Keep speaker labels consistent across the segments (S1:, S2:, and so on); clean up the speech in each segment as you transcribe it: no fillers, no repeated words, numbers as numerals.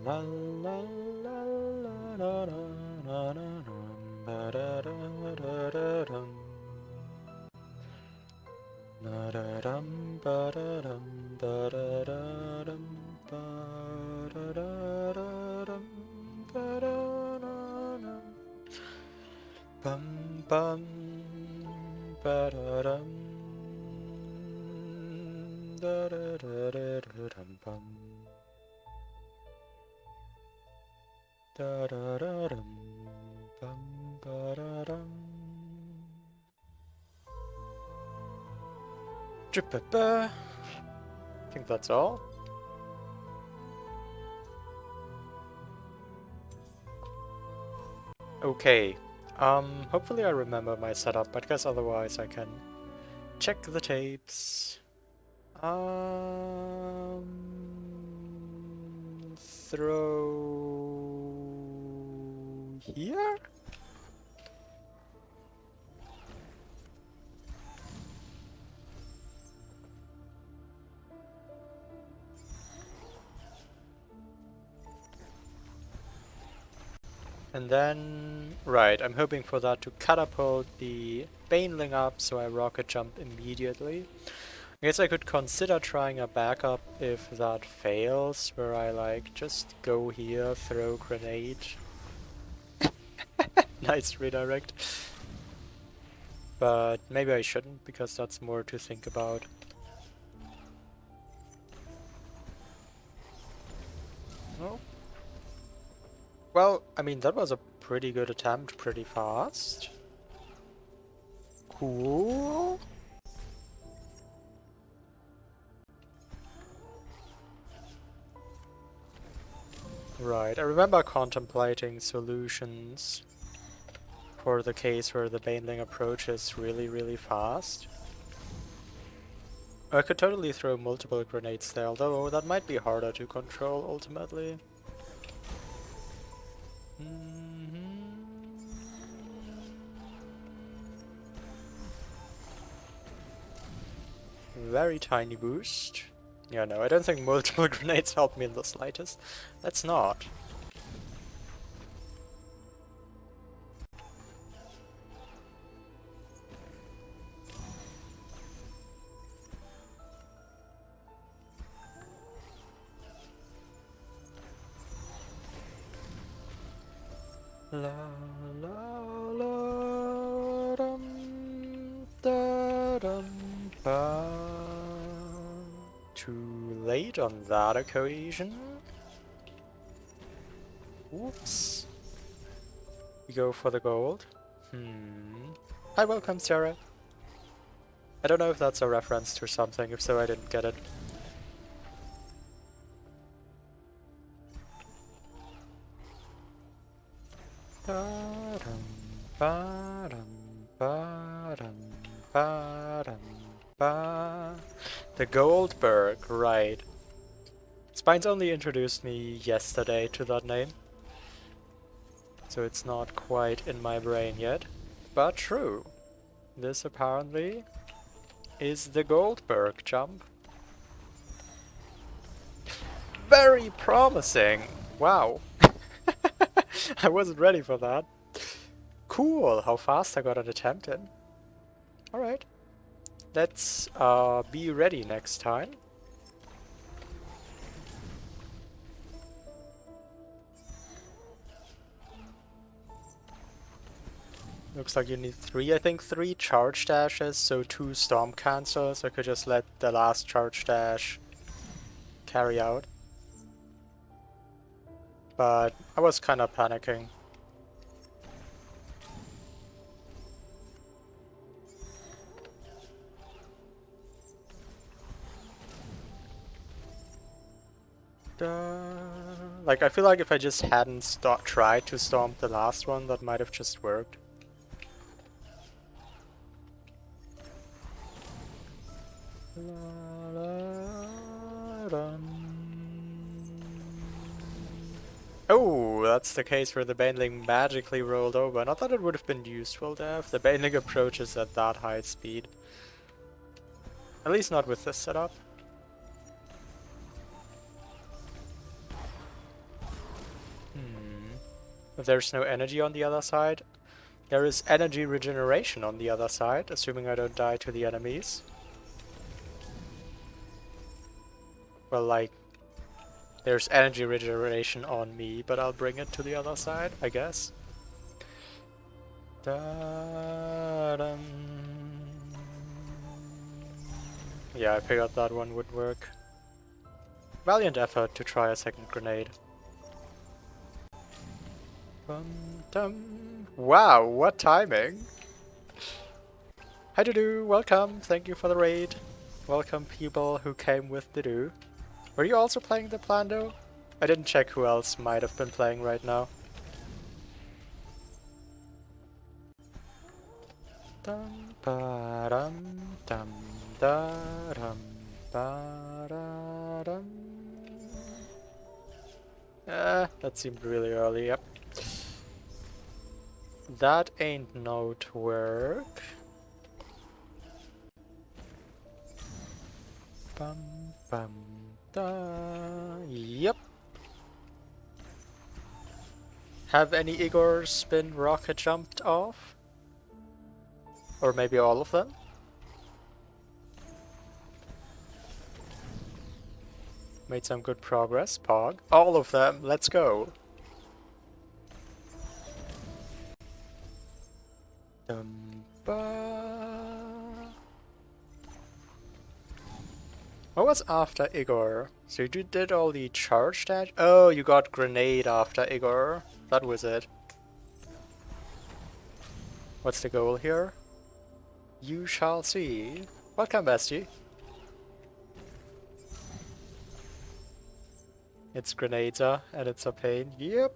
S1: la la la la la la la ba-da-da-da-da-dum. Na-da-dum, ba-da-dum, ba-da-da-dum, ba-da-da-da-dum, ba-da-da-dum. Bum bum ba-da-dum, da-da-da-da-da-dum bum. Da-da-da-dum, bum ba-da-dum. Drip-a-ba. I think that's all. Okay. Hopefully I remember my setup, but guess otherwise I can check the tapes. Throw here? And then, right, I'm hoping for that to catapult the Baneling up so I rocket jump immediately. I guess I could consider trying a backup if that fails, where I like just go here, throw grenade. Nice redirect. But maybe I shouldn't, because that's more to think about. Oh. Well, I mean, that was a pretty good attempt, pretty fast. Cool. Right, I remember contemplating solutions for the case where the Baneling approaches really fast. I could totally throw multiple grenades there, although that might be harder to control ultimately. Very tiny boost. Yeah, no, I don't think multiple grenades help me in the slightest. Let's not. La la la dum da dum ba. Too late on that occasion. Oops. We go for the gold. Hi, welcome, Sarah. I don't know if that's a reference to something, if so I didn't get it. Ba-dum, ba-dum, ba-dum, ba-dum, ba. The Goldberg, right. Spines only introduced me yesterday to that name, so it's not quite in my brain yet. But true. This apparently is the Goldberg jump. Very promising! Wow. I wasn't ready for that. Cool, how fast I got an attempt in. Alright. Let's be ready next time. Looks like you need three, I think 3 charge dashes, so 2 storm cancels. I could just let the last charge dash carry out. But I was kinda panicking. Like, I feel like if I just hadn't tried to storm the last one, that might have just worked. Oh, that's the case where the Baneling magically rolled over. Not that it would have been useful there if the Baneling approaches at that high speed. At least not with this setup. There's no energy on the other side. There is energy regeneration on the other side, assuming I don't die to the enemies. Well, like, there's energy regeneration on me, but I'll bring it to the other side, I guess. Da-dum. Yeah, I figured that one would work. Valiant effort to try a second grenade. Bum-dum. Wow, what timing! Hi Dudu, welcome, thank you for the raid. Welcome people who came with Dudu. Were you also playing the Plando? I didn't check who else might have been playing right now. Dum ba dum dum da dum ba da dum. That seemed really early, yep. That ain't no twerk. Bum bum da. Yep. Have any Igors been rocket jumped off? Or maybe all of them? Made some good progress, Pog. All of them, let's go. What was after Igor? So you did all the charge dash? Oh, you got grenade after Igor. That was it. What's the goal here? You shall see. Welcome, Bestie. It's Grenada, and it's a pain. Yep.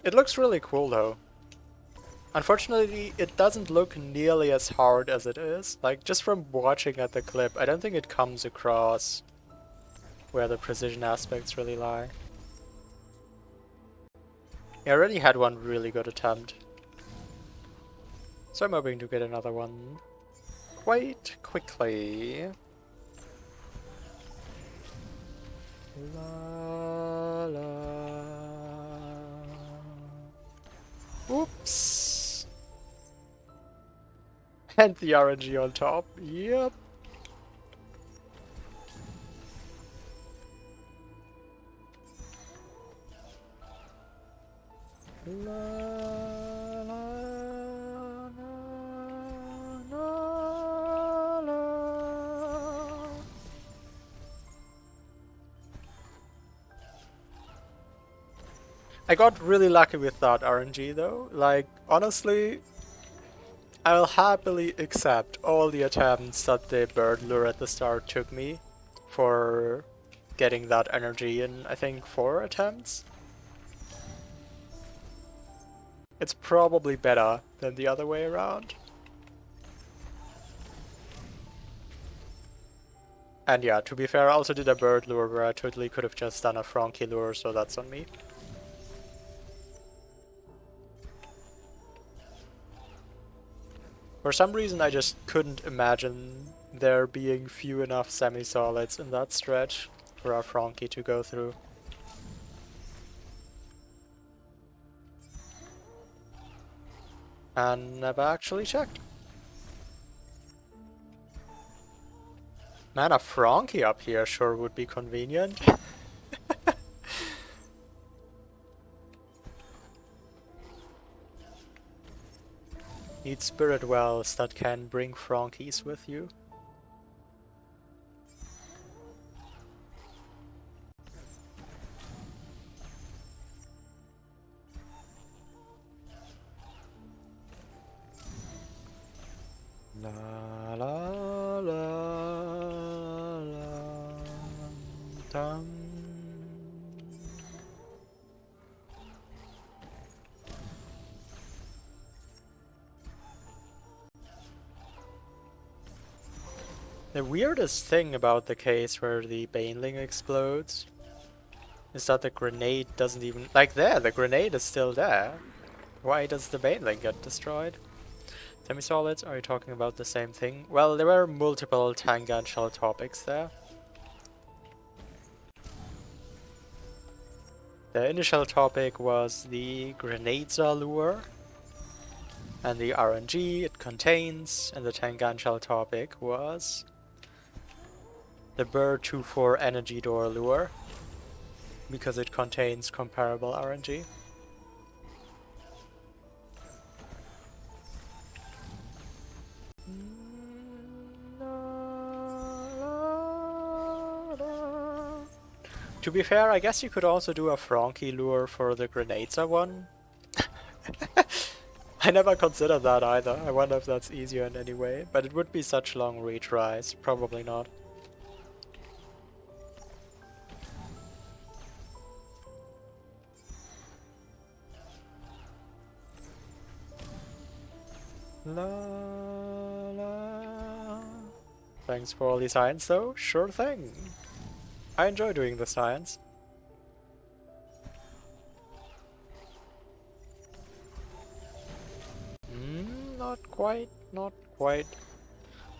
S1: It looks really cool, though. Unfortunately, it doesn't look nearly as hard as it is. Like, just from watching at the clip, I don't think it comes across where the precision aspects really lie. Yeah, I already had one really good attempt. So I'm hoping to get another one quite quickly. La la. Oops. And the RNG on top. Yep. La, la, la, la. I got really lucky with that RNG though. Like, honestly, I'll happily accept all the attempts that the bird lure at the start took me for getting that energy in, I think, 4 attempts. It's probably better than the other way around. And yeah, to be fair, I also did a bird lure where I totally could have just done a Frankie lure, so that's on me. For some reason I just couldn't imagine there being few enough semi-solids in that stretch for our Frankie to go through. And never actually checked. Man, a Frankie up here sure would be convenient. Need spirit wells that can bring Frankies with you. La la la la dum. The weirdest thing about the case where the Baneling explodes is that the grenade doesn't even... Like there, the grenade is still there. Why does the Baneling get destroyed? Semi-solids, are you talking about the same thing? Well, there were multiple tangential topics there. The initial topic was the Grenadza lure and the RNG it contains, and the tangential topic was the Burr 2-4 energy door lure because it contains comparable RNG. To be fair, I guess you could also do a Frankie lure for the Grenadza one. I never considered that either. I wonder if that's easier in any way, but it would be such long retries. Probably not. La, la. Thanks for all the science though. Sure thing. I enjoy doing the science. Not quite, not quite.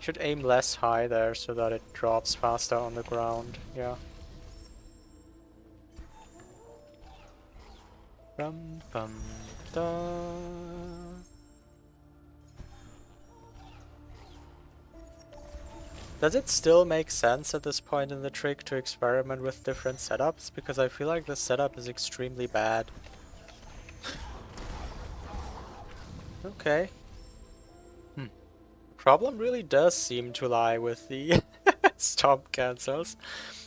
S1: Should aim less high there so that it drops faster on the ground, yeah. Bum bum da. Does it still make sense at this point in the trick to experiment with different setups? Because I feel like the setup is extremely bad. Okay. Problem really does seem to lie with the stomp cancels.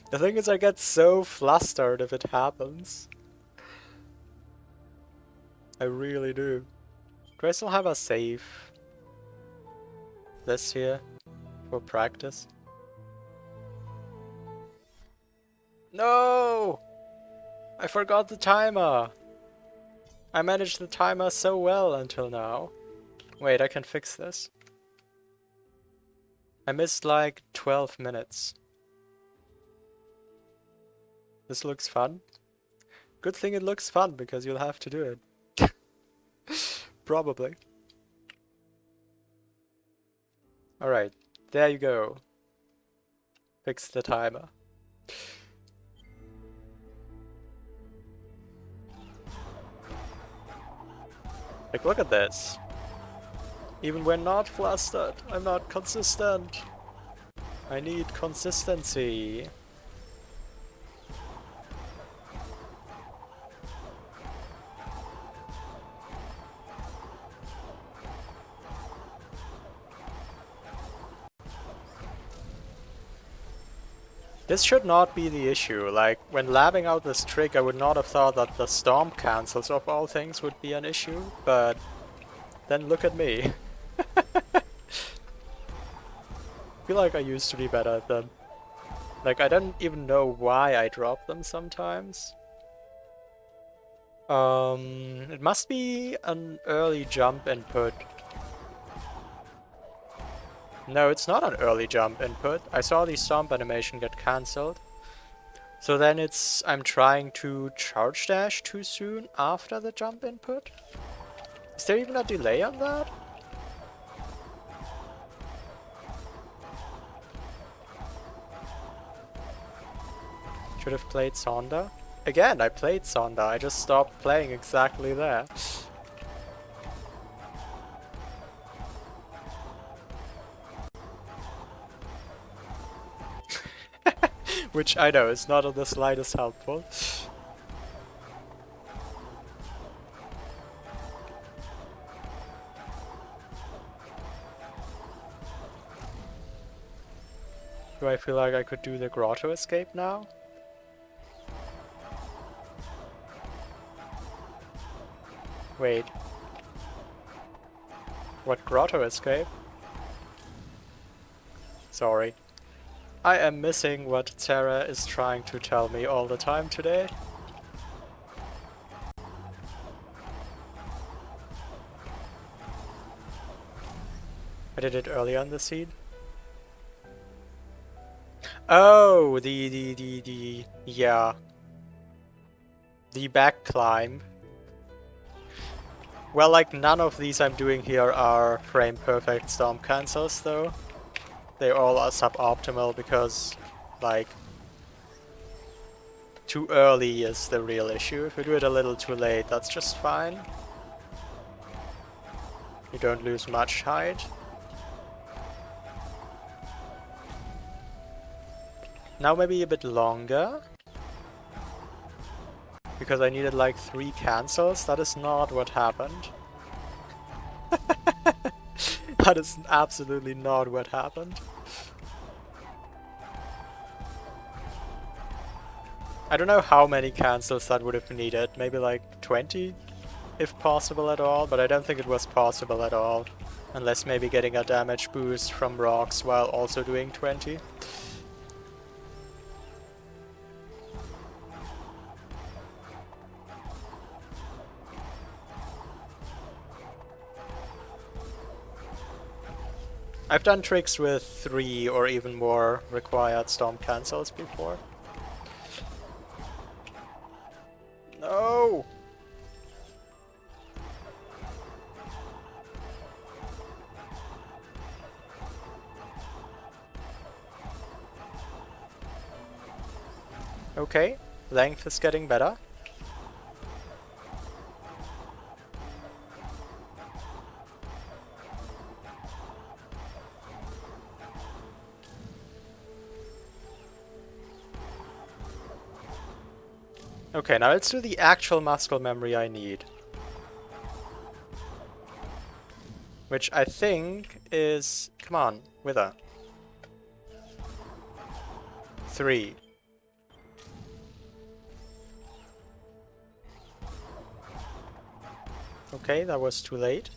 S1: The thing is, I get so flustered if it happens. I really do. Do I still have a save? This here? For practice? No! I forgot the timer! I managed the timer so well until now. Wait, I can fix this. I missed like 12 minutes. This looks fun. Good thing it looks fun, because you'll have to do it. Probably. Alright, there you go. Fix the timer. Like, look at this. Even when not flustered, I'm not consistent. I need consistency. This should not be the issue. Like, when labbing out this trick, I would not have thought that the stomp cancels of all things would be an issue, but then look at me. I feel like I used to be better at them. Like, I don't even know why I drop them sometimes. It must be an early jump input. No, it's not an early jump input. I saw the stomp animation get cancelled. So then it's I'm trying to charge dash too soon after the jump input? Is there even a delay on that? Should have played Sonda. Again, I played Sonda, I just stopped playing exactly there. Which I know is not in the slightest helpful. Do I feel like I could do the grotto escape now? Wait. What grotto escape? Sorry. I am missing what Terra is trying to tell me all the time today. I did it earlier on the seed. Oh, yeah. The back climb. Well, like, none of these I'm doing here are frame perfect stomp cancels, though. They all are suboptimal because, like, too early is the real issue. If we do it a little too late, that's just fine. You don't lose much height. Now maybe a bit longer. Because I needed like 3 cancels. That is not what happened. That is absolutely not what happened. I don't know how many cancels that would have needed. Maybe like 20? If possible at all, but I don't think it was possible at all. Unless maybe getting a damage boost from rocks while also doing 20. I've done tricks with 3 or even more required storm cancels before. No! Okay, length is getting better. Okay, now let's do the actual muscle memory I need. Which I think is... Come on, Wither. 3. Okay, that was too late.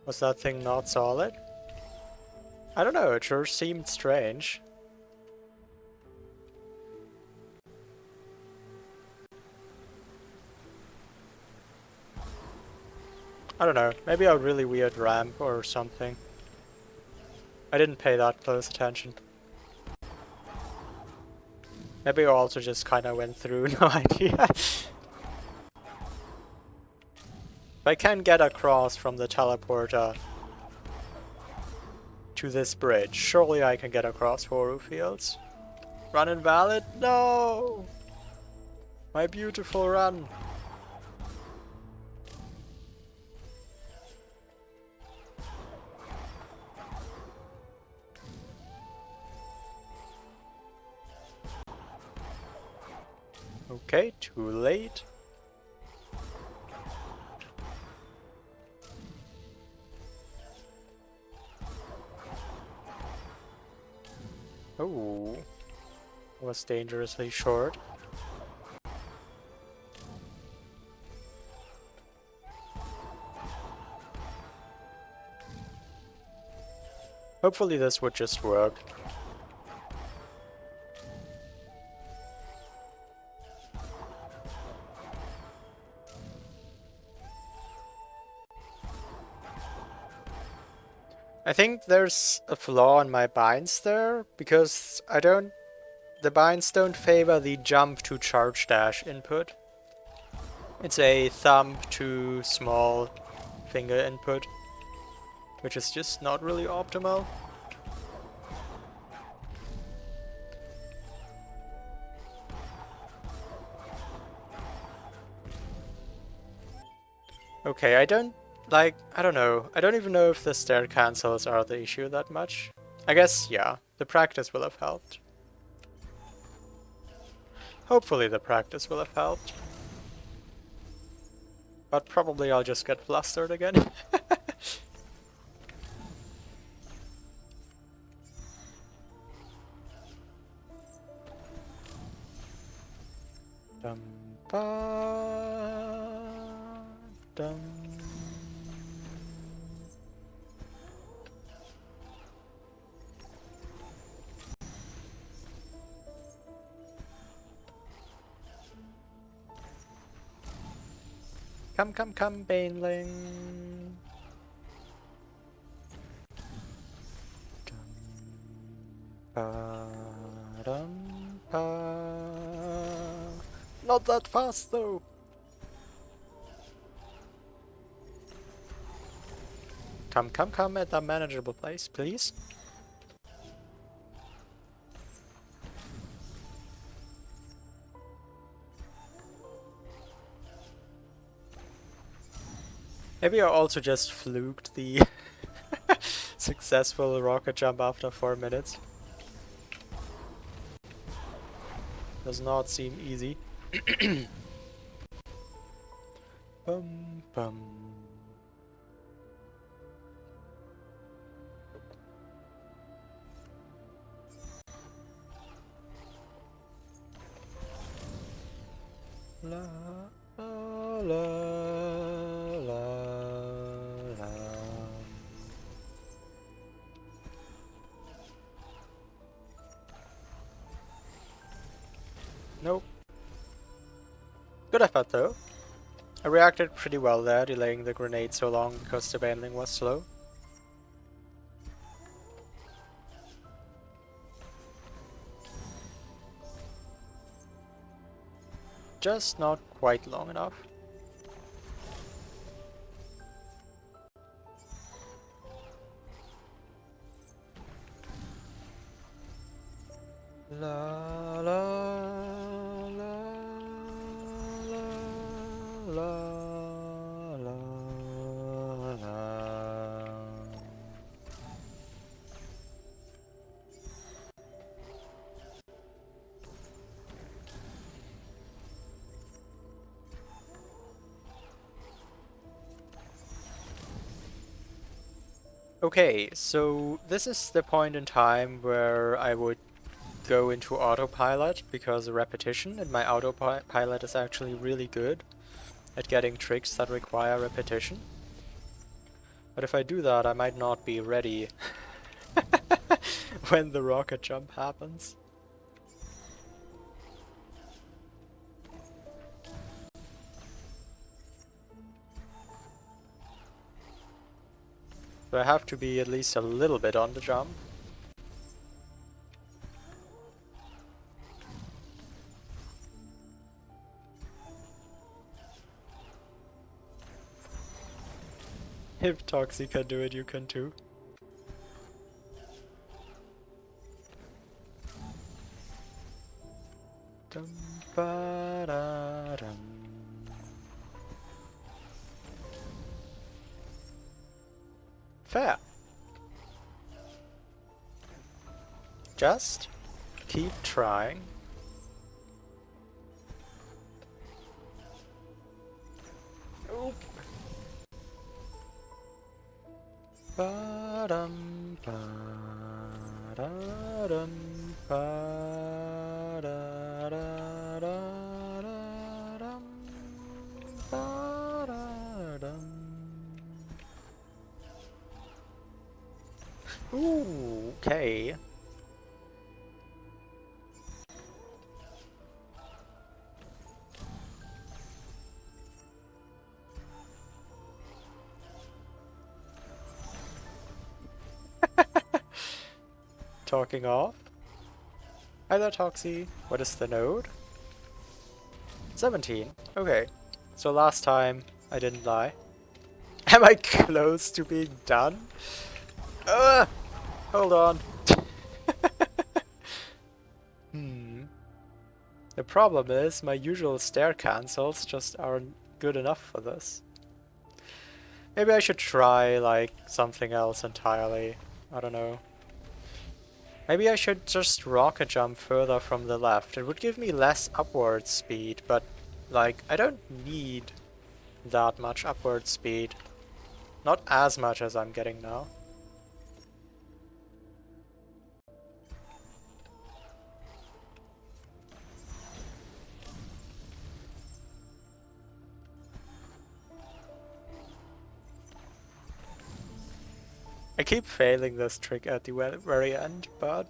S1: Was that thing not solid? I don't know, it sure seemed strange. I don't know, maybe a really weird ramp or something. I didn't pay that close attention. Maybe I also just kinda went through, no idea. If I can get across from the teleporter to this bridge, surely I can get across Horu Fields. Run invalid? No! My beautiful run! Okay, too late. Oh, was dangerously short. Hopefully this would just work. I think there's a flaw in my binds there, because the binds don't favor the jump to charge dash input. It's a thumb to small finger input, which is just not really optimal. Okay, I don't know. I don't even know if the stair cancels are the issue that much. I guess, yeah, the practice will have helped. Hopefully the practice will have helped. But probably I'll just get flustered again. Dum ba dum. Come, Baneling. Not that fast, though. Come at a manageable place, please. Maybe I also just fluked the successful rocket jump after 4 minutes. Does not seem easy. Bum bum. La la la la la. Nope. Good effort though. I reacted pretty well there, delaying the grenade so long because the baneling was slow. Just not quite long enough. La la la la la la la. Okay, so this is the point in time where I would go into autopilot because repetition in my autopilot is actually really good at getting tricks that require repetition. But if I do that, I might not be ready when the rocket jump happens. So I have to be at least a little bit on the jump. If Toxie can do it, you can too. Dum ba da dum. Fair. Just keep trying. Oop. Ba dum ba da dum ba da da da da dum ba da dum. Ooh, okay. Talking off. Hi there, Toxie. What is the node? 17. Okay. So last time I didn't lie. Am I close to being done? Hold on. The problem is my usual stair cancels just aren't good enough for this. Maybe I should try like something else entirely. I don't know. Maybe I should just rocket jump further from the left. It would give me less upward speed, but like I don't need that much upward speed. Not as much as I'm getting now. I keep failing this trick at the very end, but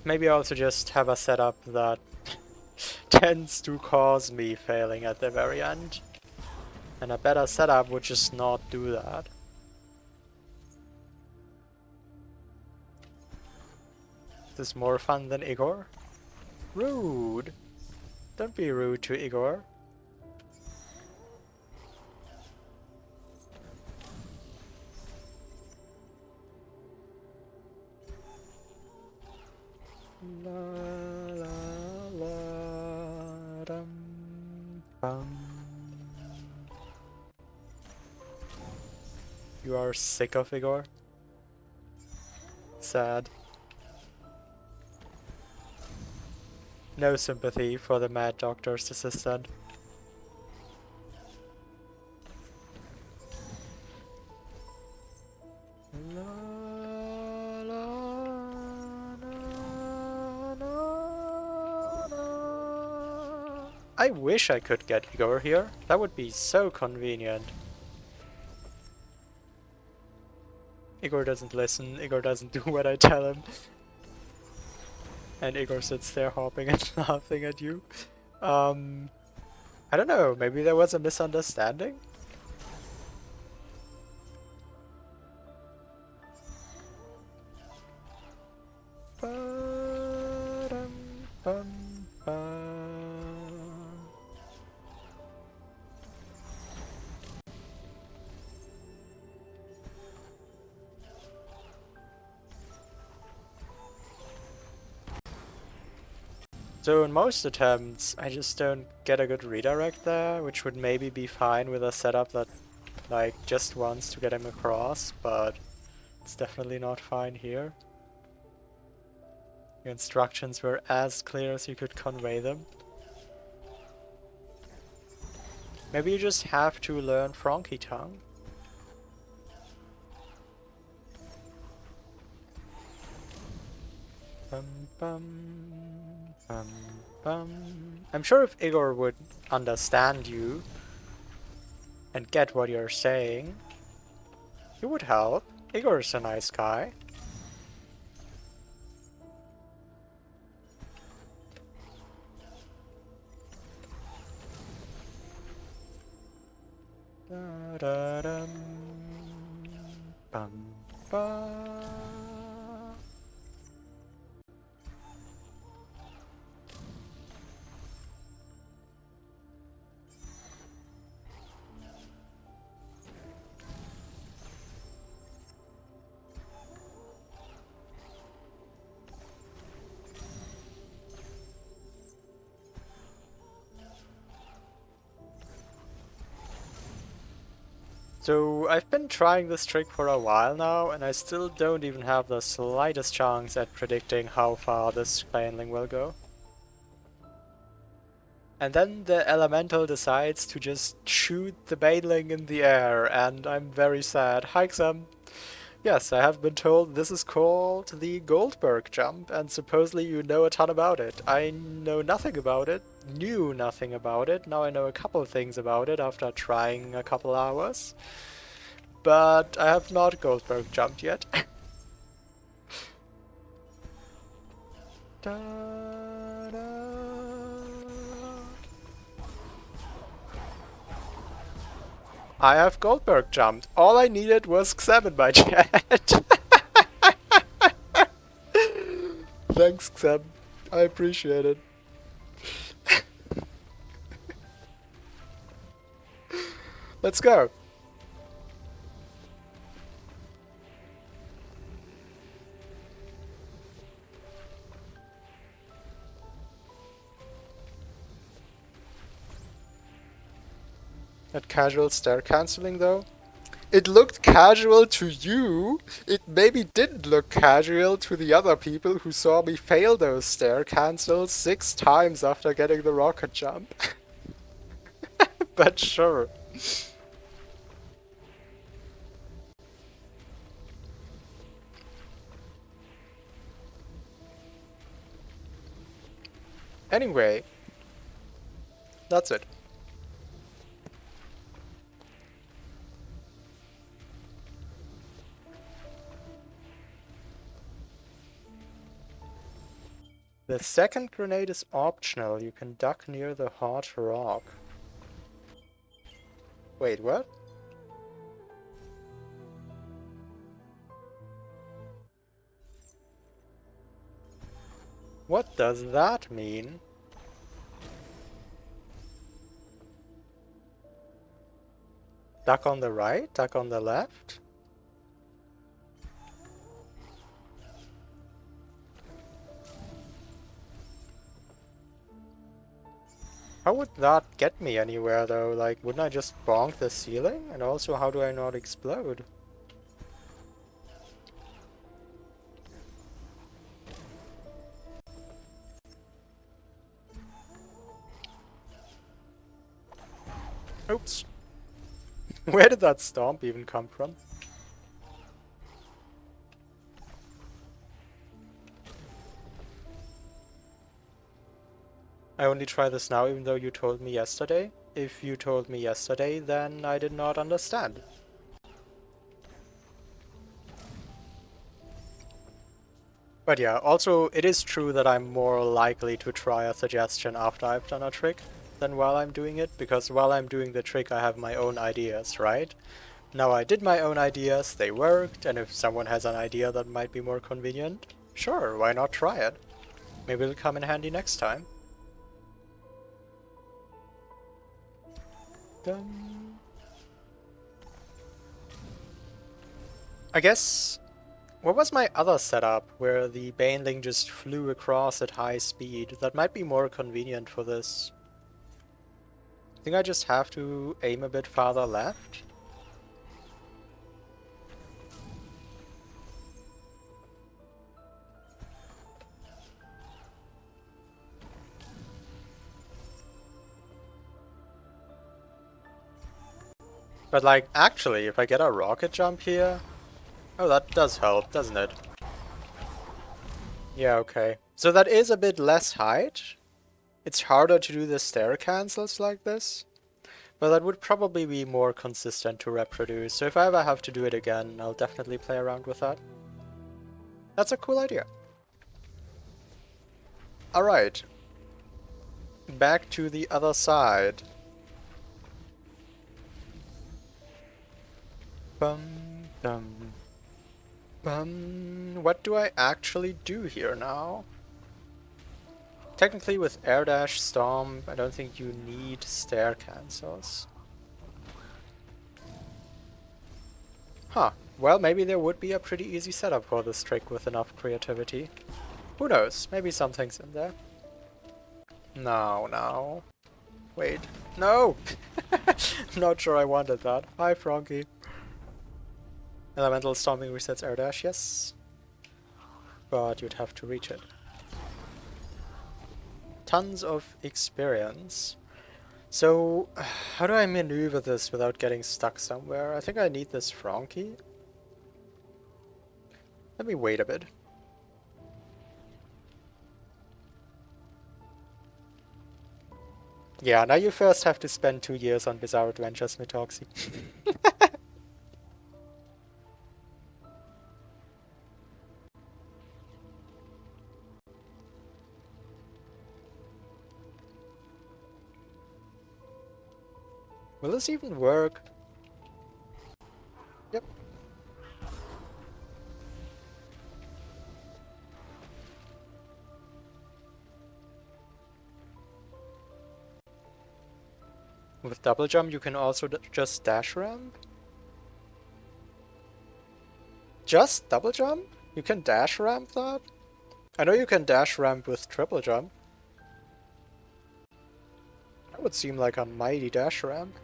S1: maybe I also just have a setup that tends to cause me failing at the very end. And a better setup would just not do that. Is this more fun than Igor? Rude! Don't be rude to Igor. La la la dum bum You are sick of Igor? Sad. No sympathy for the Mad Doctor's assistant. I wish I could get Igor here. That would be so convenient. Igor doesn't listen, Igor doesn't do what I tell him. And Igor sits there hopping and laughing at you. I don't know, maybe there was a misunderstanding? So in most attempts, I just don't get a good redirect there, which would maybe be fine with a setup that like just wants to get him across, but it's definitely not fine here. Your instructions were as clear as you could convey them. Maybe you just have to learn Frankie tongue. Bum, bum, bum, bum. I'm sure if Igor would understand you and get what you're saying, he would help. Igor's a nice guy. Da-da-dum, bum, ba. So I've been trying this trick for a while now, and I still don't even have the slightest chance at predicting how far this Baneling will go. And then the Elemental decides to just shoot the Baneling in the air, and I'm very sad. Hi Xem! Yes, I have been told this is called the Goldberg jump, and supposedly you know a ton about it. I know nothing about it, knew nothing about it, now I know a couple things about it after trying a couple hours. But I have not Goldberg jumped yet. Da, da. I have Goldberg jumped. All I needed was Xem in my chat. Thanks, Xem. I appreciate it. Let's go. That casual stare cancelling though? It looked casual to you. It maybe didn't look casual to the other people who saw me fail those stare cancels 6 times after getting the rocket jump. But sure. Anyway, that's it. The second grenade is optional. You can duck near the hot rock. Wait, what? What does that mean? Duck on the right? Duck on the left? How would that get me anywhere though? Like, wouldn't I just bonk the ceiling? And also, how do I not explode? Oops. Where did that stomp even come from? I only try this now even though you told me yesterday. If you told me yesterday, then I did not understand. But yeah, also it is true that I'm more likely to try a suggestion after I've done a trick than while I'm doing it, because while I'm doing the trick I have my own ideas, right? Now I did my own ideas, they worked, and if someone has an idea that might be more convenient, sure, why not try it? Maybe it'll come in handy next time. Dun. I guess... What was my other setup, where the Baneling just flew across at high speed? That might be more convenient for this. I think I just have to aim a bit farther left. But like, actually, if I get a rocket jump here... Oh, that does help, doesn't it? Yeah, okay. So that is a bit less height. It's harder to do the stair cancels like this. But that would probably be more consistent to reproduce. So if I ever have to do it again, I'll definitely play around with that. That's a cool idea. Alright. Back to the other side. Bum, dum. What do I actually do here now? Technically with air dash, storm, I don't think you need stair cancels. Huh. Well, maybe there would be a pretty easy setup for this trick with enough creativity. Who knows? Maybe something's in there. No. Wait. No! I'm not sure I wanted that. Hi, Frankie. Elemental Storming resets air dash, yes. But you'd have to reach it. Tons of experience. So, how do I maneuver this without getting stuck somewhere? I think I need this Frankie. Let me wait a bit. Yeah, now you first have to spend 2 years on Bizarre Adventures, Metoxy. Will this even work? Yep. With double jump you can also just dash ramp? Just double jump? You can dash ramp that? I know you can dash ramp with triple jump. That would seem like a mighty dash ramp.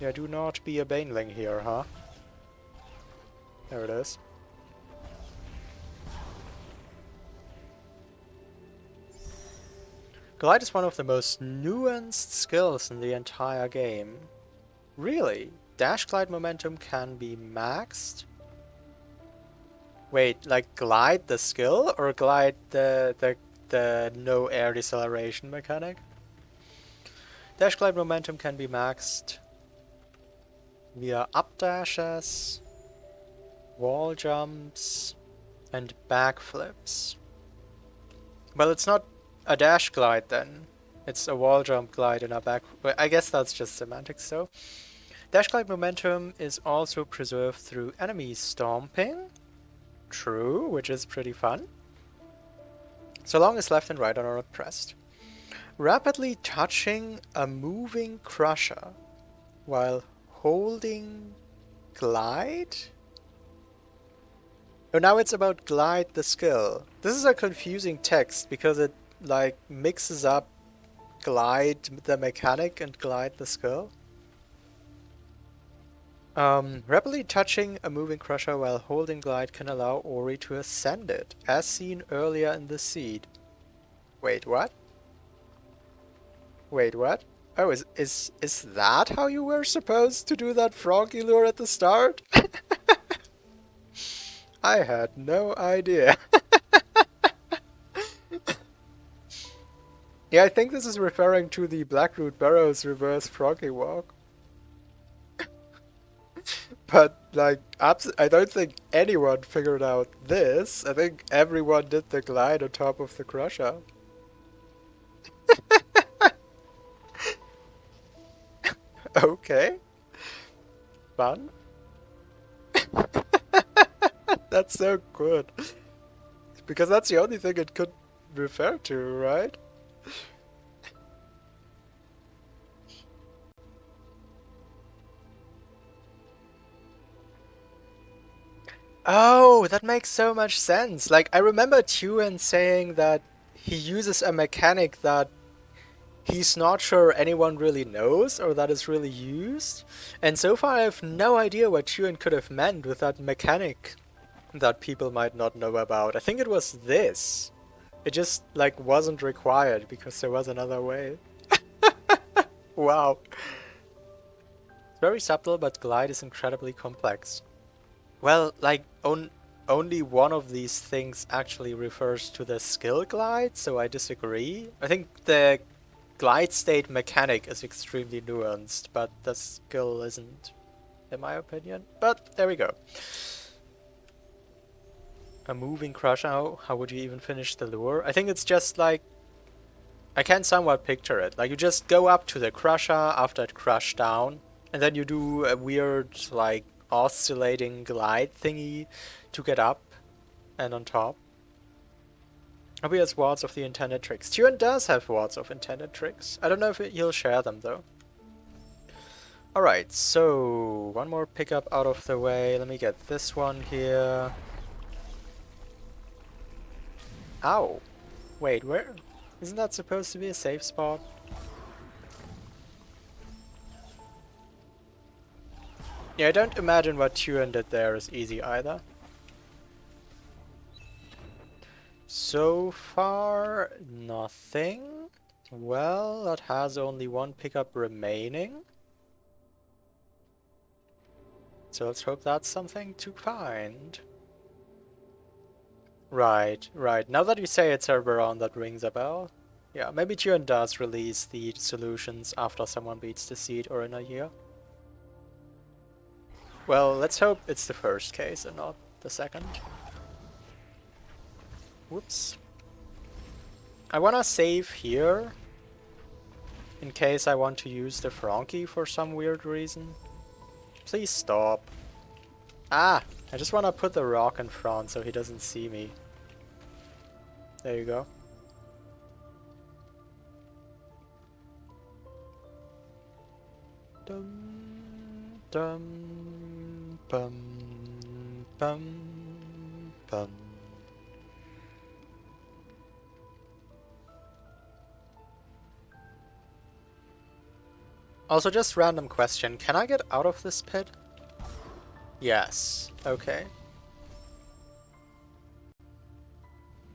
S1: Yeah, do not be a Baneling here, huh? There it is. Glide is one of the most nuanced skills in the entire game. Really? Dash glide momentum can be maxed? Wait, like glide the skill or glide the no air deceleration mechanic? Dash glide momentum can be maxed via up dashes, wall jumps, and backflips. Well, it's not a dash glide then. It's a wall jump glide and a back... Well, I guess that's just semantics though. Dash glide momentum is also preserved through enemy stomping. True, which is pretty fun. So long as left and right are not pressed. Rapidly touching a moving crusher while holding glide? Oh, now it's about glide the skill. This is a confusing text because it like mixes up glide the mechanic and glide the skill. Rapidly touching a moving crusher while holding glide can allow Ori to ascend it, as seen earlier in the seed. Wait, what? Wait, what? Oh, is that how you were supposed to do that froggy lure at the start? I had no idea. Yeah, I think this is referring to the Blackroot Burrows reverse froggy walk. But, like, I don't think anyone figured out this. I think everyone did the glide on top of the crusher. Okay. Fun. That's so good. Because that's the only thing it could refer to, right? Oh, that makes so much sense. Like, I remember Tuan saying that he uses a mechanic that he's not sure anyone really knows or that is really used. And so far I have no idea what Tuan could have meant with that mechanic that people might not know about. I think it was this. It just, like, wasn't required because there was another way. Wow. It's very subtle, but glide is incredibly complex. Well, like, only one of these things actually refers to the skill glide, so I disagree. I think the glide state mechanic is extremely nuanced, but the skill isn't, in my opinion. But there we go. A moving crush. How would you even finish the lure? I think it's just like, I can somewhat picture it. Like, you just go up to the crusher after it crushed down, and then you do a weird, like, oscillating glide thingy to get up and on top. Hope he has wards of the intended tricks. Tuan does have wards of intended tricks. I don't know if he'll share them though. Alright, so one more pickup out of the way. Let me get this one here. Ow! Wait, where? Isn't that supposed to be a safe spot? Yeah, I don't imagine what Tuan did there is easy either. So far, nothing. Well, that has only one pickup remaining. So let's hope that's something to find. Right, right. Now that you say it's Cerberon, that rings a bell. Yeah, maybe Tuan does release the solutions after someone beats the seed or in a year. Well, let's hope it's the first case and not the second. Whoops. I wanna save here in case I want to use the Frankie for some weird reason. Please stop. Ah! I just wanna put the rock in front so he doesn't see me. There you go. Dum dum bum bum bum. Also, just random question, can I get out of this pit? Yes. Okay.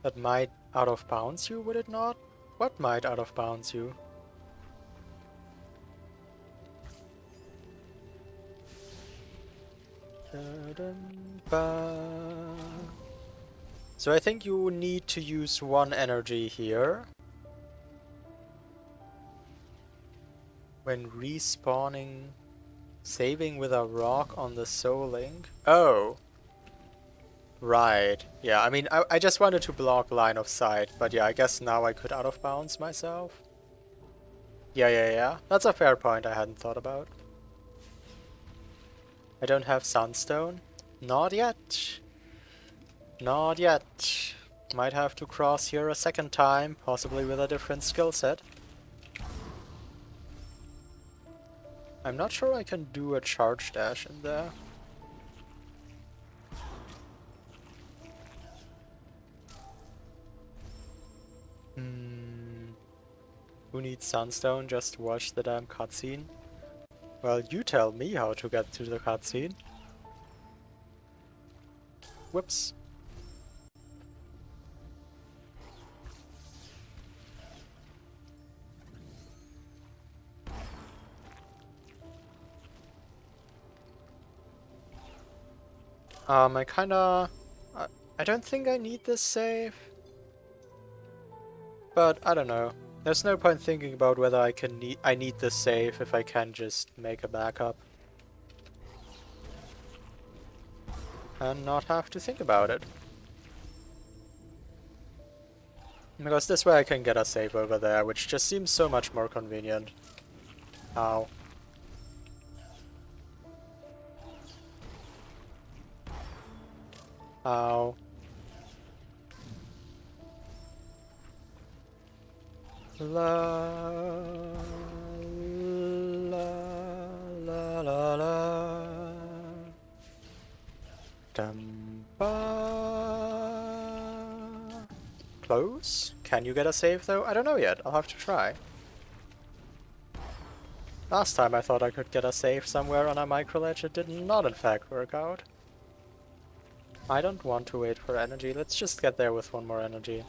S1: That might out of bounds you, would it not? What might out of bounds you? So I think you need to use one energy here. When respawning, saving with a rock on the soul link. Oh! Right. Yeah, I mean, I just wanted to block line of sight, but yeah, I guess now I could out of bounds myself. Yeah. That's a fair point I hadn't thought about. I don't have Sunstone. Not yet. Not yet. Might have to cross here a second time, possibly with a different skill set. I'm not sure I can do a charge dash in there. Who needs Sunstone? Just watch the damn cutscene. Well, you tell me how to get to the cutscene. Whoops. I kinda... I don't think I need this save. But I don't know. There's no point thinking about whether I need this save if I can just make a backup. And not have to think about it. Because this way I can get a save over there, which just seems so much more convenient. Ow. Ow. La la la la la. Dumba. Close? Can you get a save though? I don't know yet. I'll have to try. Last time I thought I could get a save somewhere on a micro ledge. It did not in fact work out. I don't want to wait for energy. Let's just get there with one more energy.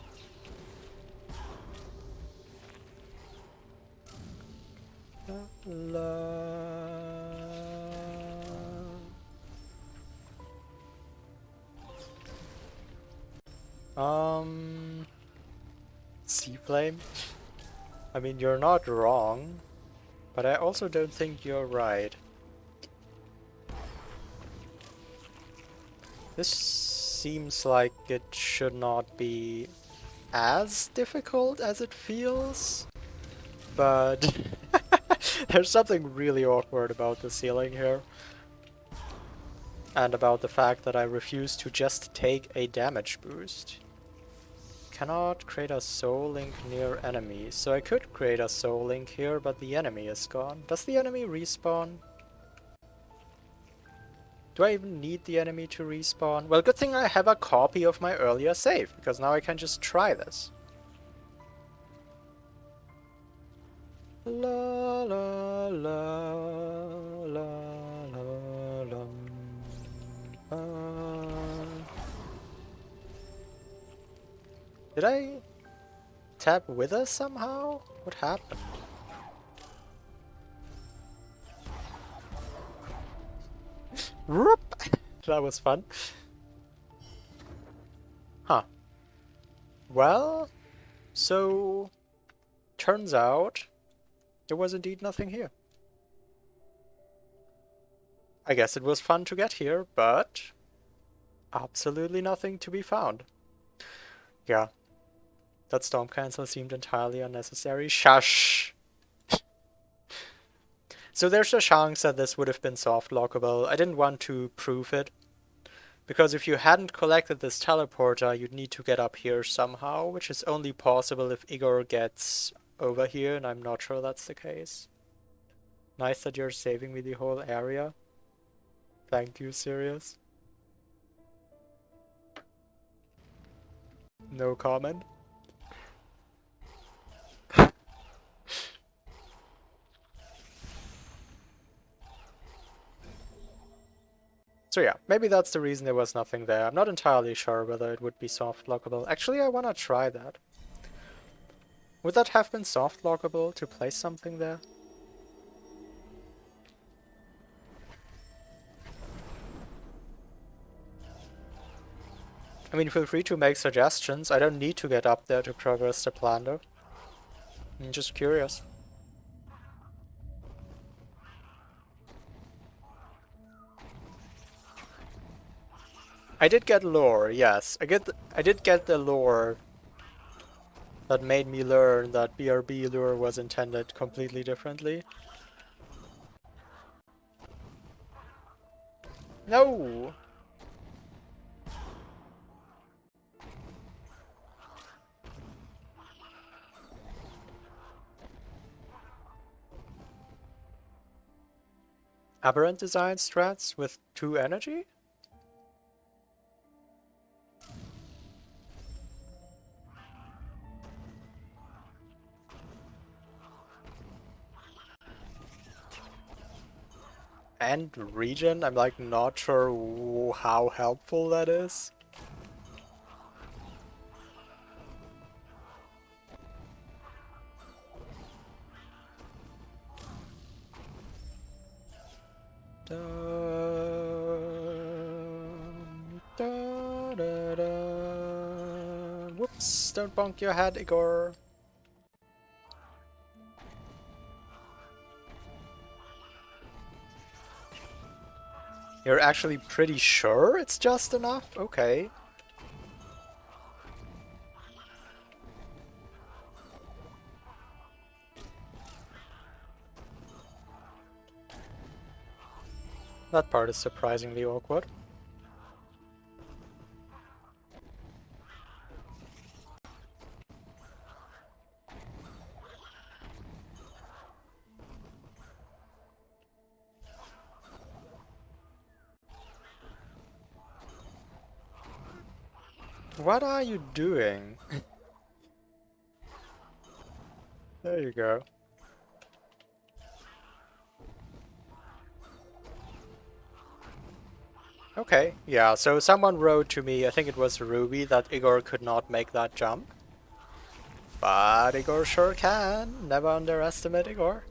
S1: Sea Flame? I mean, you're not wrong, but I also don't think you're right. This seems like it should not be as difficult as it feels, but there's something really awkward about the ceiling here. And about the fact that I refuse to just take a damage boost. Cannot create a soul link near enemy. So I could create a soul link here, but the enemy is gone. Does the enemy respawn? Do I even need the enemy to respawn? Well, good thing I have a copy of my earlier save, because now I can just try this. La la la la la la. Did I tap Wither somehow? What happened? Whoop! That was fun. Huh. Well, so turns out there was indeed nothing here. I guess it was fun to get here, but absolutely nothing to be found. Yeah. That storm cancel seemed entirely unnecessary. Shush! So there's a chance that this would have been soft lockable. I didn't want to prove it. Because if you hadn't collected this teleporter, you'd need to get up here somehow, which is only possible if Igor gets over here, and I'm not sure that's the case. Nice that you're saving me the whole area. Thank you, Sirius. No comment. So yeah, maybe that's the reason there was nothing there. I'm not entirely sure whether it would be soft lockable. Actually, I wanna try that. Would that have been soft lockable to place something there? I mean, feel free to make suggestions. I don't need to get up there to progress the plan though. I'm just curious. I did get lore, yes. I did get the lore that made me learn that BRB lure was intended completely differently. No! Aberrant design strats with 2 energy? And regen? I'm like not sure how helpful that is. da, da. Whoops, don't bonk your head, Igor. You're actually pretty sure it's just enough? Okay. That part is surprisingly awkward. What are you doing? There you go. Okay, yeah, so someone wrote to me, I think it was Ruby, that Igor could not make that jump. But Igor sure can. Never underestimate Igor.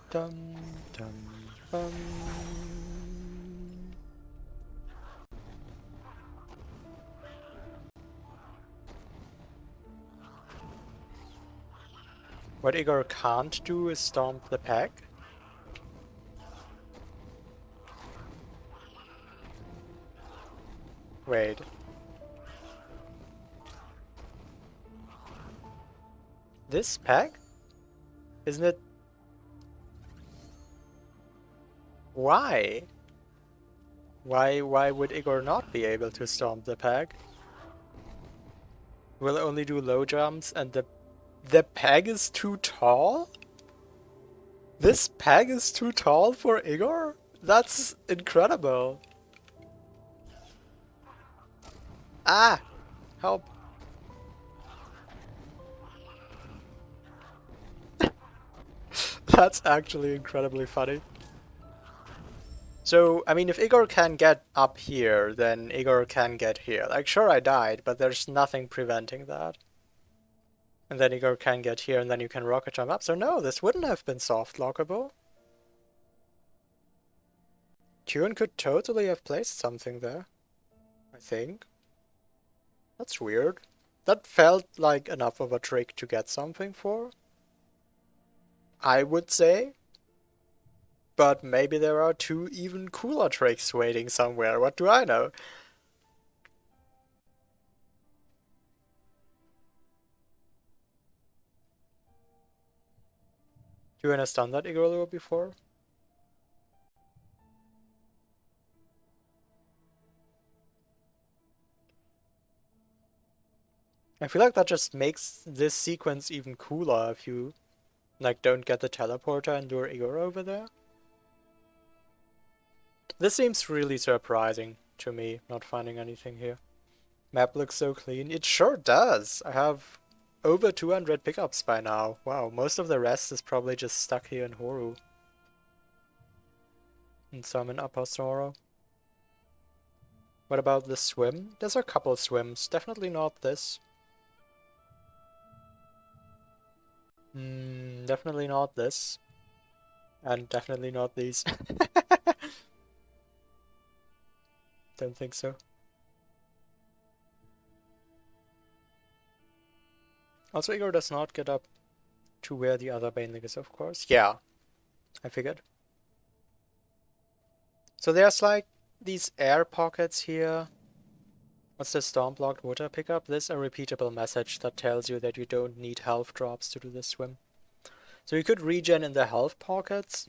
S1: Dum dum bum. What Igor can't do is stomp the peg. Wait. This peg? Isn't it? Why? Why would Igor not be able to stomp the peg? Will only do low jumps and the peg is too tall? This peg is too tall for Igor? That's incredible. Ah! Help. That's actually incredibly funny. So, I mean, if Igor can get up here, then Igor can get here. Like, sure, I died, but there's nothing preventing that. And then Igor can get here, and then you can rocket jump up. So no, this wouldn't have been soft lockable. Tune could totally have placed something there, I think. That's weird. That felt like enough of a trick to get something for, I would say. But maybe there are two even cooler tricks waiting somewhere, what do I know? You understand that Igor before? I feel like that just makes this sequence even cooler if you, like, don't get the teleporter and lure Igor over there. This seems really surprising to me, not finding anything here. Map looks so clean. It sure does! I have over 200 pickups by now. Wow, most of the rest is probably just stuck here in Horu. And some in Upper Soro. What about the swim? There's a couple swims. Definitely not this. Definitely not this. And definitely not these. Don't think so. Also, Igor does not get up to where the other Baneling is, of course. Yeah, I figured. So there's like these air pockets here. What's the storm blocked water pickup? This is a repeatable message that tells you that you don't need health drops to do this swim. So you could regen in the health pockets,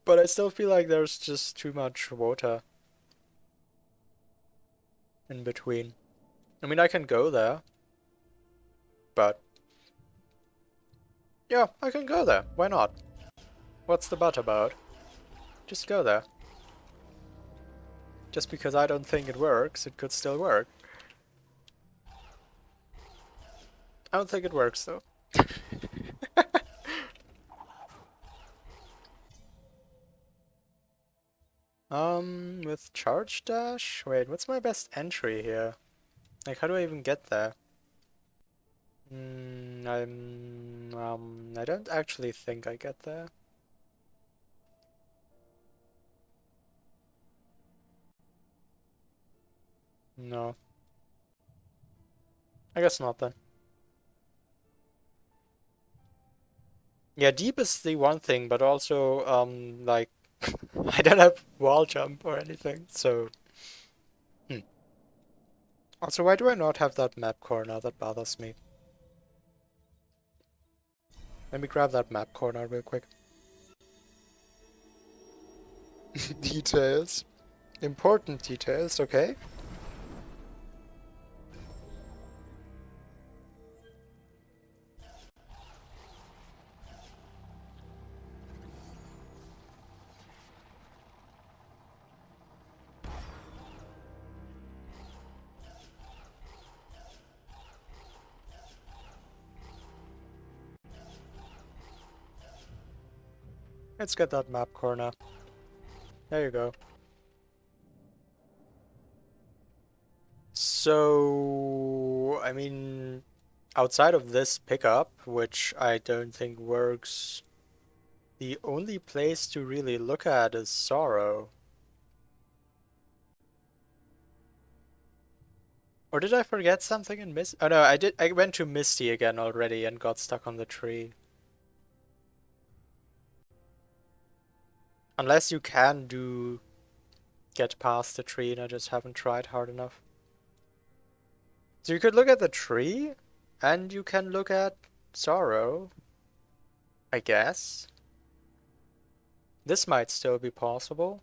S1: but I still feel like there's just too much water in between. I mean, I can go there, but yeah, I can go there. Why not? What's the but about? Just go there. Just because I don't think it works, it could still work. I don't think it works though. With charge dash? Wait, what's my best entry here? Like, how do I even get there? I don't actually think I get there. No. I guess not then. Yeah, deep is the one thing, but also, like, I don't have wall jump or anything, so... Hmm. Also, why do I not have that map corner? That bothers me. Let me grab that map corner real quick. Details. Important details, okay. Let's get that map corner. There you go. So, I mean, outside of this pickup, which I don't think works, the only place to really look at is Sorrow. Or did I forget something in Misty? Oh no, I did. I went to Misty again already and got stuck on the tree. Unless you can get past the tree and I just haven't tried hard enough. So you could look at the tree and you can look at Sorrow, I guess. This might still be possible.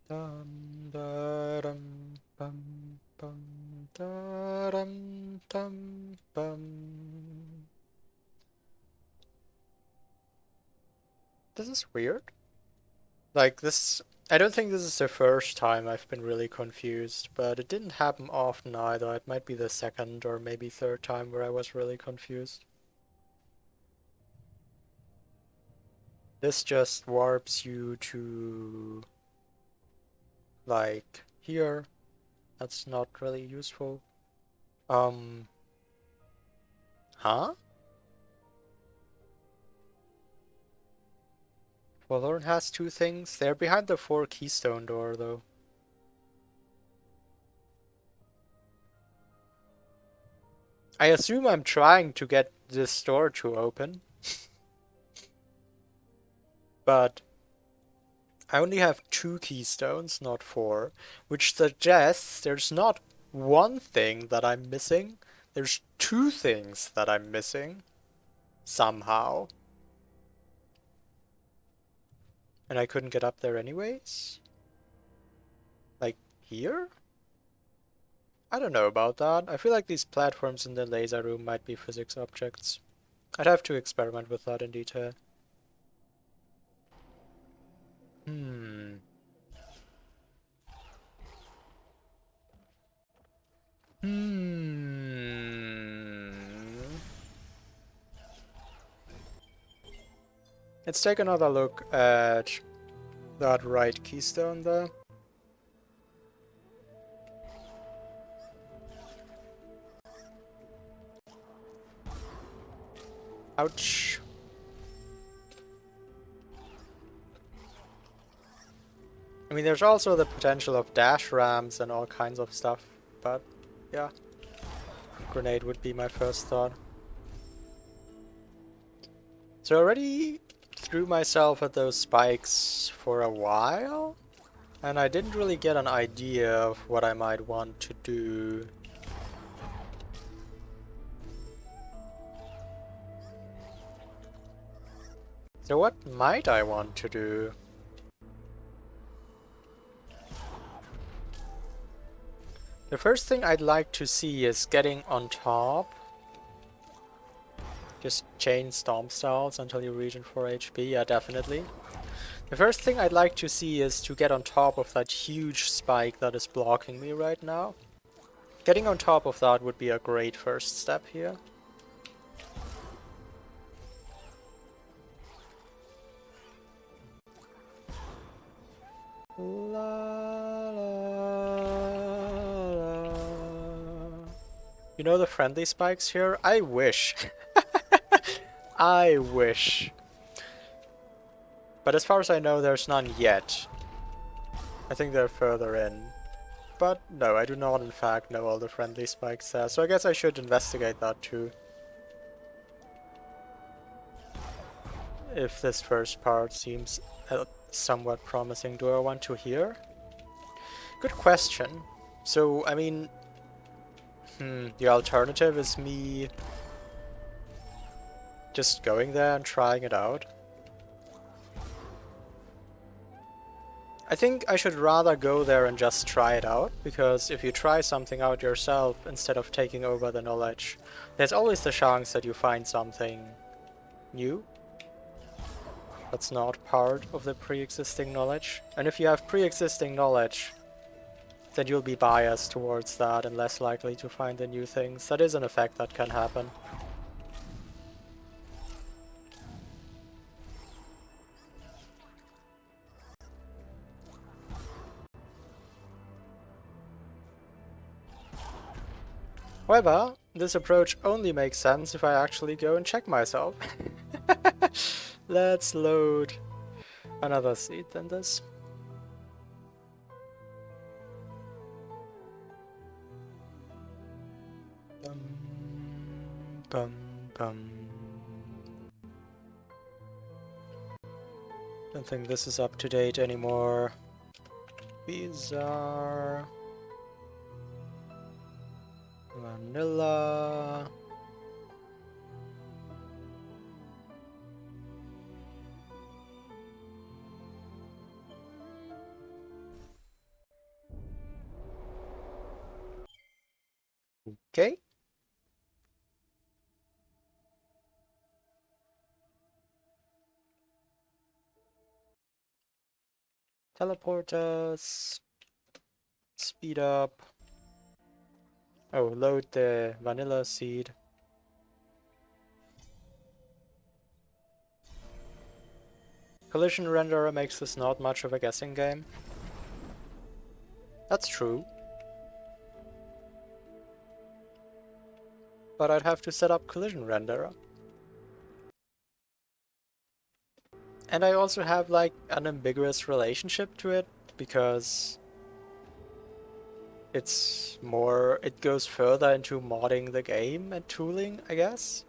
S1: Dum da dum bum bum da dum dum bum. This is weird. Like this, I don't think this is the first time I've been really confused, but it didn't happen often either. It might be the second or maybe third time where I was really confused. This just warps you to, like, here. That's not really useful. Huh? Forlorn has two things. They're behind the 4 keystone door, though. I assume I'm trying to get this door to open. But I only have 2 keystones, not 4, which suggests there's not one thing that I'm missing. There's 2 things that I'm missing. Somehow. And I couldn't get up there anyways? Like, here? I don't know about that. I feel like these platforms in the laser room might be physics objects. I'd have to experiment with that in detail. Hmm. Let's take another look at that right keystone there. Ouch. I mean, there's also the potential of dash ramps and all kinds of stuff, but yeah. Grenade would be my first thought. So I already threw myself at those spikes for a while, and I didn't really get an idea of what I might want to do. So what might I want to do? The first thing I'd like to see is getting on top. Just chain stomp styles until you reach 4 HP, yeah, definitely. The first thing I'd like to see is to get on top of that huge spike that is blocking me right now. Getting on top of that would be a great first step here. La, la, la. You know the friendly spikes here? I wish. I wish. But as far as I know, there's none yet. I think they're further in. But no, I do not in fact know all the friendly spikes there, so I guess I should investigate that too. If this first part seems somewhat promising. Do I want to hear? Good question. So, I mean, the alternative is me just going there and trying it out. I think I should rather go there and just try it out, because if you try something out yourself instead of taking over the knowledge, there's always the chance that you find something new that's not part of the pre-existing knowledge. And if you have pre-existing knowledge, then you'll be biased towards that and less likely to find the new things. That is an effect that can happen. However, this approach only makes sense if I actually go and check myself. Let's load another seed than this. Bum, bum, bum. Don't think this is up to date anymore. Bizarre. Vanilla. Okay. Teleport us. Speed up. Oh, load the vanilla seed. Collision renderer makes this not much of a guessing game. That's true. But I'd have to set up collision renderer. And I also have like an ambiguous relationship to it, because it goes further into modding the game and tooling, I guess.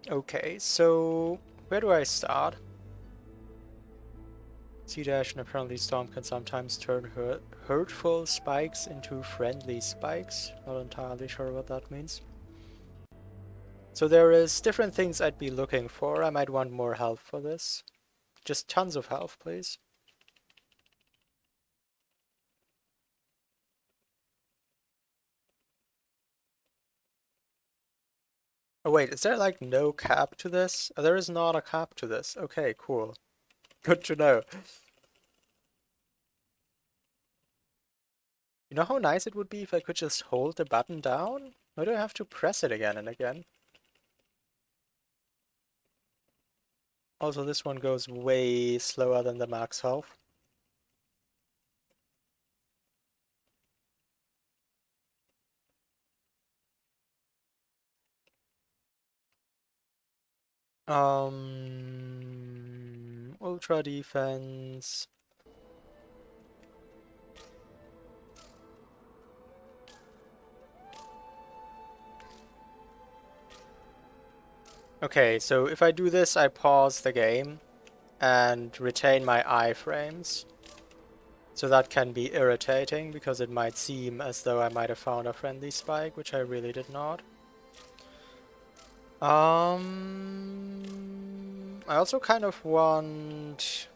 S1: Okay, so where do I start? C-Dash and apparently Storm can sometimes turn hurtful spikes into friendly spikes. Not entirely sure what that means. So there is different things I'd be looking for. I might want more health for this. Just tons of health, please. Oh wait, is there like no cap to this? Oh, there is not a cap to this. Okay, cool. Good to know. You know how nice it would be if I could just hold the button down? Why do I have to press it again and again? Also, this one goes way slower than the max health. Ultra defense. Okay, so if I do this, I pause the game and retain my iframes. So that can be irritating, because it might seem as though I might have found a friendly spike, which I really did not. I also kind of want...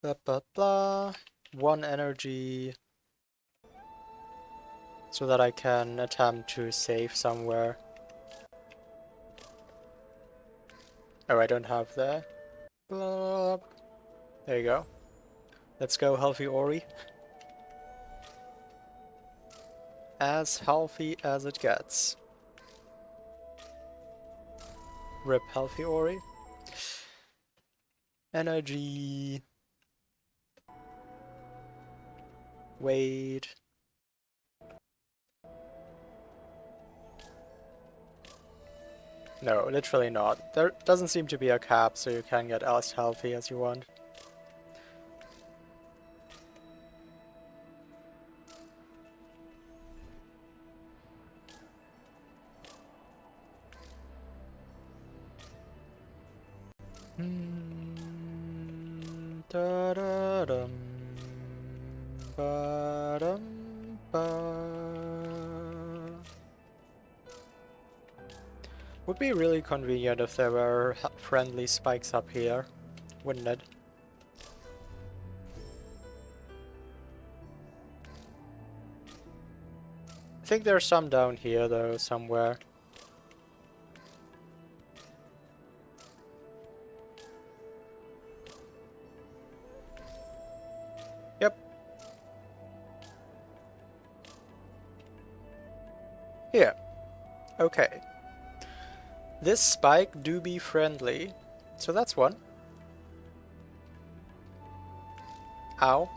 S1: blah blah blah. 1 energy. So that I can attempt to save somewhere. Oh, I don't have that. Blah. There you go. Let's go, healthy Ori. As healthy as it gets. Rip healthy Ori. Energy. Wait. No, literally not. There doesn't seem to be a cap, so you can get as healthy as you want. Da-da-dum, ba-dum, ba. Would be really convenient if there were friendly spikes up here, wouldn't it? I think there's some down here though, somewhere. Yep. Here. Okay. This spike do be friendly. So that's one. Ow.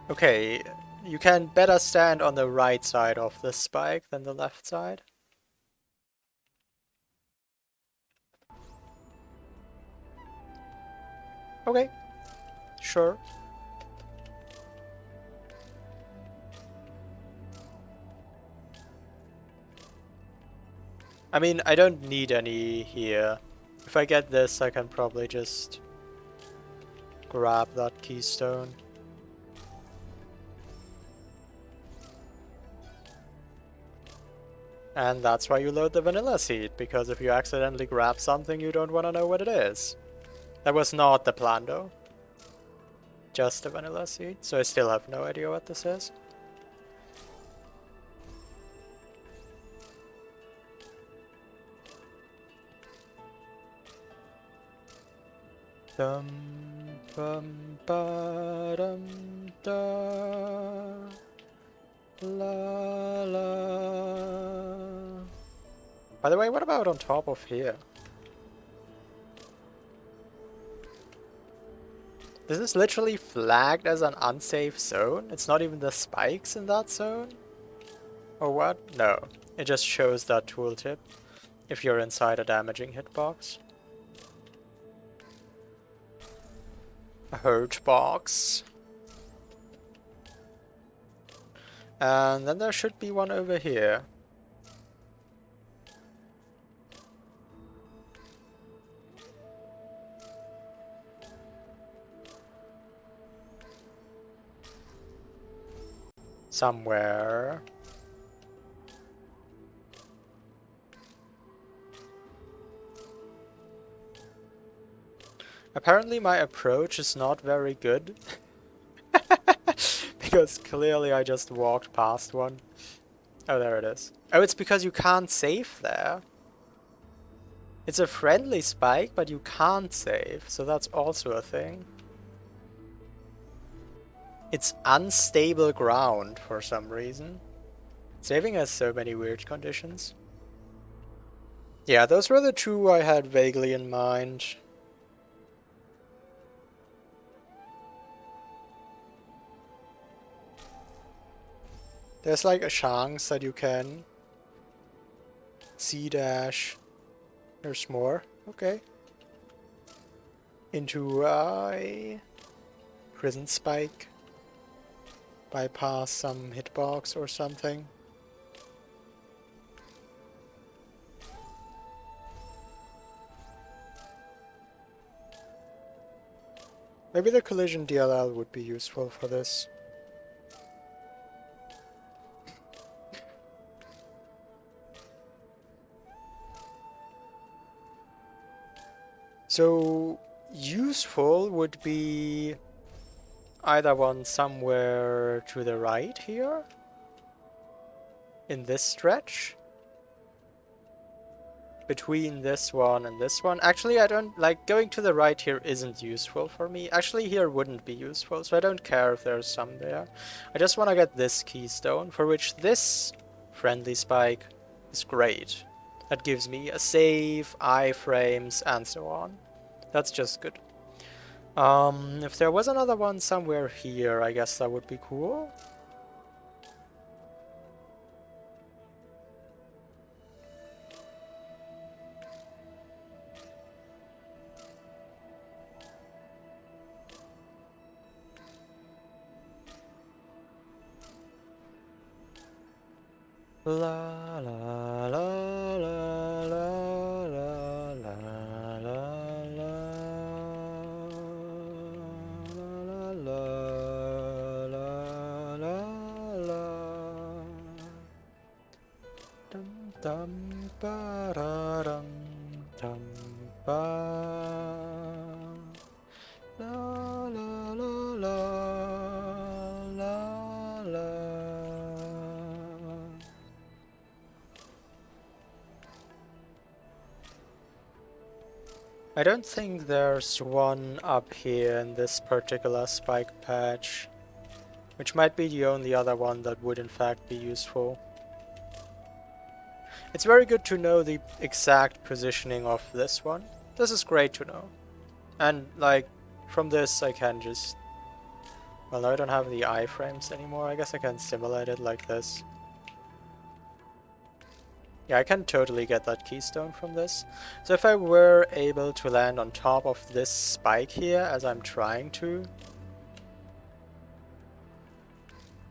S1: Okay, you can better stand on the right side of the spike than the left side. Okay, sure. I mean, I don't need any here. If I get this, I can probably just grab that keystone. And that's why you load the vanilla seed, because if you accidentally grab something, you don't want to know what it is. That was not the plan though. Just the vanilla seed, so I still have no idea what this is. Dum bum ba dum da la la. By the way, what about on top of here? This is literally flagged as an unsafe zone? It's not even the spikes in that zone? Or what? No. It just shows that tooltip if you're inside a damaging hitbox. A hurt box. And then there should be one over here. Somewhere. Apparently my approach is not very good. Because clearly I just walked past one. Oh, there it is. Oh, it's because you can't save there. It's a friendly spike, but you can't save, so that's also a thing. It's unstable ground for some reason. Saving has so many weird conditions. Yeah, those were the two I had vaguely in mind. There's like a chance that you can C-dash. There's more. Okay. Into a prison spike. Bypass some hitbox or something. Maybe the collision DLL would be useful for this. So, useful would be either one somewhere to the right here, in this stretch, between this one and this one. Actually, I don't like going to the right here isn't useful for me. Actually, here wouldn't be useful, so I don't care if there's some there. I just want to get this keystone, for which this friendly spike is great. That gives me a save, iframes, and so on. That's just good. If there was another one somewhere here, I guess that would be cool. La la la la la la la la la la la la la. Dum dum ba da dum dum ba. La la la la la la. I don't think there's one up here in this particular spike patch, which might be the only other one that would in fact be useful. It's very good to know the exact positioning of this one. This is great to know. And like, from this I can just... Well, now I don't have the iframes anymore. I guess I can simulate it like this. Yeah, I can totally get that keystone from this. So if I were able to land on top of this spike here, as I'm trying to,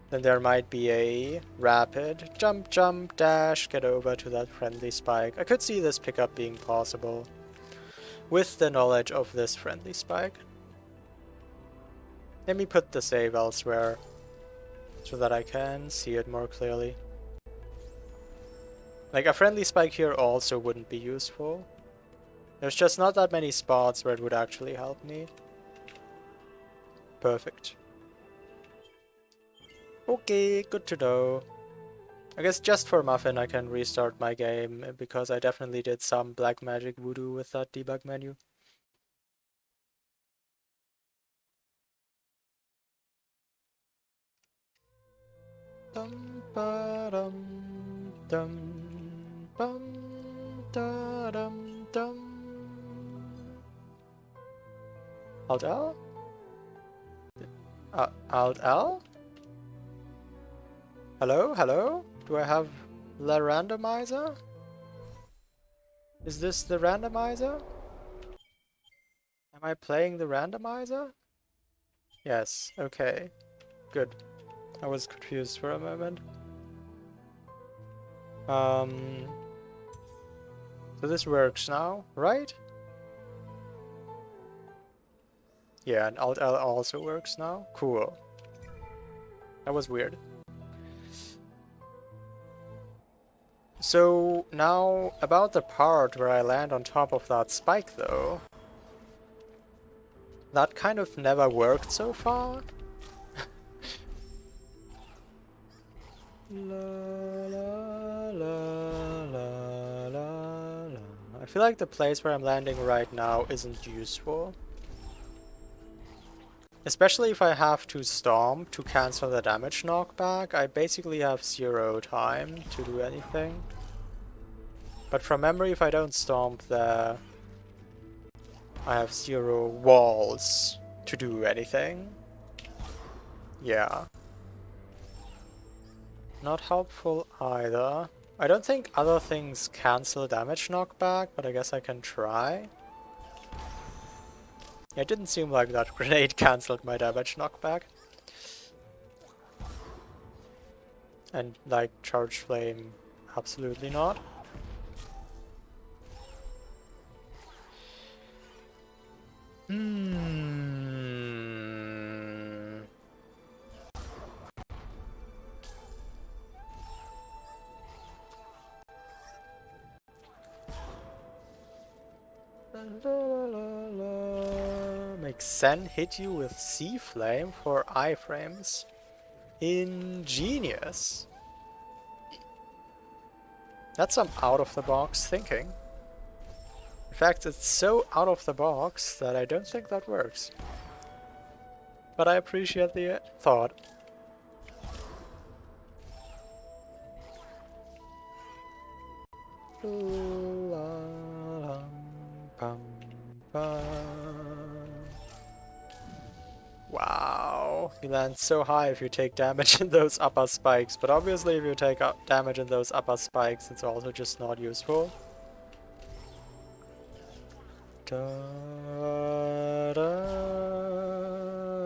S1: then there might be a rapid jump, jump, dash, get over to that friendly spike. I could see this pickup being possible with the knowledge of this friendly spike. Let me put the save elsewhere so that I can see it more clearly. Like, a friendly spike here also wouldn't be useful. There's just not that many spots where it would actually help me. Perfect. Okay, good to know. I guess just for Muffin I can restart my game, because I definitely did some black magic voodoo with that debug menu. Dum ba dum dum bum da dum dum. Alt L? Alt L? Hello? Hello? Do I have the randomizer? Is this the randomizer? Am I playing the randomizer? Yes, okay. Good. I was confused for a moment. So this works now, right? Yeah, and Alt L also works now. Cool. That was weird. So now about the part where I land on top of that spike though. That kind of never worked so far. La, la, la, la, la, la. I feel like the place where I'm landing right now isn't useful. Especially if I have to stomp to cancel the damage knockback, I basically have 0 time to do anything. But from memory, if I don't stomp there, I have 0 walls to do anything. Yeah. Not helpful either. I don't think other things cancel damage knockback, but I guess I can try. It didn't seem like that grenade cancelled my damage knockback. And like Charge Flame, absolutely not. Make Zen hit you with Sea Flame for iframes. Ingenious. That's some out-of-the-box thinking. In fact, it's so out of the box that I don't think that works. But I appreciate the thought. Wow, you land so high if you take damage in those upper spikes, but obviously if you take damage in those upper spikes, it's also just not useful. Da, da,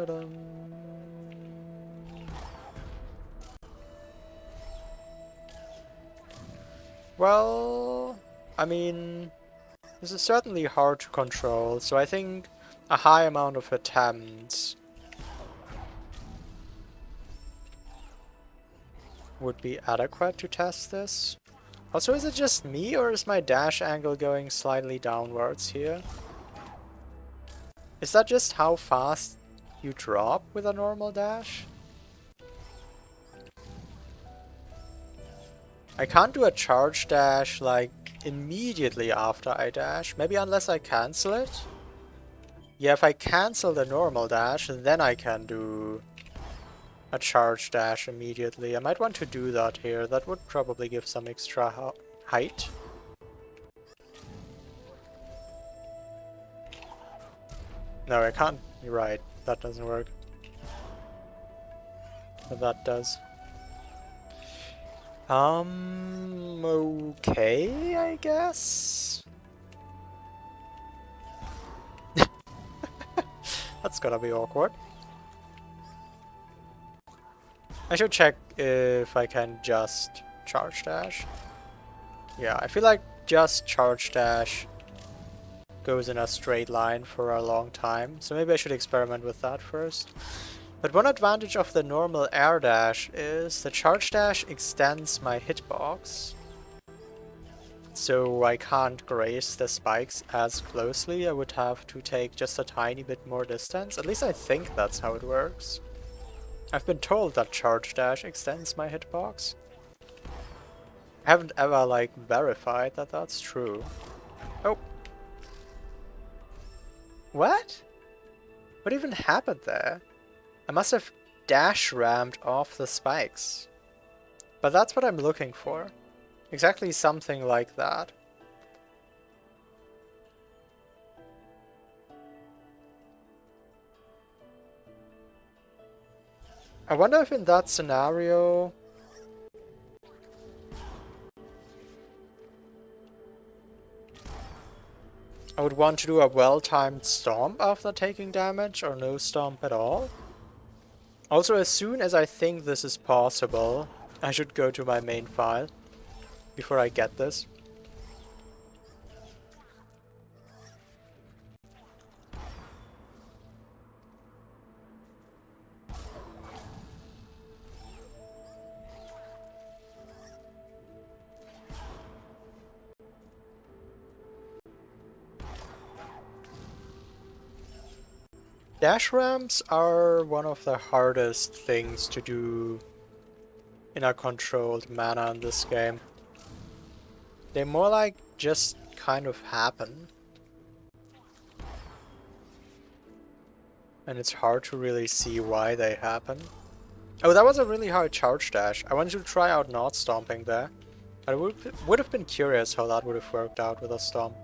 S1: dum. Well, I mean, this is certainly hard to control, so I think a high amount of attempts would be adequate to test this. Also, is it just me, or is my dash angle going slightly downwards here? Is that just how fast you drop with a normal dash? I can't do a charge dash, like, immediately after I dash. Maybe unless I cancel it? Yeah, if I cancel the normal dash, then I can do a charge dash immediately. I might want to do that here. That would probably give some extra height. No, I can't. You're right. That doesn't work. But that does. Okay, I guess? That's gonna be awkward. I should check if I can just charge dash. Yeah, I feel like just charge dash goes in a straight line for a long time, so maybe I should experiment with that first. But one advantage of the normal air dash is the charge dash extends my hitbox, so I can't graze the spikes as closely. I would have to take just a tiny bit more distance. At least I think that's how it works. I've been told that charge dash extends my hitbox. I haven't ever, like, verified that that's true. Oh. What? What even happened there? I must have dash rammed off the spikes. But that's what I'm looking for. Exactly something like that. I wonder if in that scenario... I would want to do a well-timed stomp after taking damage, or no stomp at all. Also, as soon as I think this is possible, I should go to my main file before I get this. Dash ramps are one of the hardest things to do in a controlled manner in this game. They more like just kind of happen. And it's hard to really see why they happen. Oh, that was a really hard charge dash. I wanted to try out not stomping there. I would have been curious how that would have worked out with a stomp.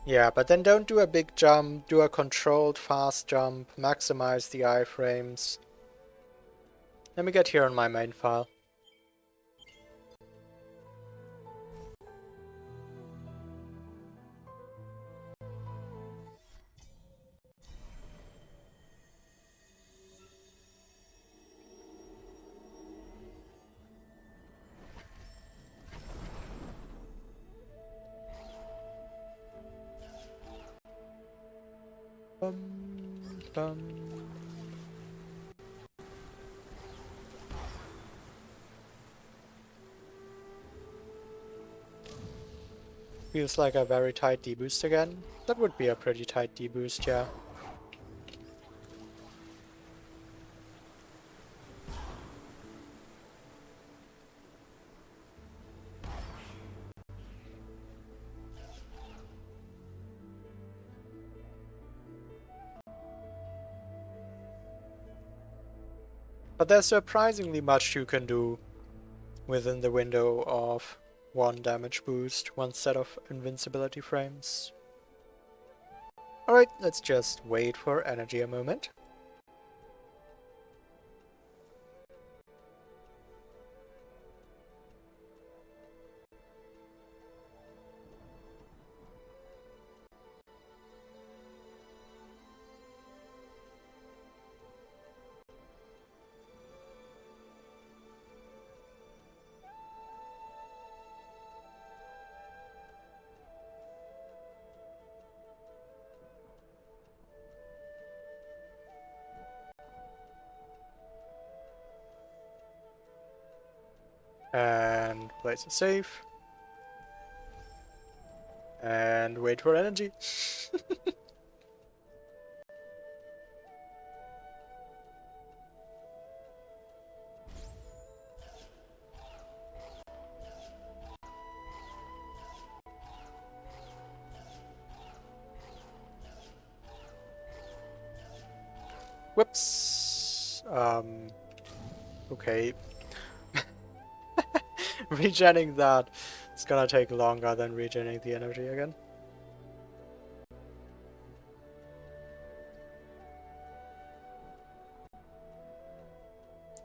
S1: Yeah, but then don't do a big jump, do a controlled fast jump, maximize the iframes. Let me get here on my main file. Bum, bum. Feels like a very tight deboost again. That would be a pretty tight deboost, yeah. But there's surprisingly much you can do within the window of one damage boost, one set of invincibility frames. Alright, let's just wait for energy a moment. And place a save. And wait for energy. Whoops. Okay. Regenning that is gonna take longer than regenerating the energy again.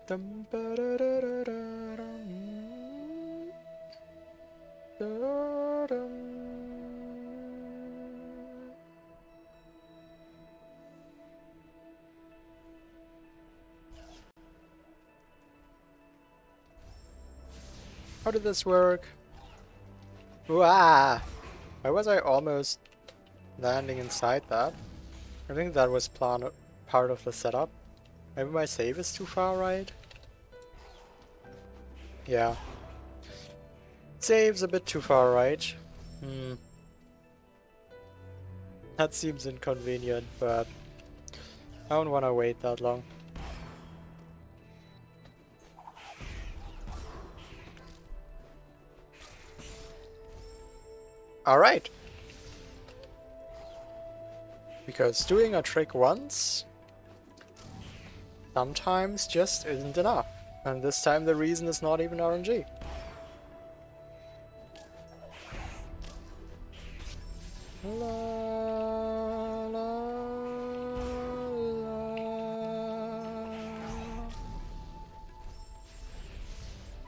S1: Dum, ba-da-da-da-da-dum. Da-dum. How did this work? Wah! Why was I almost landing inside that? I think that was part of the setup. Maybe my save is too far right? Yeah. Save's a bit too far right. That seems inconvenient, but I don't want to wait that long. Alright. Because doing a trick once sometimes just isn't enough. And this time the reason is not even RNG. La, la, la.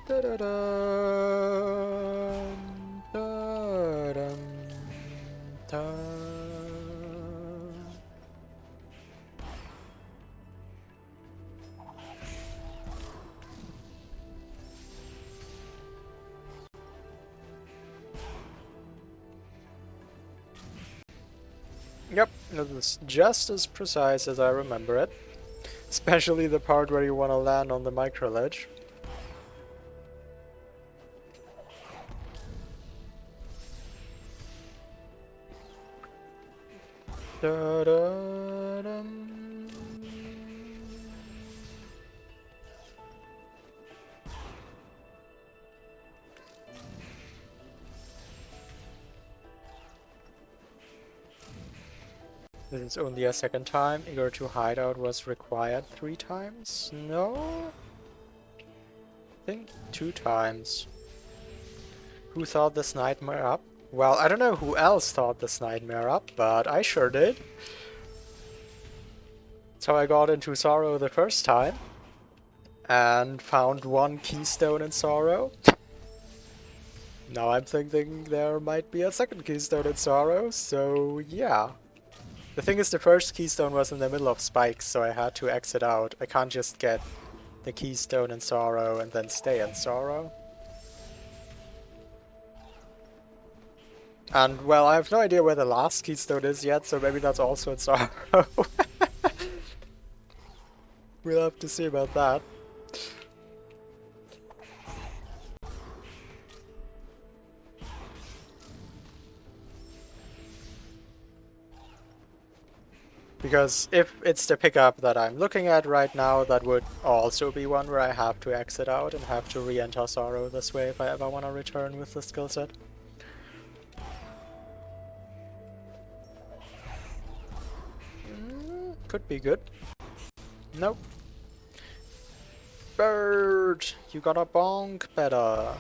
S1: Da, da, da, da, dum, da. Yep, it was just as precise as I remember it. Especially the part where you want to land on the micro ledge. Da, da, dum. This is only a second time. Eager to Hideout was required 3 times? No? I think 2 times. Who thought this nightmare up? Well, I don't know who else thought this nightmare up, but I sure did. That's how I got into Sorrow the first time. And found 1 keystone in Sorrow. Now I'm thinking there might be a second keystone in Sorrow, so yeah. The thing is, the first keystone was in the middle of spikes, so I had to exit out. I can't just get the keystone in Sorrow and then stay in Sorrow. And, well, I have no idea where the last keystone is yet, so maybe that's also in Sorrow. We'll have to see about that. Because if it's the pickup that I'm looking at right now, that would also be one where I have to exit out and have to re-enter Sorrow this way if I ever want to return with the skill set. Could be good. Nope. Bird! You gotta bonk better.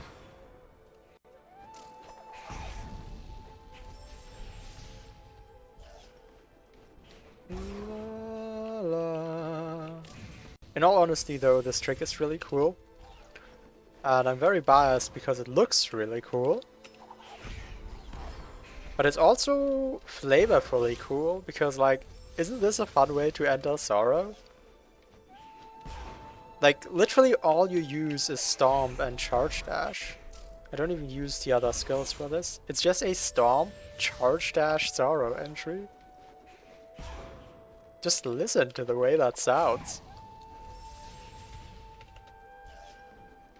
S1: La, la. In all honesty though, this trick is really cool. And I'm very biased because it looks really cool. But it's also flavorfully cool because, like, isn't this a fun way to enter Sorrow? Like, literally all you use is Stomp and Charge Dash. I don't even use the other skills for this. It's just a Stomp, Charge Dash, Sorrow entry. Just listen to the way that sounds.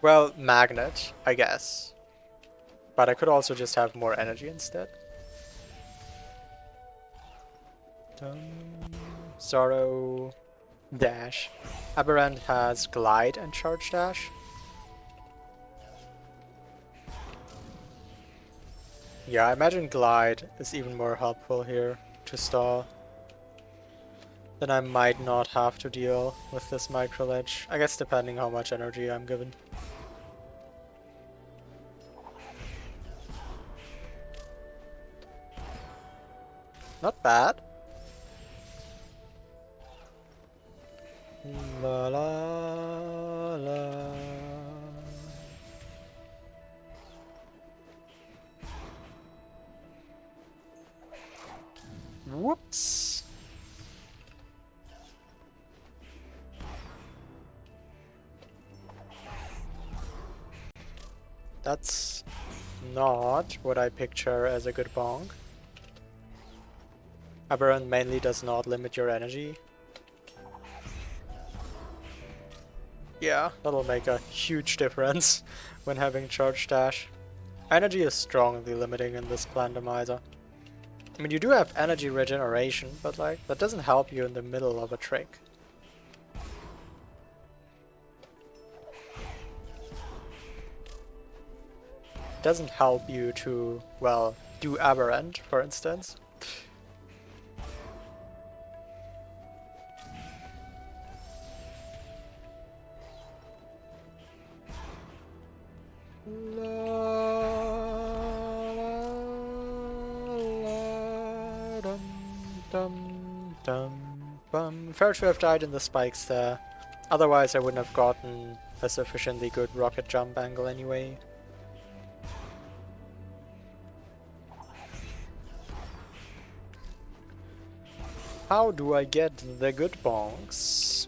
S1: Well, magnet, I guess. But I could also just have more energy instead. Sorrow, dash. Aberrant has glide and charge dash. Yeah, I imagine glide is even more helpful here to stall. Then I might not have to deal with this micro ledge. I guess depending how much energy I'm given. Not bad. La la la. Whoops. That's not what I picture as a good bonk. Aberrant mainly does not limit your energy. Yeah, that'll make a huge difference when having charge dash. Energy is strongly limiting in this Plandemizer. I mean, you do have energy regeneration, but like, that doesn't help you in the middle of a trick. It doesn't help you to, well, do Aberrant, for instance. Fair to have died in the spikes there. Otherwise I wouldn't have gotten a sufficiently good rocket jump angle anyway. How do I get the good bonks?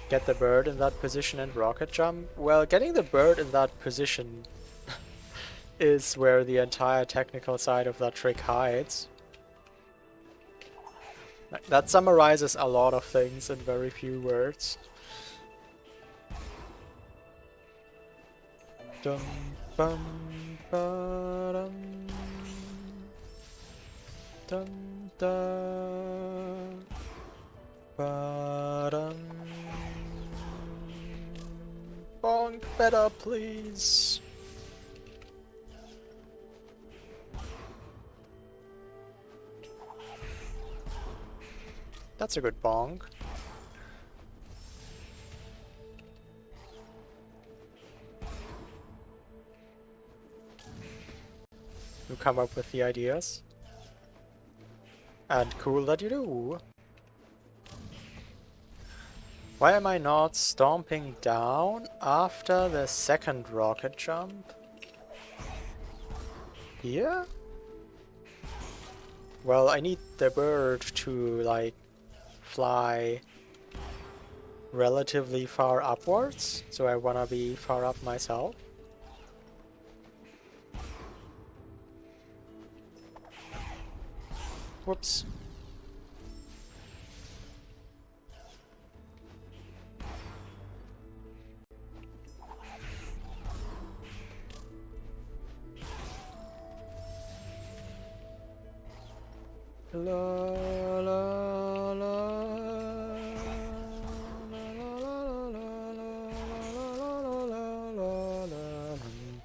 S1: Get the bird in that position and rocket jump? Well, getting the bird in that position is where the entire technical side of that trick hides. That summarizes a lot of things in very few words. Dum bum ba dum dum da ba dum. Bonk better, please. That's a good bonk. You come up with the ideas. And cool that you do. Why am I not stomping down after the second rocket jump? Here? Well, I need the bird to, like, fly relatively far upwards, so I wanna be far up myself. Whoops. La la la.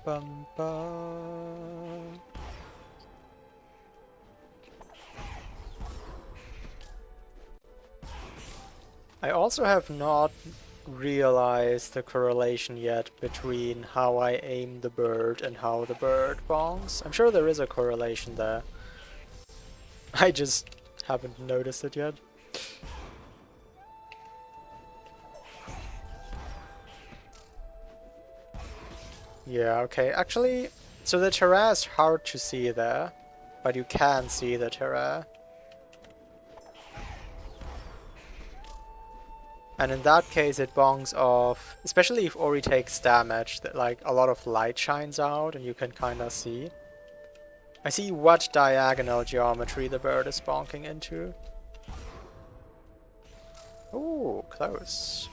S1: Bum, bum. I also have not realized the correlation yet between how I aim the bird and how the bird bonks. I'm sure there is a correlation there. I just haven't noticed it yet. Yeah, okay. Actually, so the terrain is hard to see there, but you can see the terrain. And in that case it bongs off, especially if Ori takes damage, that like a lot of light shines out and you can kinda see. I see what diagonal geometry the bird is bonking into. Ooh, close.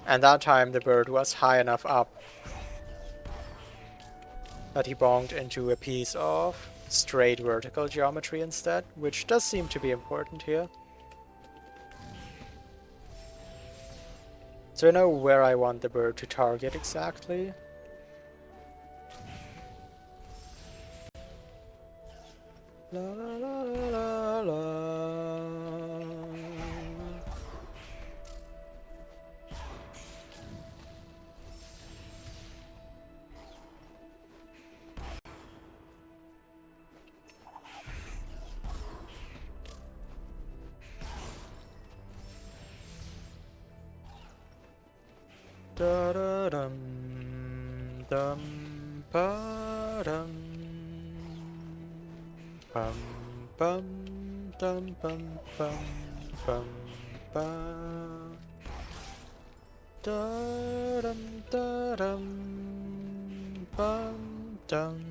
S1: And that time the bird was high enough up that he bonked into a piece of straight vertical geometry instead, which does seem to be important here. So I know where I want the bird to target exactly. La la la la la. Da da dum dum ba dum bum bum dum bum bum bum ba da dum bum dum.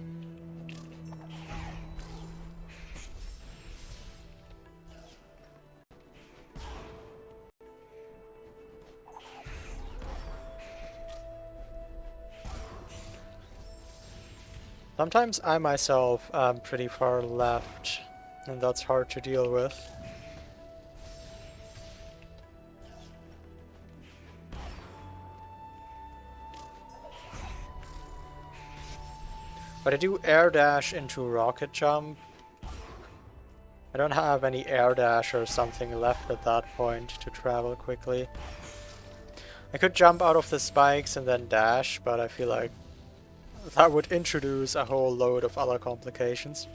S1: Sometimes I myself am pretty far left, and that's hard to deal with. But I do air dash into rocket jump. I don't have any air dash or something left at that point to travel quickly. I could jump out of the spikes and then dash, but I feel like that would introduce a whole load of other complications.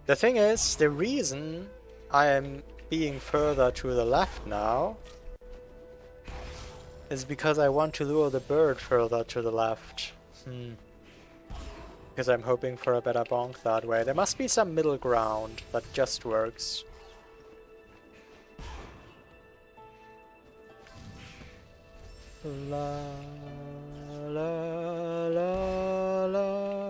S1: The thing is, the reason I am being further to the left now is because I want to lure the bird further to the left. Because I'm hoping for a better bonk that way. There must be some middle ground that just works. La la la la la la.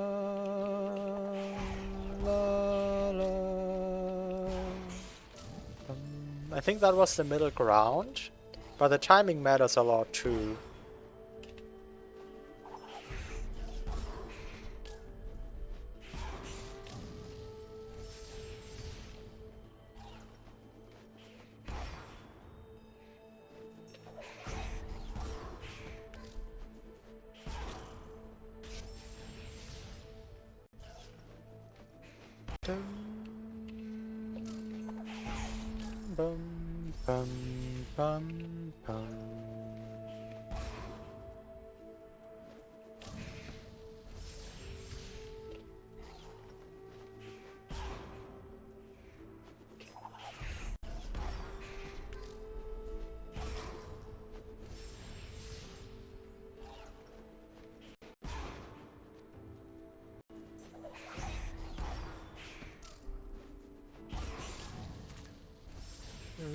S1: I think that was the middle ground, but the timing matters a lot too. Dum, bum, bum, bum, bum.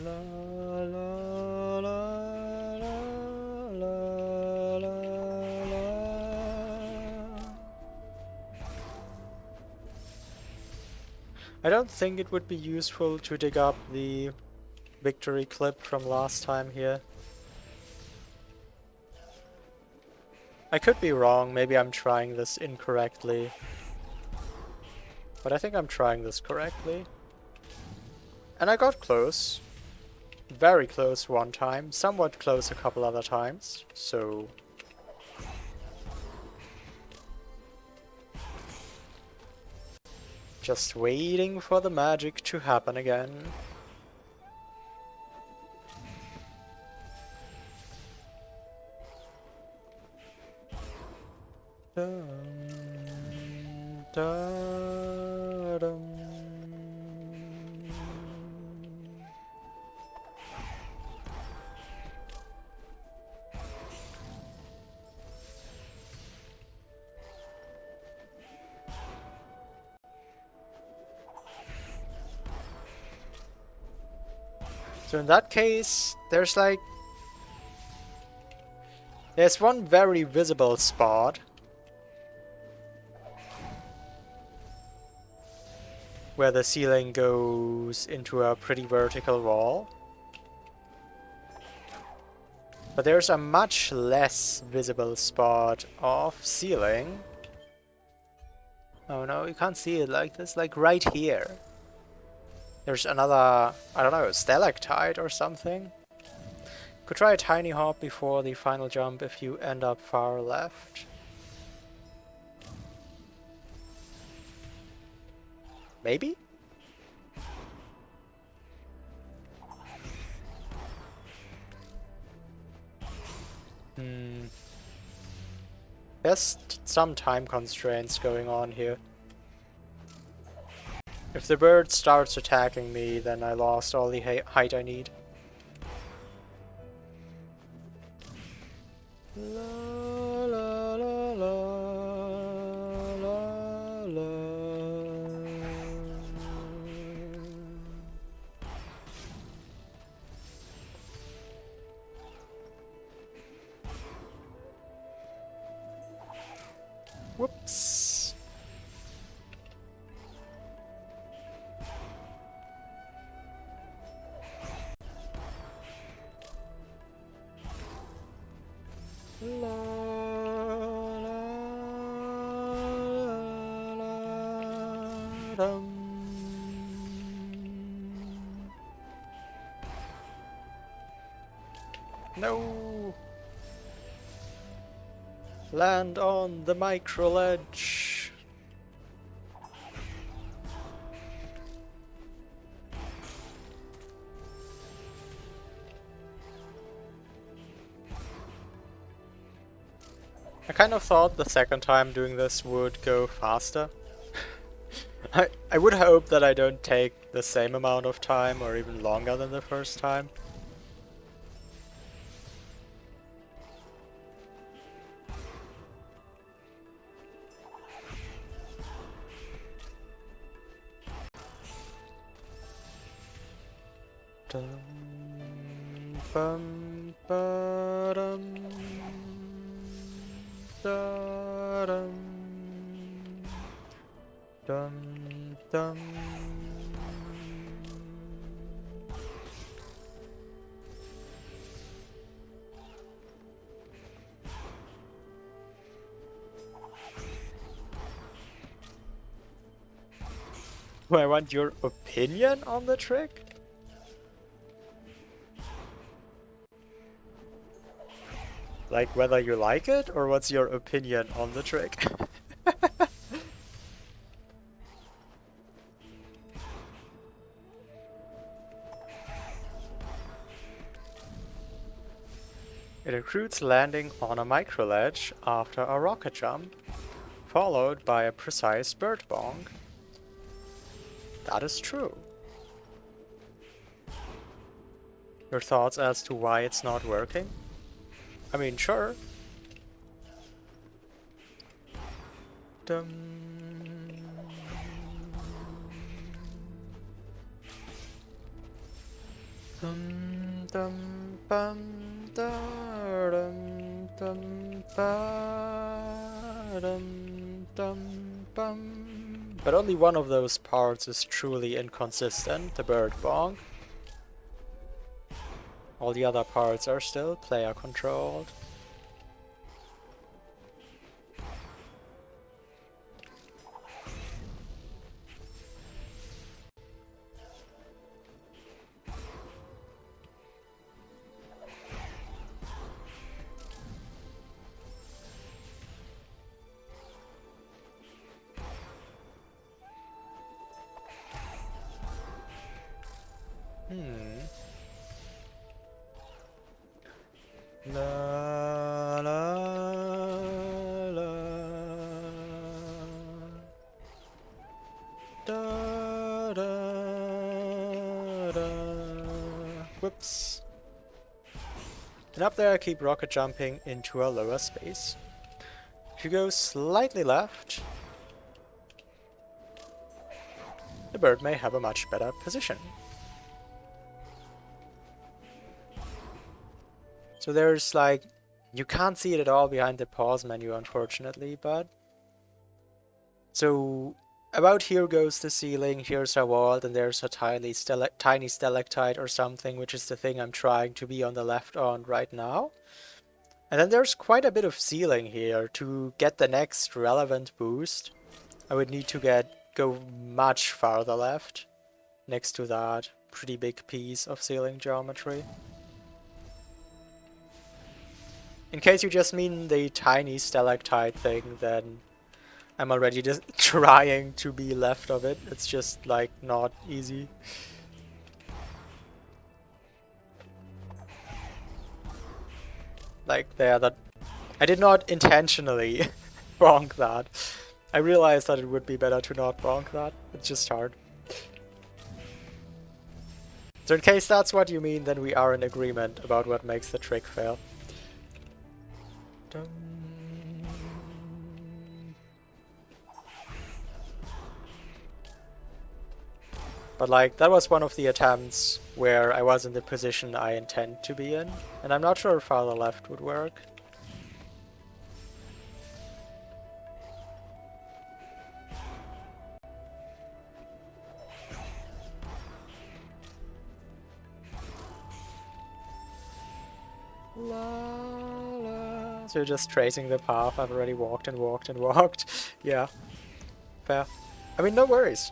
S1: La la la la la la la. I don't think it would be useful to dig up the victory clip from last time here. I could be wrong, maybe I'm trying this incorrectly. But I think I'm trying this correctly. And I got close. Very close one time, somewhat close a couple other times, so... Just waiting for the magic to happen again. Dum, da, dum. So in that case, there's one very visible spot where the ceiling goes into a pretty vertical wall. But there's a much less visible spot of ceiling. Oh no, you can't see it like this, like right here. There's another, I don't know, stalactite or something. Could try a tiny hop before the final jump if you end up far left. Maybe? There's some time constraints going on here. If the bird starts attacking me, then I lost all the height I need. La, la, la, la, la, la. Whoops. La, la, la, dum. No! Land on the micro ledge. I kind of thought the second time doing this would go faster. I would hope that I don't take the same amount of time or even longer than the first time. Dum, bum, ba-dum, da-dum, dum, dum. Do I want your opinion on the trick? Like whether you like it, or what's your opinion on the trick? It includes landing on a micro ledge after a rocket jump, followed by a precise bird bonk. That is true. Your thoughts as to why it's not working? I mean, sure. Dum. Dum dum bum da dum dum ba dum dum bum. But only one of those parts is truly inconsistent, the bird bonk. All the other parts are still player controlled. La la la da da da. Whoops. And up there I keep rocket jumping into a lower space. If you go slightly left, the bird may have a much better position. So there's like, you can't see it at all behind the pause menu, unfortunately, but... So about here goes the ceiling, here's a wall, and there's a tiny stalactite or something, which is the thing I'm trying to be on the left on right now. And then there's quite a bit of ceiling here. To get the next relevant boost, I would need to go much farther left, next to that pretty big piece of ceiling geometry. In case you just mean the tiny stalactite thing, then I'm already just trying to be left of it. It's just, like, not easy. Like, there, that... I did not intentionally bonk that. I realized that it would be better to not bonk that. It's just hard. So in case that's what you mean, then we are in agreement about what makes the trick fail. Dum. But like, that was one of the attempts where I was in the position I intend to be in, and I'm not sure if farther left would work. La, la. So you're just tracing the path I've already walked and walked and walked. Yeah, fair. I mean, no worries.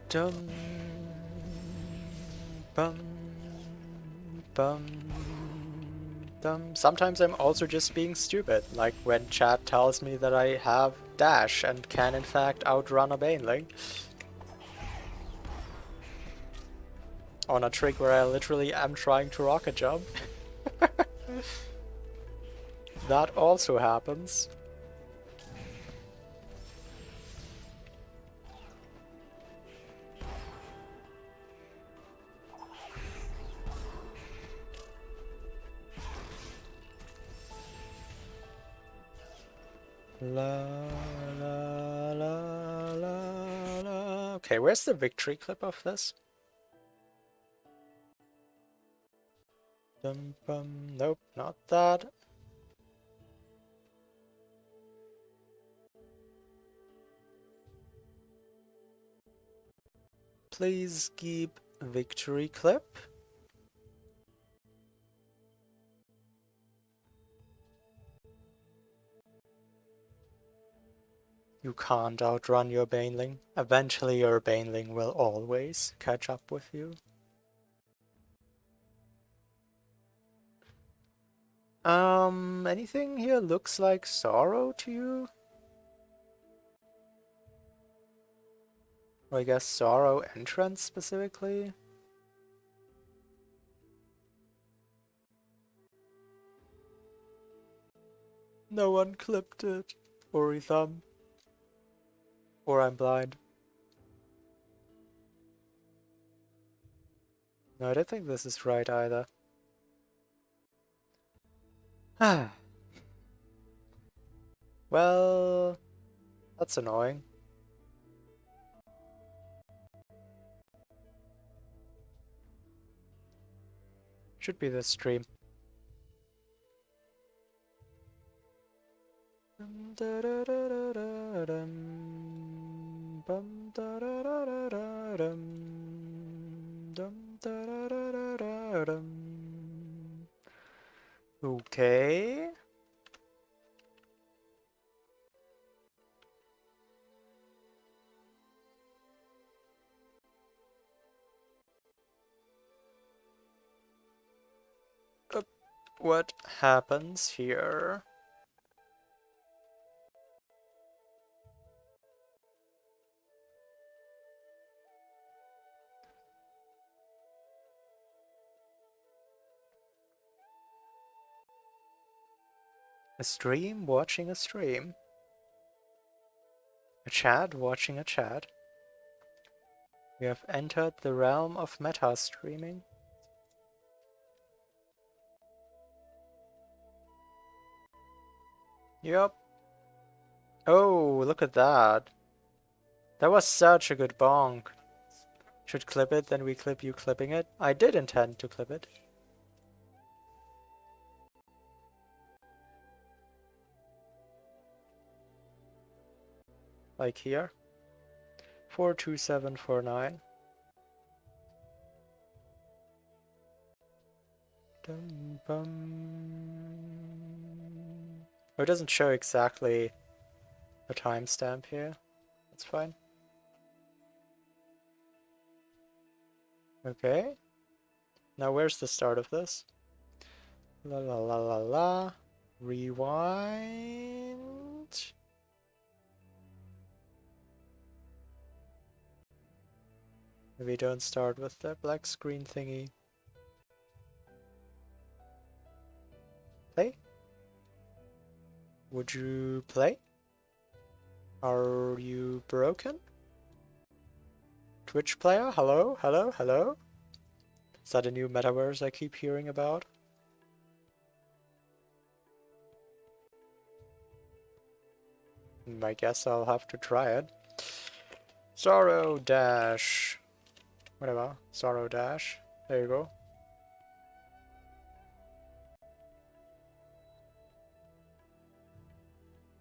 S1: Dum, bum, bum, dum. Sometimes I'm also just being stupid, like when chat tells me that I have dash and can in fact outrun a Baneling. On a trick where I literally am trying to rocket jump. That also happens. La la la la la. Okay, where's the victory clip of this? Dum bum. Nope, not that. Please keep victory clip. You can't outrun your Baneling. Eventually your Baneling will always catch up with you. Anything here looks like sorrow to you? Or I guess sorrow entrance specifically? No one clipped it. Ori thumb. Or I'm blind. No, I don't think this is right either. Well, that's annoying. Should be this stream. Okay. What happens here? A stream watching a stream. A chat watching a chat. We have entered the realm of meta streaming. Yup. Oh, look at that. That was such a good bonk. should clip it, then we clip you clipping it. I did intend to clip it. Like here. 42749. Oh, it doesn't show exactly a timestamp here. That's fine. Okay. Now where's the start of this? La la la la la. Rewind. Maybe don't start with the black screen thingy. Play? Would you play? Are you broken? Twitch player? Hello? Hello? Hello? Is that a new metaverse I keep hearing about? I guess I'll have to try it. Sorrow dash. Whatever. Sorrow dash. There you go.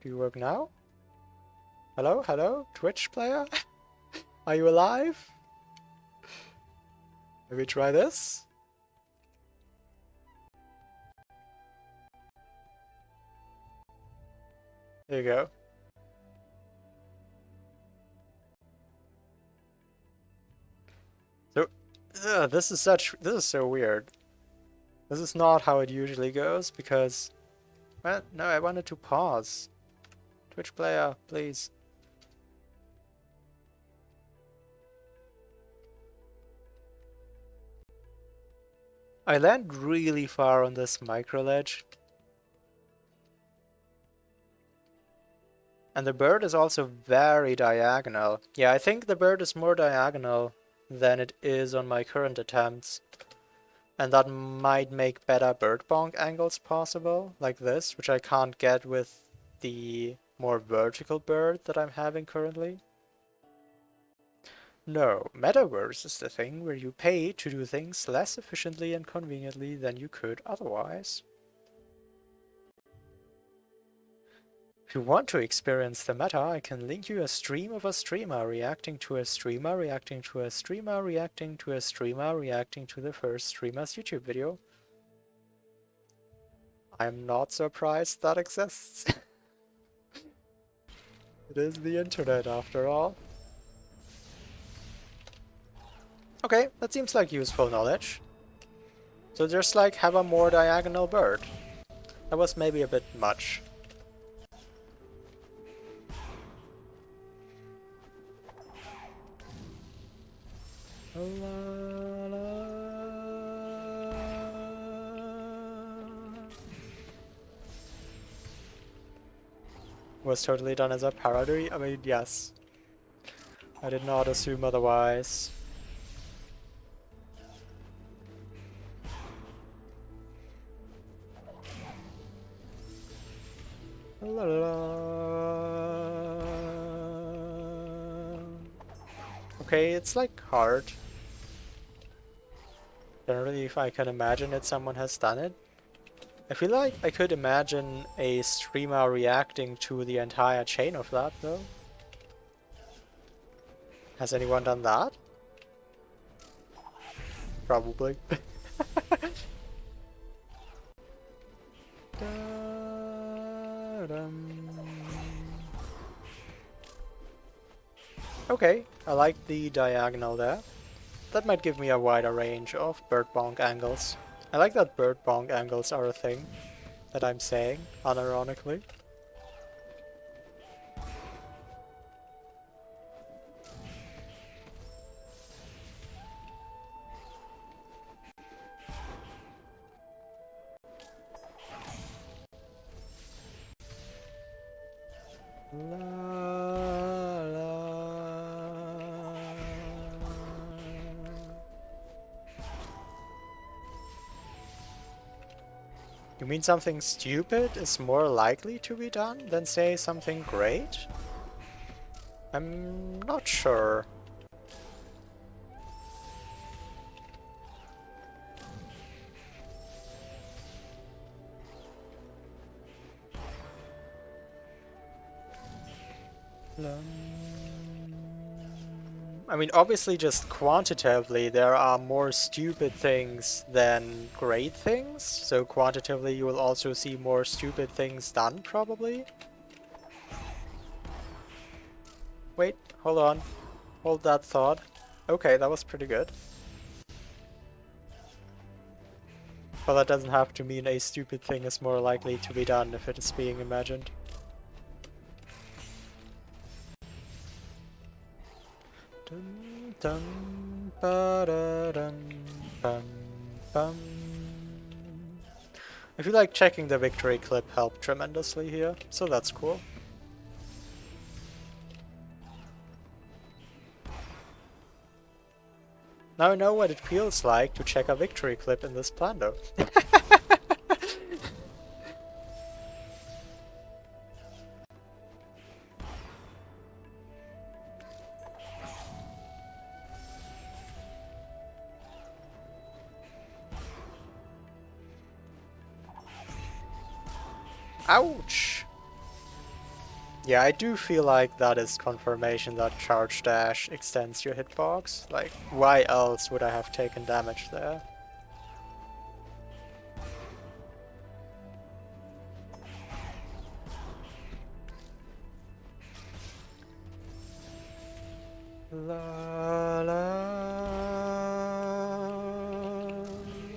S1: Do you work now? Hello? Hello? Twitch player? Are you alive? Maybe try this? There you go. So, this is so weird. This is not how it usually goes because, well, no, I wanted to pause. Twitch player, please. I land really far on this micro ledge. And the bird is also very diagonal. Yeah, I think the bird is more diagonal than it is on my current attempts. And that might make better bird bonk angles possible, like this, which I can't get with the more vertical bird that I'm having currently. No, Metaverse is the thing where you pay to do things less efficiently and conveniently than you could otherwise. If you want to experience the meta, I can link you a stream of a streamer reacting to a streamer reacting to a streamer reacting to a streamer reacting to the first streamer's YouTube video. I'm not surprised that exists. It is the internet after all. Okay, that seems like useful knowledge. So just like have a more diagonal bird. That was maybe a bit much. Was totally done as a parody? I mean, yes. I did not assume otherwise. Okay, it's like hard. Generally, if I can imagine it, someone has done it. I feel like I could imagine a streamer reacting to the entire chain of that, though. Has anyone done that? Probably. Okay, I like the diagonal there. That might give me a wider range of bird bonk angles. I like that bird bonk angles are a thing that I'm saying, unironically. You mean something stupid is more likely to be done than, say, something great? I'm not sure. I mean, obviously, just quantitatively, there are more stupid things than great things. So quantitatively, you will also see more stupid things done, probably. Wait, hold on. Hold that thought. Okay, that was pretty good. But that doesn't have to mean a stupid thing is more likely to be done if it is being imagined. Dun, dun, ba-da-dum, bum, bum. I feel like checking the victory clip helped tremendously here, so that's cool. Now I know what it feels like to check a victory clip in this plan though. Ouch! Yeah, I do feel like that is confirmation that Charge Dash extends your hitbox. Like, why else would I have taken damage there? La la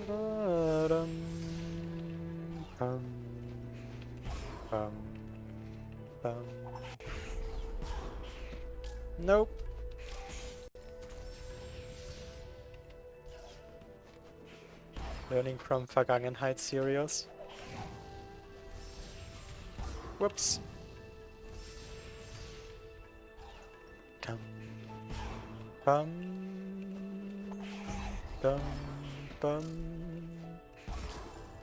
S1: da, dum, bum, bum, bum. Nope. Learning from Vergangenheit Sirius. Whoops. Dum, bum, dum, bum.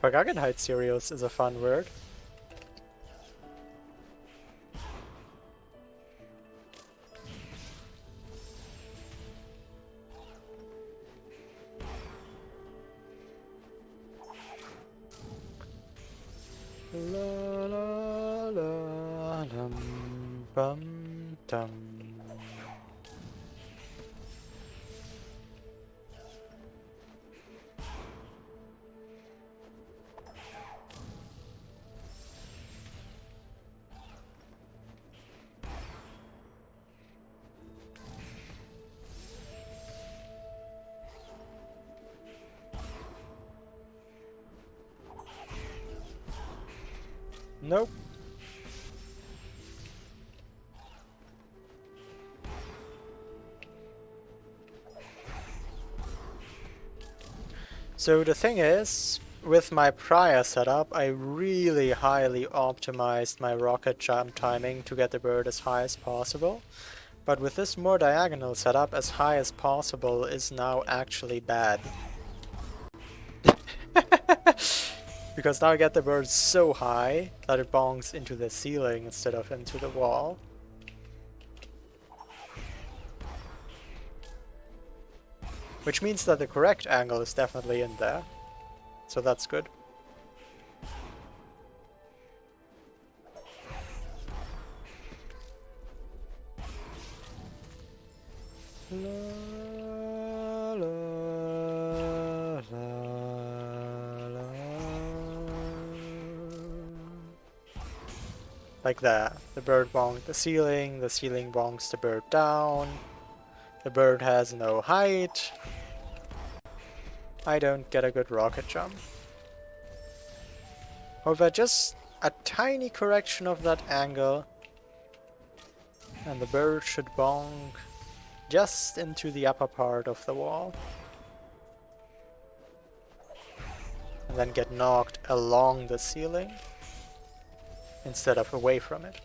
S1: Vergangenheit Sirius is a fun word. La la la dum bum dum. Nope. So the thing is, with my prior setup, I really highly optimized my rocket jump timing to get the bird as high as possible. But with this more diagonal setup, as high as possible is now actually bad. Because now I get the bird so high that it bonks into the ceiling instead of into the wall. Which means that the correct angle is definitely in there. So that's good. La, la, la, la. Like that. The bird bonks the ceiling bonks the bird down. The bird has no height. I don't get a good rocket jump. However, just a tiny correction of that angle and the bird should bonk just into the upper part of the wall. And then get knocked along the ceiling instead of away from it.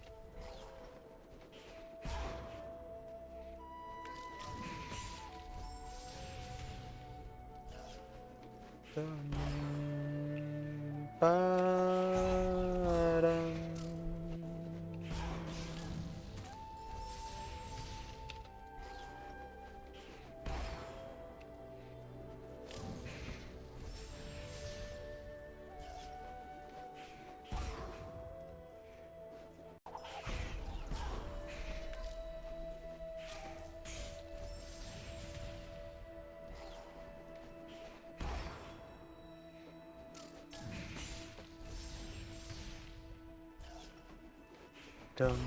S1: Dum,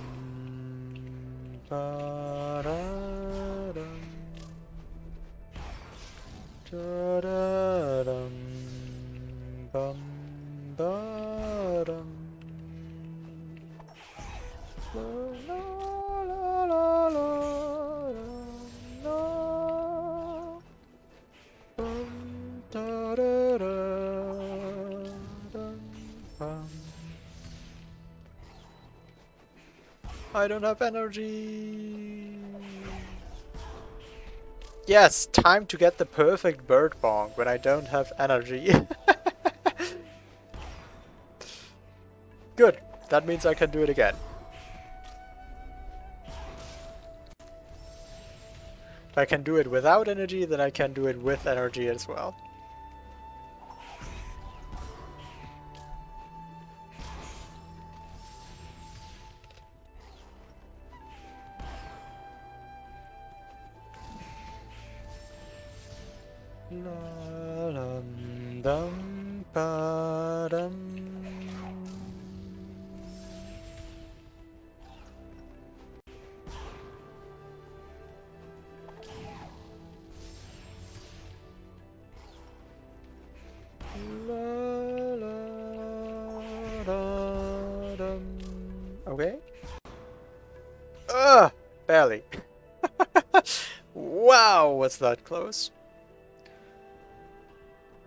S1: ba, da, dum. Da, da, dum, bum, ba, dum. La, la, la, la, la, la, bum, da, da, da, dum, bum. I don't have energy. Yes, time to get the perfect bird bong when I don't have energy. Good. That means I can do it again. If I can do it without energy, then I can do it with energy as well. La dum dum ba dum. La la da dum. Okay. Barely. Wow, was that close?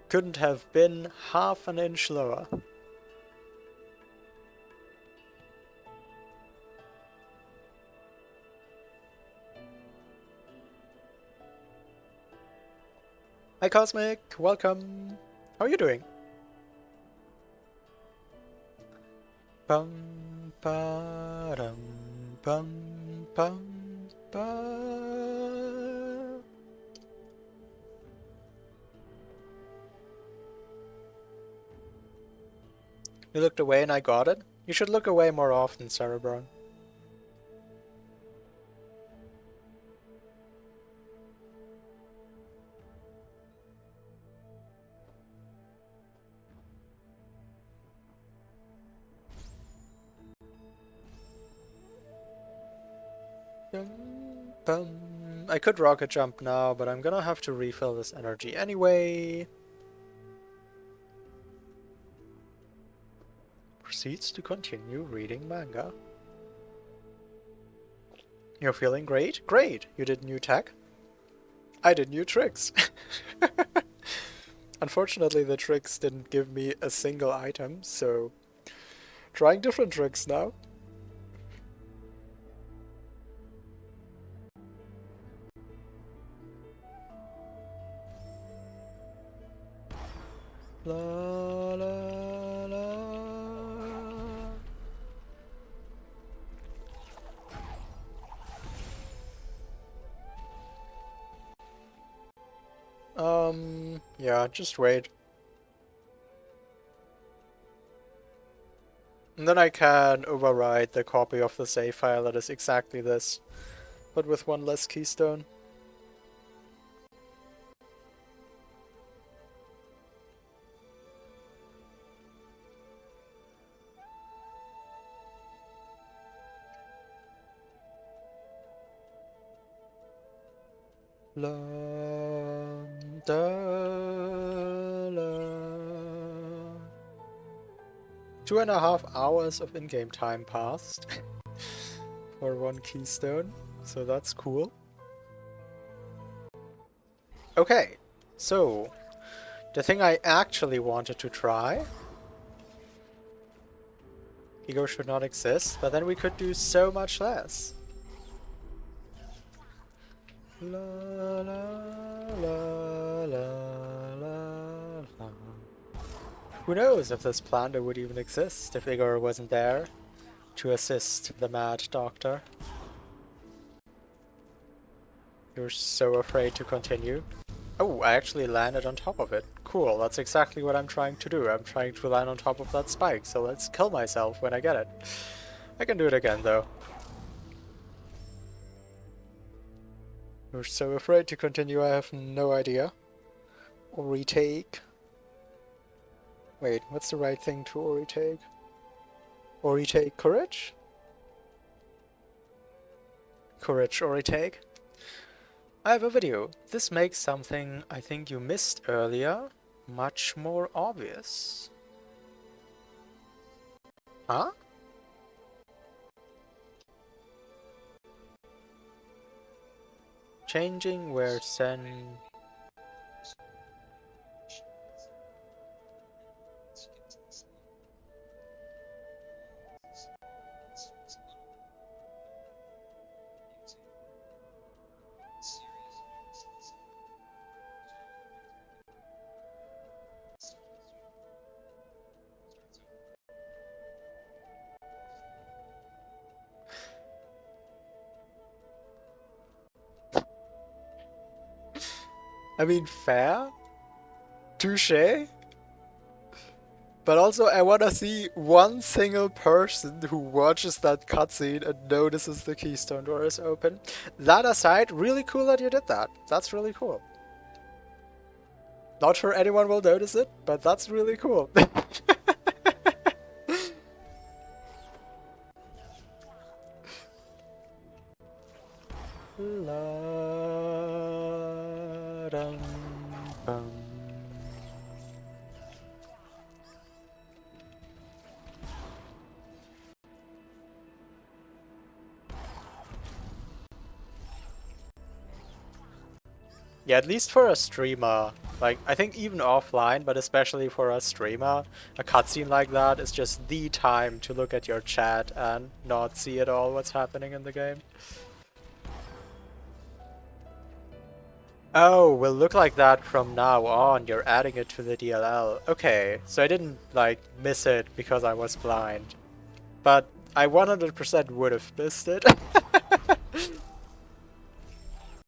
S1: Couldn't have been half an inch lower. Hi Cosmic, welcome. How are you doing? Bum ba dum bum bum ba. You looked away and I got it? You should look away more often, Cerebron. I could rocket jump now, but I'm gonna have to refill this energy anyway. Proceeds to continue reading manga. You're feeling great? Great! You did new tech? I did new tricks. Unfortunately, the tricks didn't give me a single item, so trying different tricks now. La la la. Yeah, just wait. And then I can override the copy of the save file that is exactly this, but with one less keystone. La da la. 2.5 hours of in-game time passed for one keystone, so that's cool. Okay, so the thing I actually wanted to try. Ego should not exist, but then we could do so much less. La la la la la la. Who knows if this planter would even exist if Igor wasn't there to assist the Mad Doctor. You're so afraid to continue. Oh, I actually landed on top of it. Cool, that's exactly what I'm trying to do. I'm trying to land on top of that spike, so let's kill myself when I get it. I can do it again, though. You're so afraid to continue, I have no idea. Or retake. Wait, what's the right thing to retake? Or retake courage? courage or retake. I have a video. This makes something I think you missed earlier much more obvious. Huh? Changing where Sen... I mean, fair? Touché? But also, I wanna see one single person who watches that cutscene and notices the keystone door is open. That aside, really cool that you did that. That's really cool. Not sure anyone will notice it, but that's really cool. La-dum-bum. Yeah, at least for a streamer, like, I think even offline, but especially for a streamer, a cutscene like that is just the time to look at your chat and not see at all what's happening in the game. Oh, will look like that from now on, you're adding it to the DLL. Okay, so I didn't, like, miss it because I was blind. But I 100% would have missed it.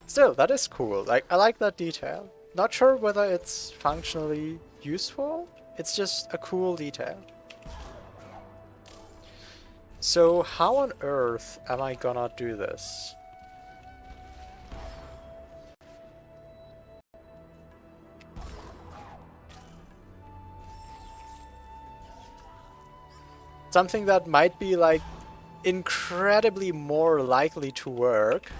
S1: Still, that is cool. Like, I like that detail. Not sure whether it's functionally useful. It's just a cool detail. So how on earth am I gonna do this? Something that might be like incredibly more likely to work.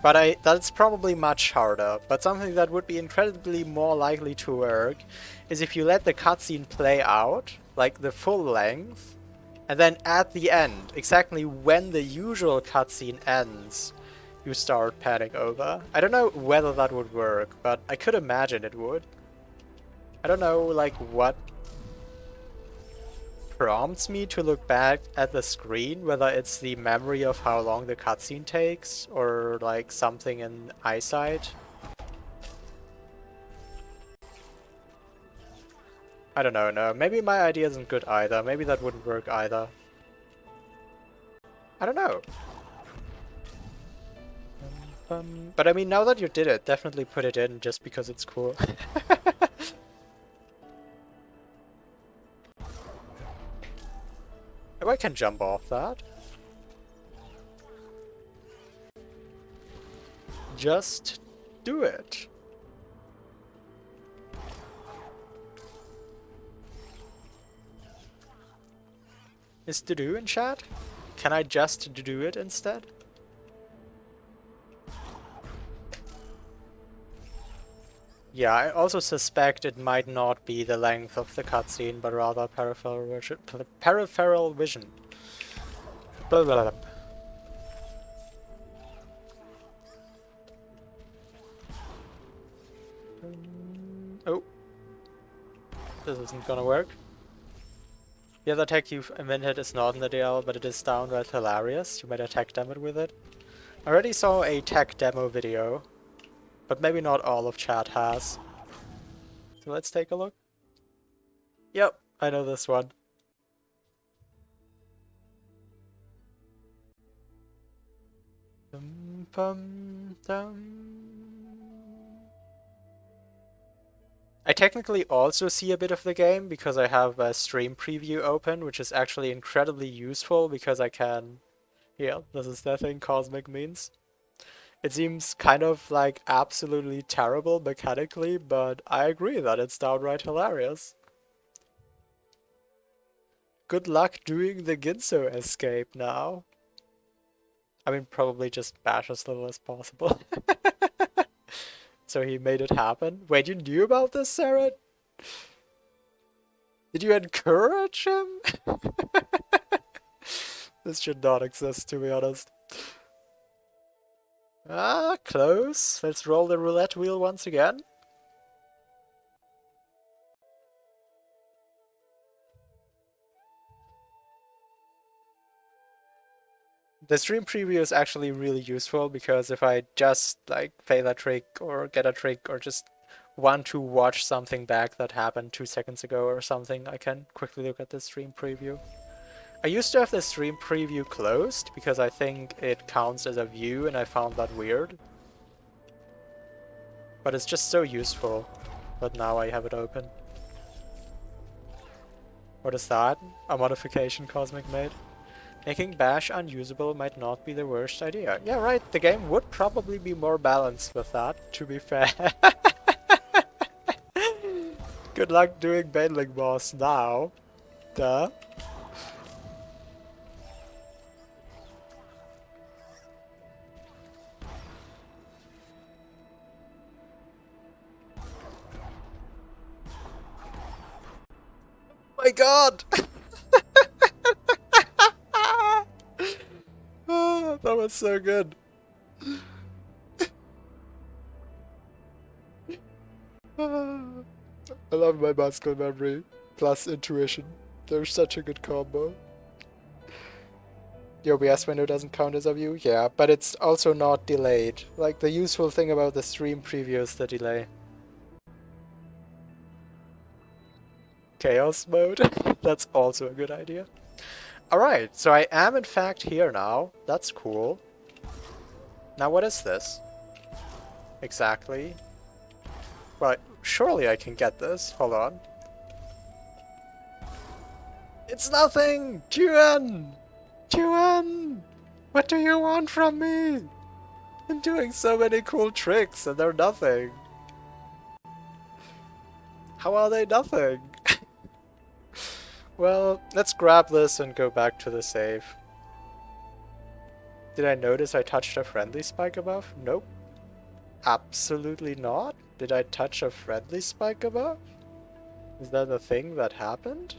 S1: But that's probably much harder. But something that would be incredibly more likely to work is if you let the cutscene play out, like the full length, and then at the end, exactly when the usual cutscene ends, you start panning over. I don't know whether that would work, but I could imagine it would. I don't know, like, what prompts me to look back at the screen, whether it's the memory of how long the cutscene takes, or like something in eyesight. I don't know, no. Maybe my idea isn't good either. Maybe that wouldn't work either. I don't know. But I mean, now that you did it, definitely put it in just because it's cool. Oh, I can jump off that. Just do it. Is to do in chat? Can I just do it instead? Yeah, I also suspect it might not be the length of the cutscene, but rather peripheral vision. Peripheral vision. Blah, blah, blah. Oh. This isn't gonna work. The other tech you've invented is not in the DL, but it is downright hilarious. You made a tech demo with it. I already saw a tech demo video, but maybe not all of chat has. So let's take a look. Yep, I know this one. Dum, bum, dum. I technically also see a bit of the game because I have a stream preview open, which is actually incredibly useful because I can... Yeah, this is the thing Cosmic means. It seems kind of like absolutely terrible mechanically, but I agree that it's downright hilarious. Good luck doing the Ginso escape now. I mean, probably just bash as little as possible. So he made it happen. Wait, you knew about this, Sarah? Did you encourage him? This should not exist, to be honest. Ah, close. Let's roll the roulette wheel once again. The stream preview is actually really useful because if I just like fail a trick or get a trick or just want to watch something back that happened 2 seconds ago or something, I can quickly look at the stream preview. I used to have the stream preview closed because I think it counts as a view and I found that weird. But it's just so useful. But now I have it open. What is that? A modification Cosmic made? Making Bash unusable might not be the worst idea. Yeah, right, the game would probably be more balanced with that, to be fair. Good luck doing Baneling Boss now. Duh. My god! Oh, that was so good. I love my muscle memory plus intuition. They're such a good combo. The OBS window doesn't count as a view? Yeah, but it's also not delayed. Like, the useful thing about the stream preview is the delay. Chaos mode? That's also a good idea. Alright, so I am in fact here now. That's cool. Now what is this? Exactly. Well, surely I can get this. Hold on. It's nothing! Tuan! Tuan! What do you want from me? I'm doing so many cool tricks and they're nothing. How are they nothing? Well, let's grab this and go back to the save. Did I notice I touched a friendly spike above? Nope. Absolutely not. Did I touch a friendly spike above? Is that a thing that happened?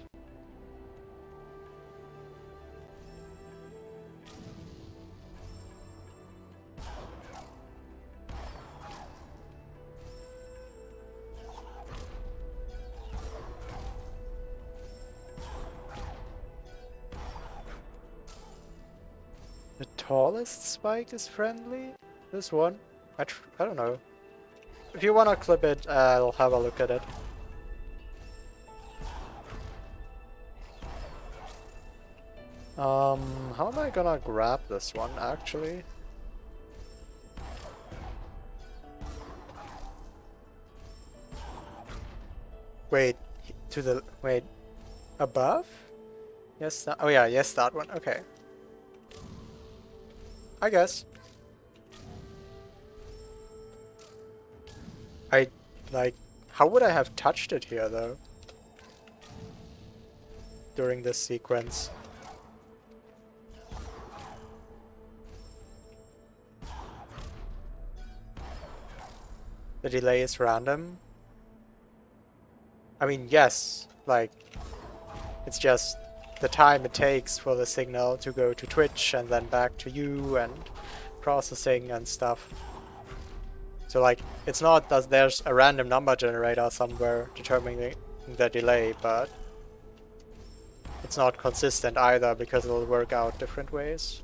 S1: The tallest spike is friendly? This one? I don't know. If you wanna clip it, I'll have a look at it. How am I gonna grab this one, actually? Wait, wait, above? Yes, that, oh yeah, yes, that one, okay. I guess. Like, how would I have touched it here, though? During this sequence. The delay is random. I mean, yes, like, it's just the time it takes for the signal to go to Twitch and then back to you and processing and stuff. So like, it's not that there's a random number generator somewhere determining the delay, but it's not consistent either because it'll work out different ways.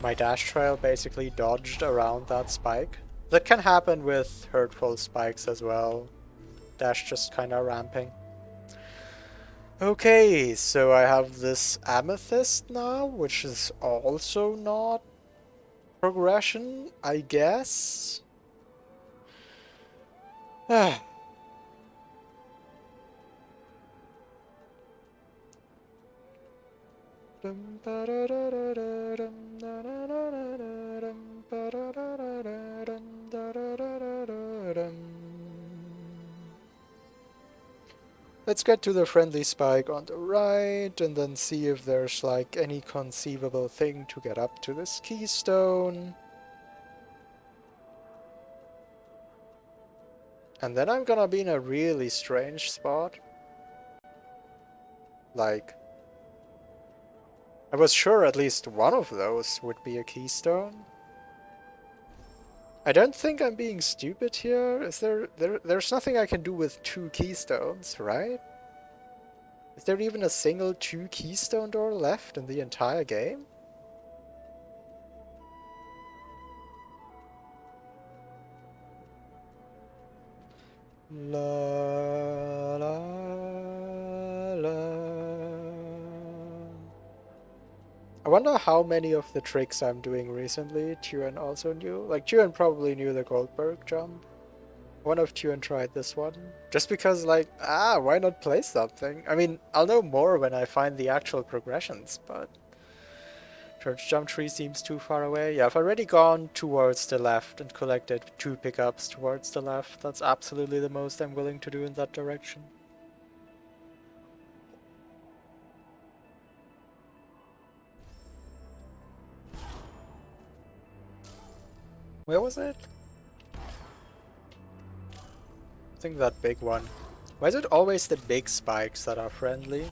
S1: My dash trail basically dodged around that spike. That can happen with hurtful spikes as well. Dash just kinda ramping. Okay, so I have this amethyst now, which is also not progression, I guess. Let's get to the friendly spike on the right and then see if there's like any conceivable thing to get up to this keystone. And then I'm gonna be in a really strange spot. Like, I was sure at least one of those would be a keystone. I don't think I'm being stupid here. Is there's nothing I can do with 2 keystones, right? Is there even a single 2 keystone door left in the entire game? La la la. I wonder how many of the tricks I'm doing recently Tuan also knew. Like, Tuan probably knew the Goldberg jump. I wonder if Tuan tried this one. Just because, like, why not play something? I mean, I'll know more when I find the actual progressions, but... Church Jump Tree seems too far away. Yeah, I've already gone towards the left and collected 2 pickups towards the left. That's absolutely the most I'm willing to do in that direction. Where was it? I think that big one. Why is it always the big spikes that are friendly?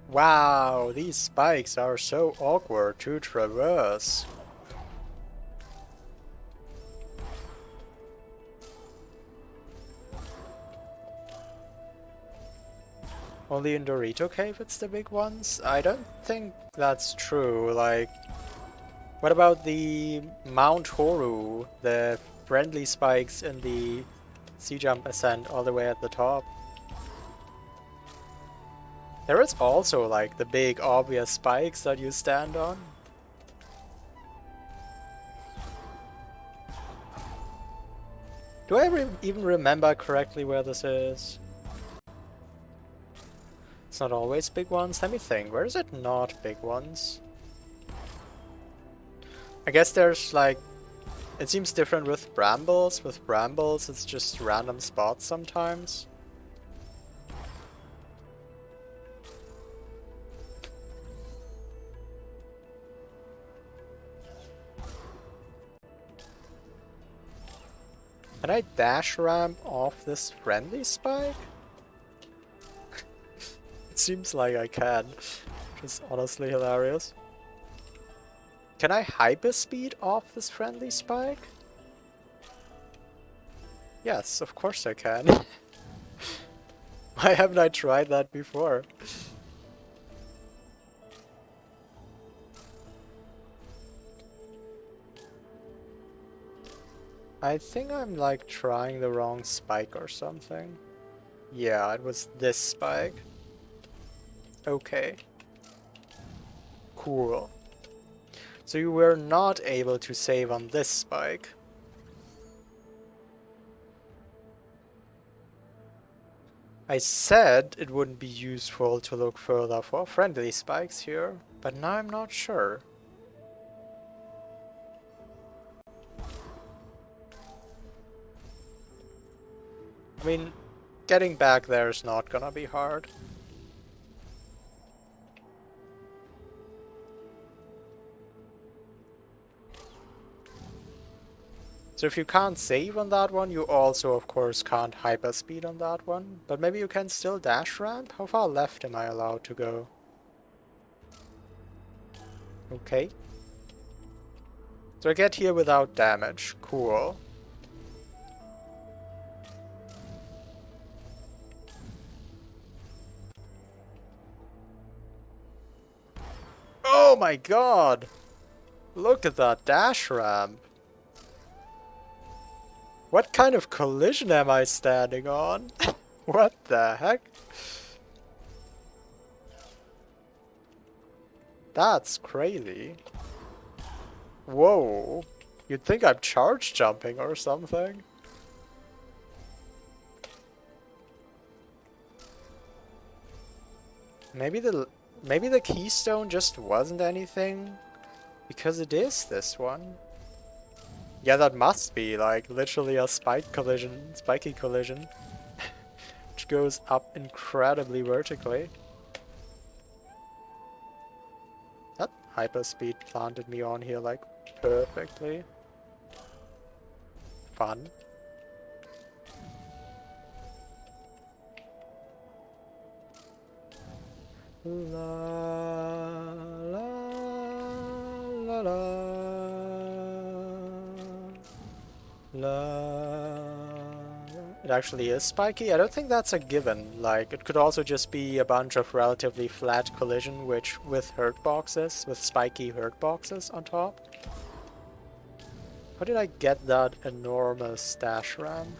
S1: Wow, these spikes are so awkward to traverse. Only in Dorito Cave it's the big ones? I don't think that's true. Like, what about the Mount Horu, the friendly spikes in the sea jump ascent all the way at the top? There is also like the big obvious spikes that you stand on. Do I even remember correctly where this is? It's not always big ones. Let me think. Where is it not big ones? I guess there's like... It seems different with brambles. With brambles, it's just random spots sometimes. Can I dash ramp off this friendly spike? It seems like I can, which is honestly hilarious. Can I hyperspeed off this friendly spike? Yes, of course I can. Why haven't I tried that before? I think I'm like trying the wrong spike or something. Yeah, it was this spike. Okay. Cool. So you were not able to save on this spike. I said it wouldn't be useful to look further for friendly spikes here, but now I'm not sure. I mean, getting back there is not gonna be hard. So if you can't save on that one, you also of course can't hyperspeed on that one. But maybe you can still dash ramp? How far left am I allowed to go? Okay. So I get here without damage. Cool. Oh my god! Look at that dash ramp! What kind of collision am I standing on? What the heck? That's crazy. Whoa. You'd think I'm charge jumping or something. Maybe the keystone just wasn't anything, because it is this one. Yeah, that must be like literally a spiky collision, which goes up incredibly vertically. That hyperspeed planted me on here like perfectly. Fun. La la la la la. It actually is spiky. I don't think that's a given. Like, it could also just be a bunch of relatively flat collision, which with hurt boxes, with spiky hurt boxes on top. How did I get that enormous dash ramp?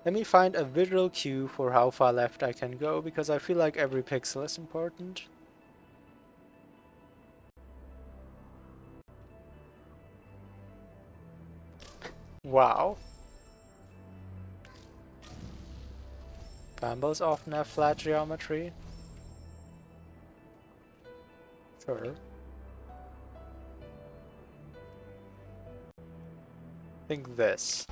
S1: Let me find a visual cue for how far left I can go, because I feel like every pixel is important. Wow. Bambos often have flat geometry. Sure. I think this.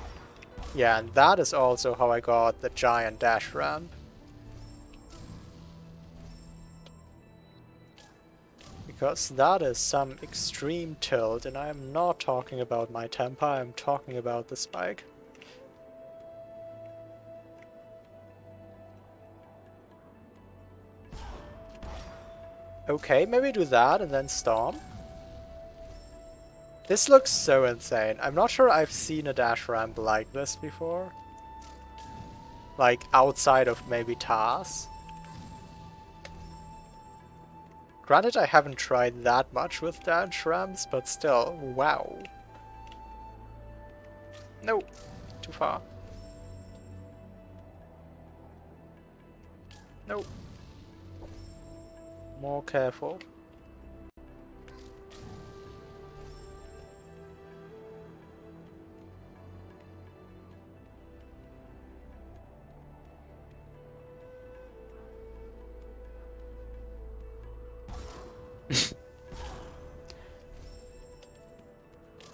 S1: Yeah, and that is also how I got the giant dash ramp. Because that is some extreme tilt, and I am not talking about my tempo, I am talking about the spike. Okay, maybe do that and then stomp. This looks so insane. I'm not sure I've seen a dash ramp like this before. Like, outside of maybe TAS. Granted, I haven't tried that much with dash ramps, but still, wow. No, too far. No. More careful.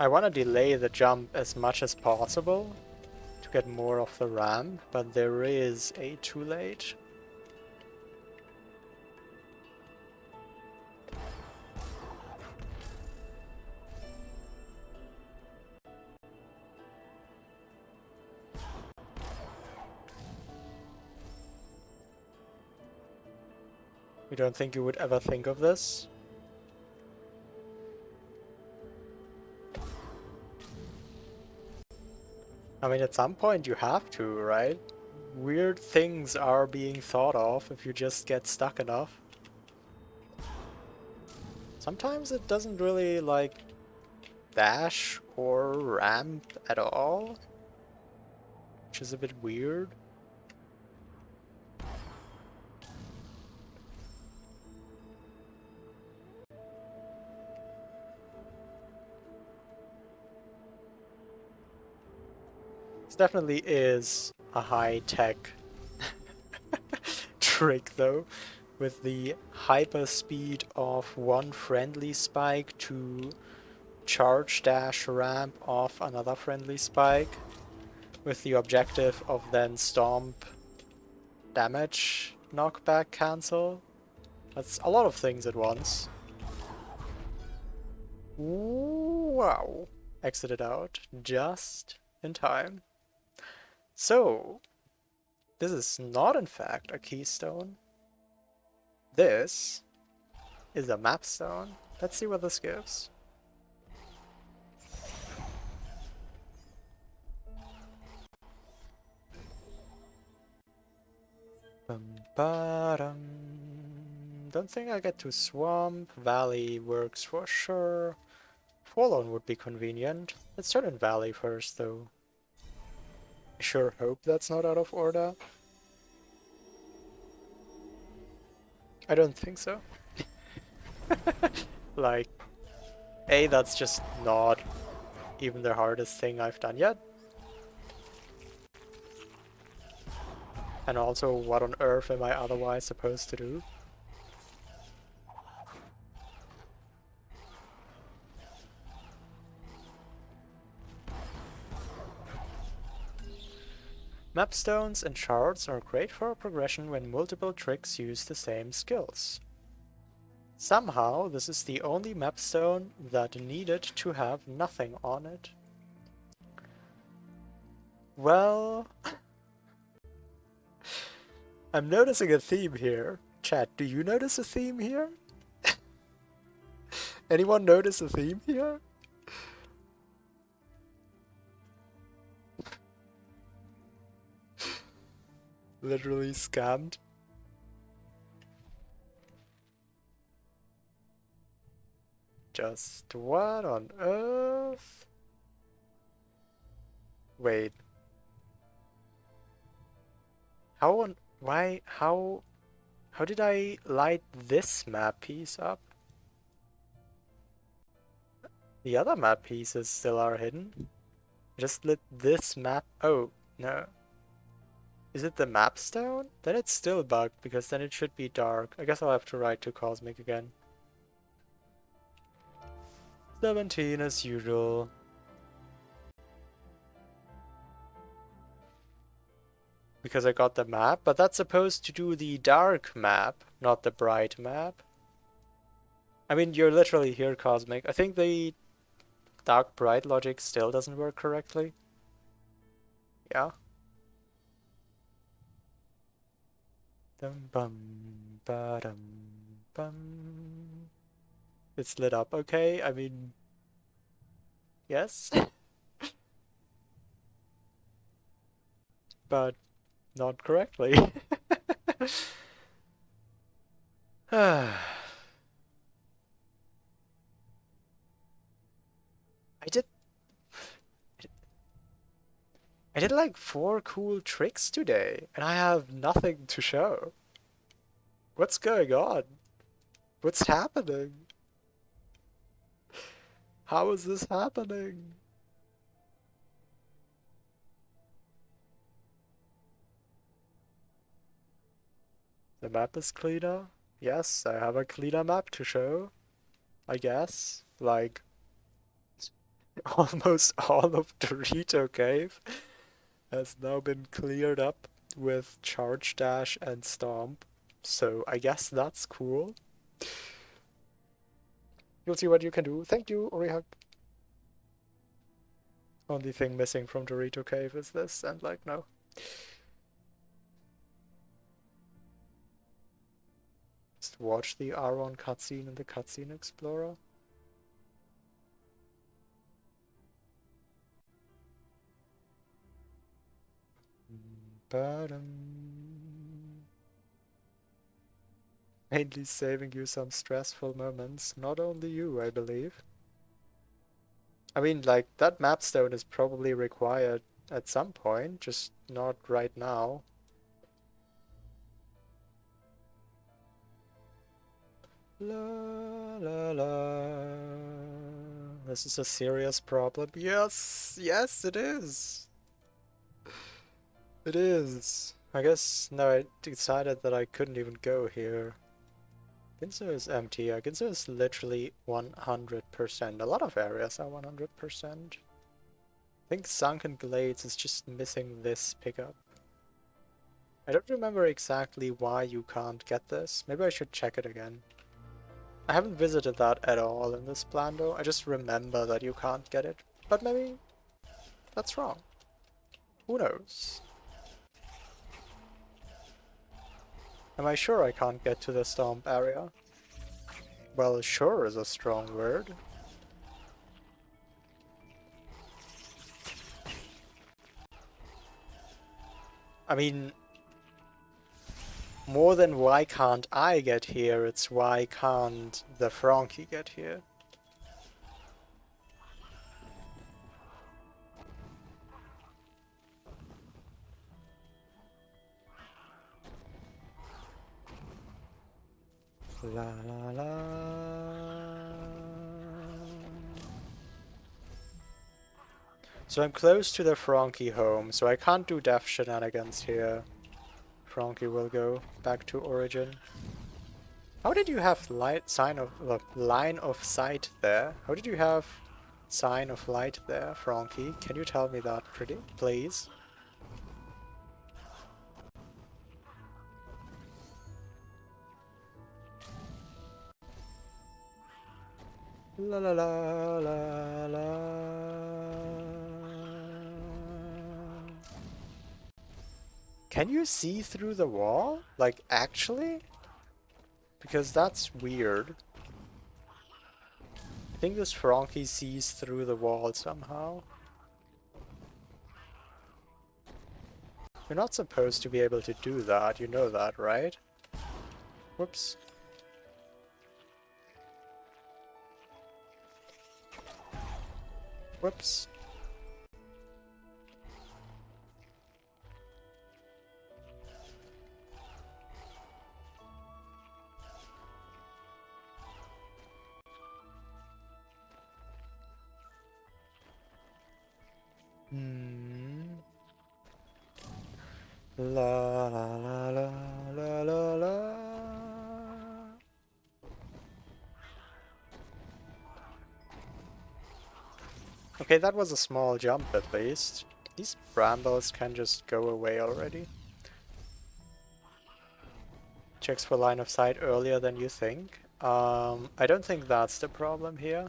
S1: I want to delay the jump as much as possible to get more of the ramp, but there is a too late. You don't think you would ever think of this? I mean, at some point you have to, right? Weird things are being thought of if you just get stuck enough. Sometimes it doesn't really, like, dash or ramp at all, which is a bit weird. This definitely is a high-tech trick, though, with the hyper speed of one friendly spike to charge dash ramp off another friendly spike, with the objective of then stomp damage knockback cancel. That's a lot of things at once. Wow. Exited out just in time. So, this is not in fact a keystone. This is a map stone. Let's see what this gives. Don't think I get to Swamp. Valley works for sure. Forlorn would be convenient. Let's start in Valley first, though. I sure hope that's not out of order. I don't think so. Like, A, that's just not even the hardest thing I've done yet. And also, what on earth am I otherwise supposed to do? Mapstones and shards are great for progression when multiple tricks use the same skills. Somehow, this is the only mapstone that needed to have nothing on it. Well, I'm noticing a theme here. Chat, do you notice a theme here? Anyone notice a theme here? Literally scammed. Just what on earth? Wait. How did I light this map piece up? The other map pieces still are hidden. I just lit this map. Oh, no. Is it the map stone? Then it's still bugged because then it should be dark. I guess I'll have to write to Cosmic again. 17 as usual. Because I got the map, but that's supposed to do the dark map, not the bright map. I mean, you're literally here, Cosmic. I think the dark bright logic still doesn't work correctly. Yeah. Dum bum ba dum bum. It's lit up okay. I mean, yes. But not correctly. I did I did like 4 cool tricks today, and I have nothing to show. What's going on? What's happening? How is this happening? The map is cleaner. Yes, I have a cleaner map to show. I guess. Like, almost all of Dorito Cave has now been cleared up with Charge Dash and Stomp. So I guess that's cool. You'll see what you can do. Thank you, Orihak. Only thing missing from Dorito Cave is this, and like, no. Just watch the Aron cutscene in the Cutscene Explorer. Mainly saving you some stressful moments. Not only you, I believe. I mean, like, that mapstone is probably required at some point, just not right now. La la la. This is a serious problem. Yes, yes, it is. It is. I guess now I decided that I couldn't even go here. Ginso is empty. Ginso is literally 100%. A lot of areas are 100%. I think Sunken Glades is just missing this pickup. I don't remember exactly why you can't get this. Maybe I should check it again. I haven't visited that at all in this plan though. I just remember that you can't get it. But maybe that's wrong. Who knows? Am I sure I can't get to the Stomp area? Well, sure is a strong word. I mean, more than why can't I get here, it's why can't the Frankie get here. La la la. So I'm close to the Frankie home, so I can't do death shenanigans here. Frankie will go back to origin. How did you have line of sight there? How did you have sign of light there, Frankie? Can you tell me that, pretty, please? La la la la la. Can you see through the wall? Like, actually? Because that's weird. I think this Frankie sees through the wall somehow. You're not supposed to be able to do that, you know that, right? Whoops. Whoops. La la la la la la la. Okay, that was a small jump at least. These brambles can just go away already. Checks for line of sight earlier than you think. I don't think that's the problem here.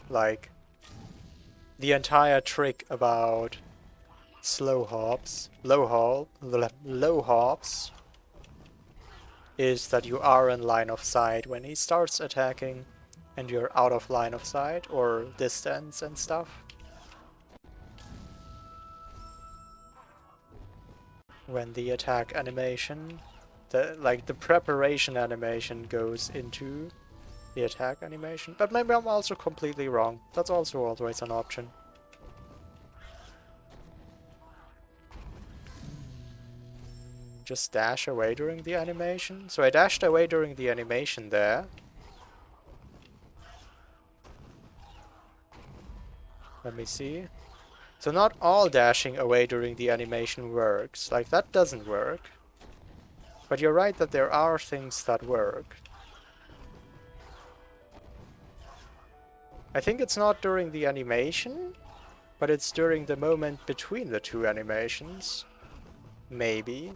S1: Like, the entire trick about slow hops, low hops, is that you are in line of sight when he starts attacking and you're out of line of sight or distance and stuff. When the attack animation, the preparation animation goes into the attack animation. But maybe I'm also completely wrong. That's also always an option. Just dash away during the animation. So I dashed away during the animation there. Let me see. So not all dashing away during the animation works. Like, that doesn't work. But you're right that there are things that work. I think it's not during the animation, but it's during the moment between the two animations. Maybe.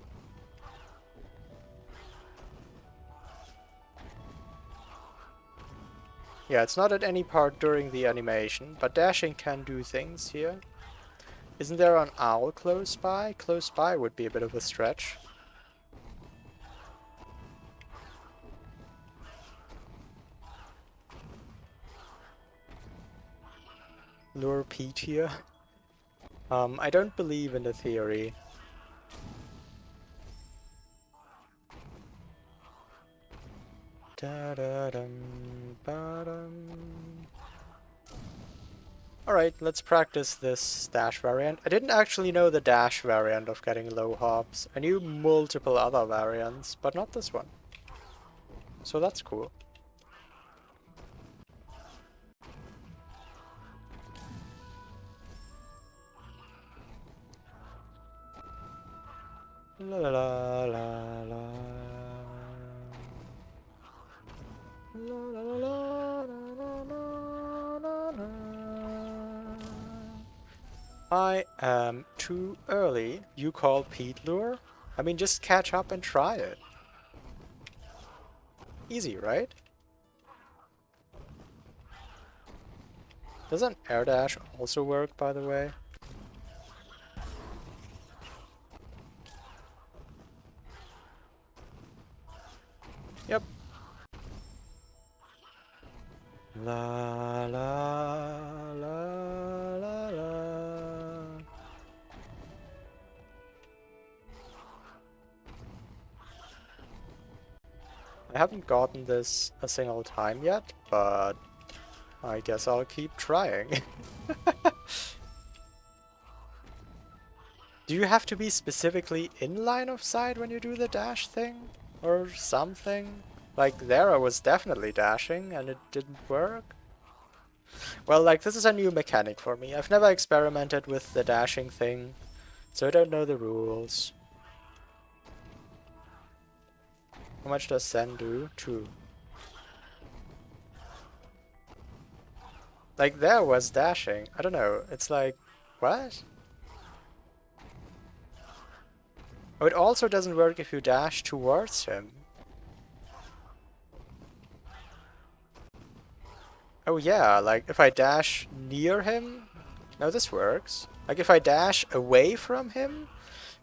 S1: Yeah, it's not at any part during the animation, but dashing can do things here. Isn't there an owl close by? Close by would be a bit of a stretch. Lure Pete here. I don't believe in the theory. Alright, let's practice this dash variant. I didn't actually know the dash variant of getting low hops. I knew multiple other variants, but not this one. So that's cool. La la la la la. La la la la la la la la. I am too early. You call Pete lure? I mean, just catch up and try it. Easy, right? Doesn't air dash also work, by the way? Yep. La la la la la. I haven't gotten this a single time yet, but I guess I'll keep trying. Do you have to be specifically in line of sight when you do the dash thing? Or something? Like, there I was definitely dashing and it didn't work. Well, like, this is a new mechanic for me. I've never experimented with the dashing thing, so I don't know the rules. How much does Zen do? 2. Like, there was dashing. I don't know. It's like, what? Oh, it also doesn't work if you dash towards him. Oh yeah, like, if I dash near him... No, this works. Like, if I dash away from him,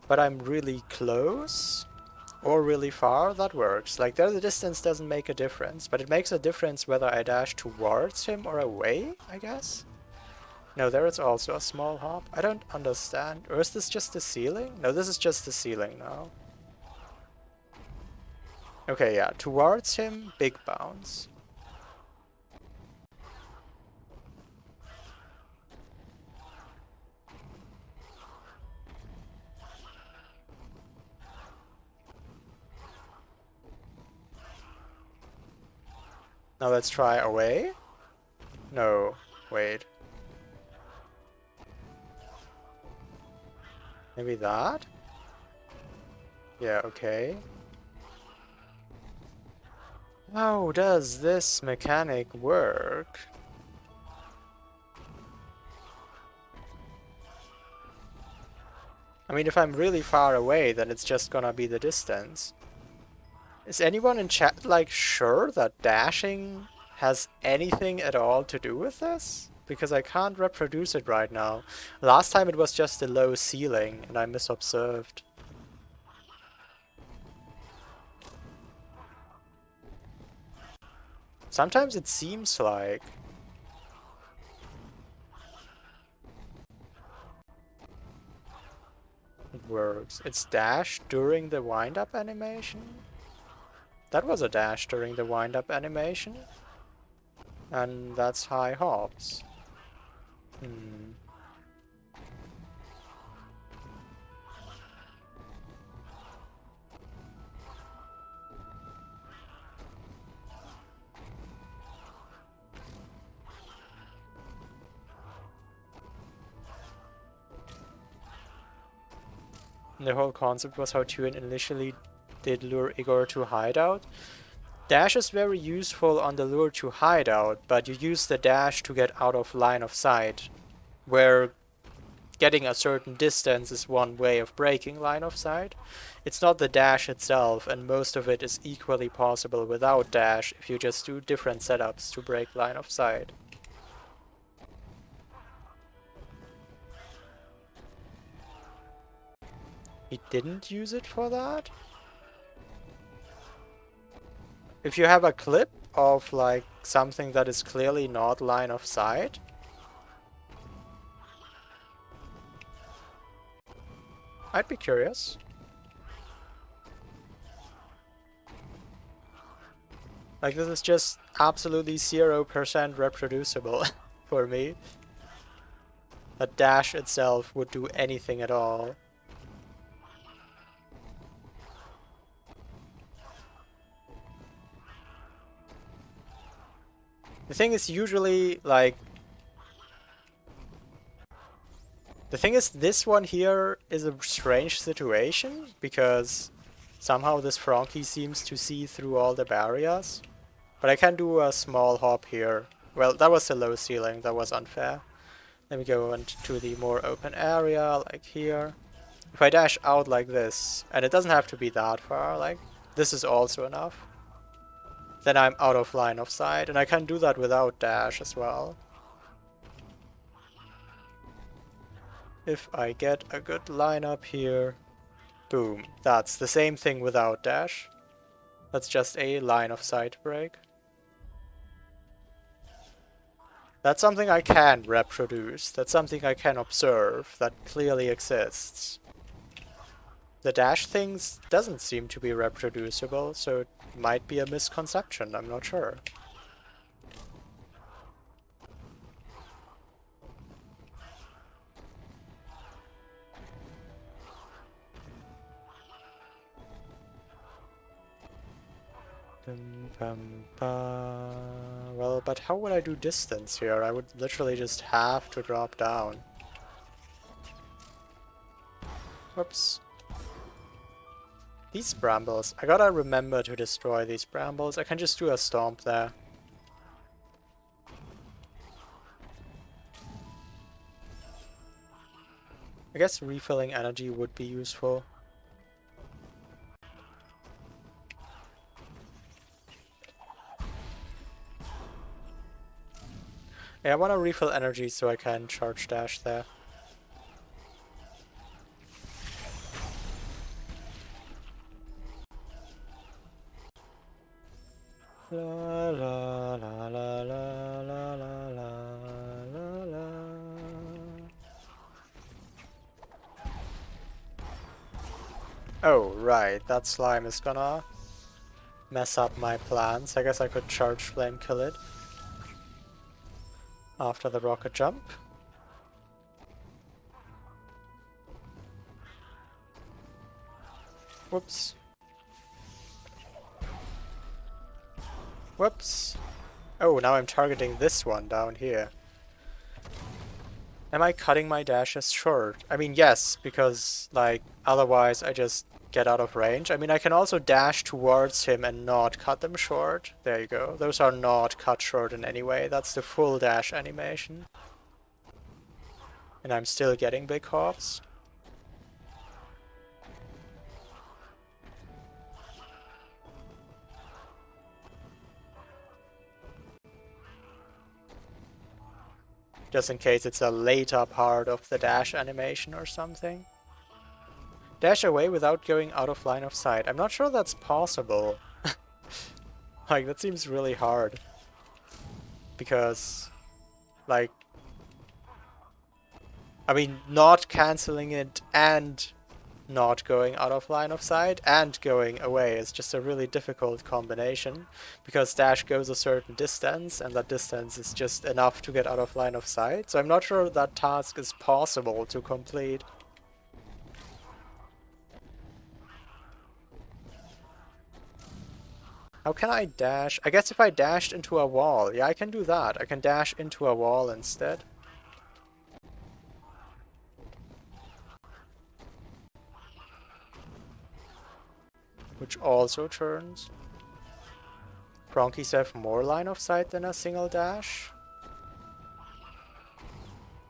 S1: but I'm really close, or really far, that works. Like, there the distance doesn't make a difference, but it makes a difference whether I dash towards him or away, I guess? No, there is also a small hop. I don't understand. Or is this just the ceiling? No, this is just the ceiling now. Okay, yeah, towards him, big bounce. Now let's try away. No, wait. Maybe that? Yeah, okay. How does this mechanic work? I mean, if I'm really far away, then it's just gonna be the distance. Is anyone in chat, like, sure that dashing has anything at all to do with this? Because I can't reproduce it right now. Last time it was just a low ceiling, and I misobserved. Sometimes it seems like... it works. It's dash during the wind-up animation? That was a dash during the wind-up animation. And that's high hops. Hmm. The whole concept was how Turin initially did lure Igor to hideout. Dash is very useful on the lure to hideout, but you use the dash to get out of line of sight, where getting a certain distance is one way of breaking line of sight. It's not the dash itself, and most of it is equally possible without dash if you just do different setups to break line of sight. He didn't use it for that? If you have a clip of like something that is clearly not line of sight, I'd be curious. Like, this is just absolutely 0% reproducible for me. That dash itself would do anything at all. The thing is usually, like... the thing is, this one here is a strange situation, because somehow this Frankie seems to see through all the barriers. But I can do a small hop here. Well, that was the low ceiling, that was unfair. Let me go into the more open area, like here. If I dash out like this, and it doesn't have to be that far, like, this is also enough. Then I'm out of line of sight, and I can do that without dash as well. If I get a good line up here, boom. That's the same thing without dash. That's just a line of sight break. That's something I can reproduce. That's something I can observe that clearly exists. The dash things doesn't seem to be reproducible, so it might be a misconception, I'm not sure. Well, but how would I do distance here? I would literally just have to drop down. Whoops. These brambles. I gotta remember to destroy these brambles. I can just do a stomp there. I guess refilling energy would be useful. Yeah, I want to refill energy so I can charge dash there. La la la la la la la la la. Oh, right, that slime is gonna mess up my plans. I guess I could charge flame kill it after the rocket jump. Whoops. Whoops. Oh, now I'm targeting this one down here. Am I cutting my dashes short? I mean, yes, because, like, otherwise I just get out of range. I mean, I can also dash towards him and not cut them short. There you go. Those are not cut short in any way. That's the full dash animation. And I'm still getting big hops. Just in case it's a later part of the dash animation or something. Dash away without going out of line of sight. I'm not sure that's possible. Like, that seems really hard. Because, like, I mean, not cancelling it and not going out of line of sight and going away is just a really difficult combination, because dash goes a certain distance and that distance is just enough to get out of line of sight. So I'm not sure that task is possible to complete. How can I dash? I guess if I dashed into a wall. Yeah, I can do that. I can dash into a wall instead. Which also turns. Bronkies have more line of sight than a single dash?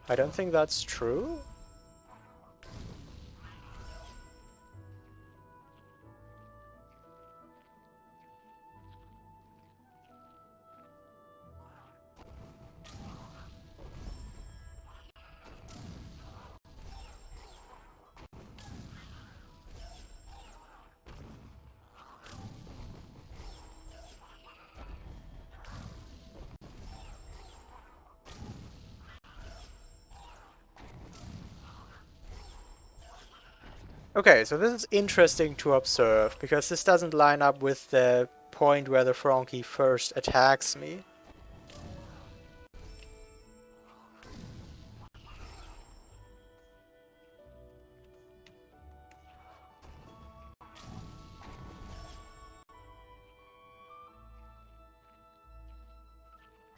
S1: I don't think that's true. Okay, so this is interesting to observe, because this doesn't line up with the point where the Fronky first attacks me.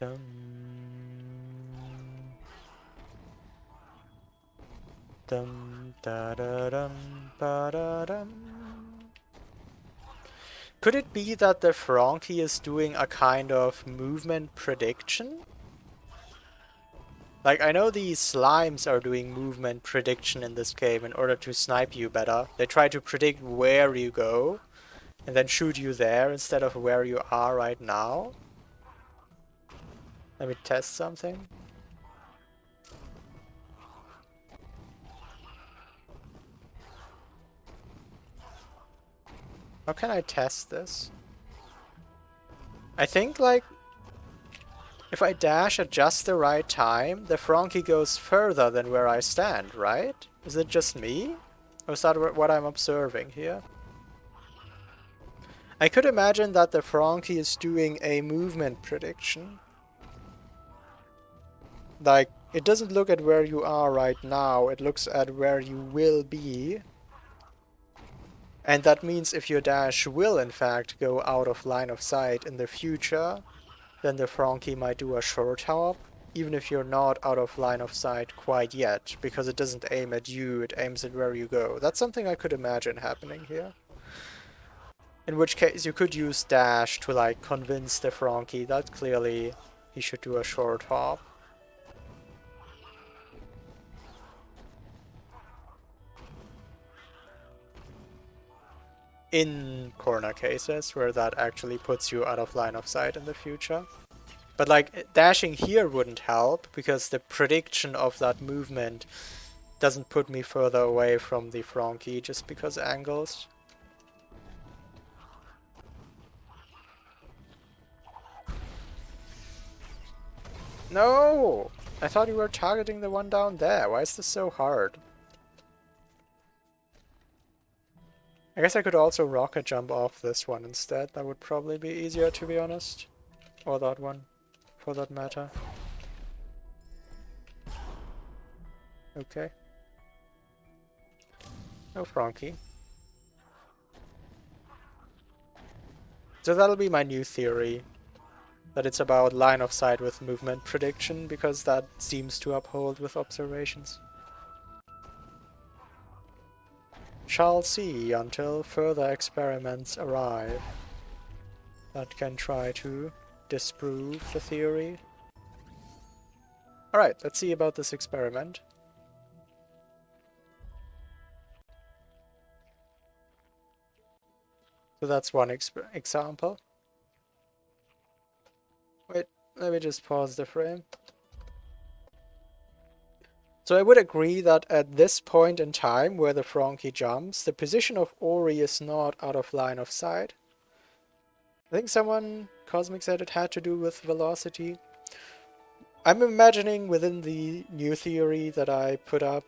S1: Dum. Dum da da dum ba da dum. Could it be that the Fronky is doing a kind of movement prediction? Like, I know these slimes are doing movement prediction in this game in order to snipe you better. They try to predict where you go and then shoot you there instead of where you are right now. Let me test something. How can I test this? I think, like, if I dash at just the right time, the Fronky goes further than where I stand, right? Is it just me? Or is that what I'm observing here? I could imagine that the Fronky is doing a movement prediction. Like, it doesn't look at where you are right now, it looks at where you will be. And that means if your dash will in fact go out of line of sight in the future, then the Frankie might do a short hop, even if you're not out of line of sight quite yet, because it doesn't aim at you, it aims at where you go. That's something I could imagine happening here. In which case you could use dash to like convince the Frankie that clearly he should do a short hop. In corner cases where that actually puts you out of line of sight in the future. But like dashing here wouldn't help because the prediction of that movement doesn't put me further away from the Frankie just because angles. No! I thought you were targeting the one down there. Why is this so hard? I guess I could also rocket jump off this one instead. That would probably be easier, to be honest. Or that one, for that matter. Okay. No Frankie. So that'll be my new theory. That it's about line of sight with movement prediction, because that seems to uphold with observations. Shall see until further experiments arrive that can try to disprove the theory. Alright, let's see about this experiment. So that's one example. Wait, let me just pause the frame. So I would agree that at this point in time where the Frankie jumps, the position of Ori is not out of line of sight. I think someone, Cosmic said it had to do with velocity. I'm imagining within the new theory that I put up,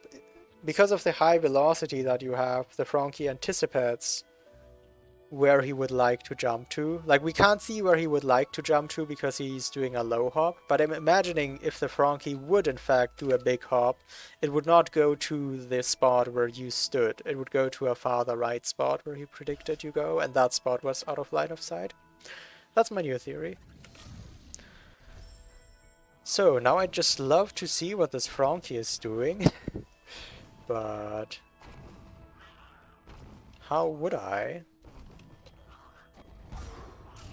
S1: because of the high velocity that you have, the Frankie anticipates where he would like to jump to. Like, we can't see where he would like to jump to because he's doing a low hop, but I'm imagining if the Frankie would in fact do a big hop, it would not go to the spot where you stood. It would go to a farther right spot where he predicted you go, and that spot was out of line of sight. That's my new theory. So, now I'd just love to see what this Frankie is doing, but how would I?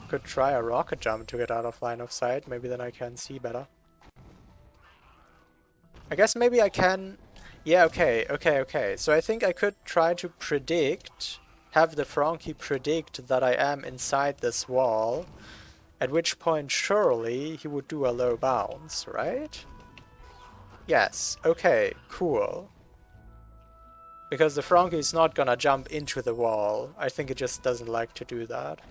S1: Could try a rocket jump to get out of line of sight, maybe then I can see better. I guess maybe I can... Yeah, okay. So I think I could try to predict, have the Frankie predict that I am inside this wall, at which point surely he would do a low bounce, right? Yes, okay, cool. Because the Frankie is not gonna jump into the wall, I think it just doesn't like to do that.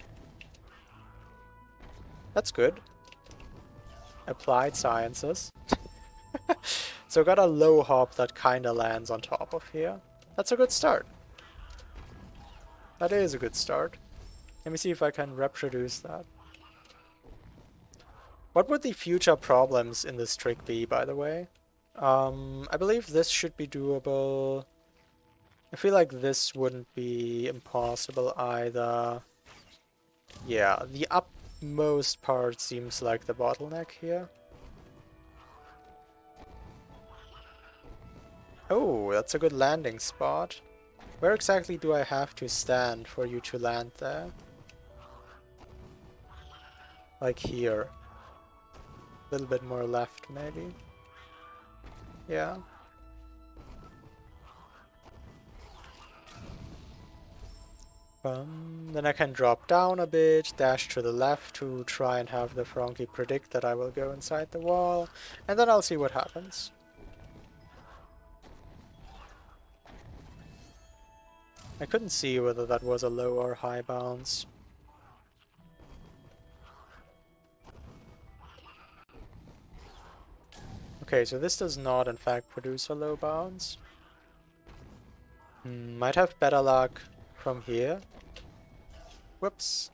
S1: That's good. Applied sciences. So got a low hop that kinda lands on top of here. That's a good start. That is a good start. Let me see if I can reproduce that. What would the future problems in this trick be, by the way? I believe this should be doable. I feel like this wouldn't be impossible either. Yeah, the upmost part seems like the bottleneck here. Oh, that's a good landing spot. Where exactly do I have to stand for you to land there? Like here. A little bit more left, maybe. Yeah. Then I can drop down a bit, dash to the left to try and have the Frankie predict that I will go inside the wall, and then I'll see what happens. I couldn't see whether that was a low or high bounce. Okay, so this does not in fact produce a low bounce. Might have better luck from here. Whoops.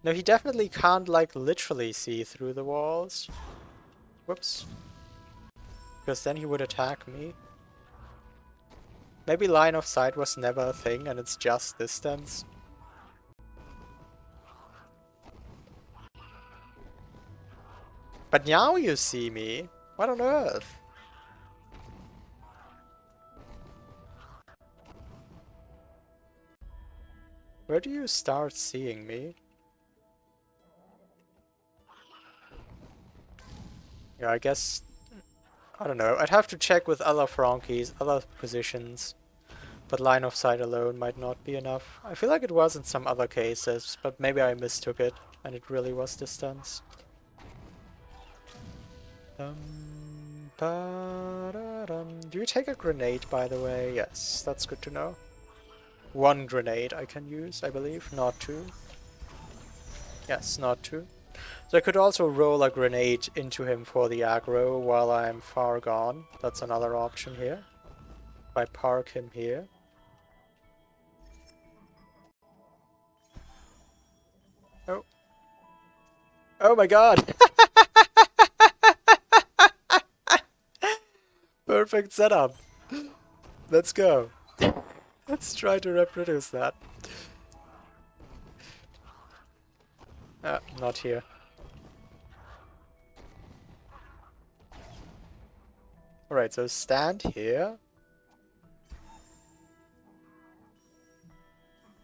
S1: No, he definitely can't like literally see through the walls. Whoops. Because then he would attack me. Maybe line of sight was never a thing and it's just distance. But now you see me. What on earth? Where do you start seeing me? Yeah, I guess... I don't know. I'd have to check with other Frankies, other positions. But line of sight alone might not be enough. I feel like it was in some other cases, but maybe I mistook it and it really was distance. Do you take a grenade, by the way? Yes, that's good to know. One grenade I can use, I believe, not two. Yes, not two. So I could also roll a grenade into him for the aggro while I'm far gone. That's another option here. If I park him here. Oh. Oh my god! Perfect setup. Let's go. Let's try to reproduce that. Not here. Alright, so stand here.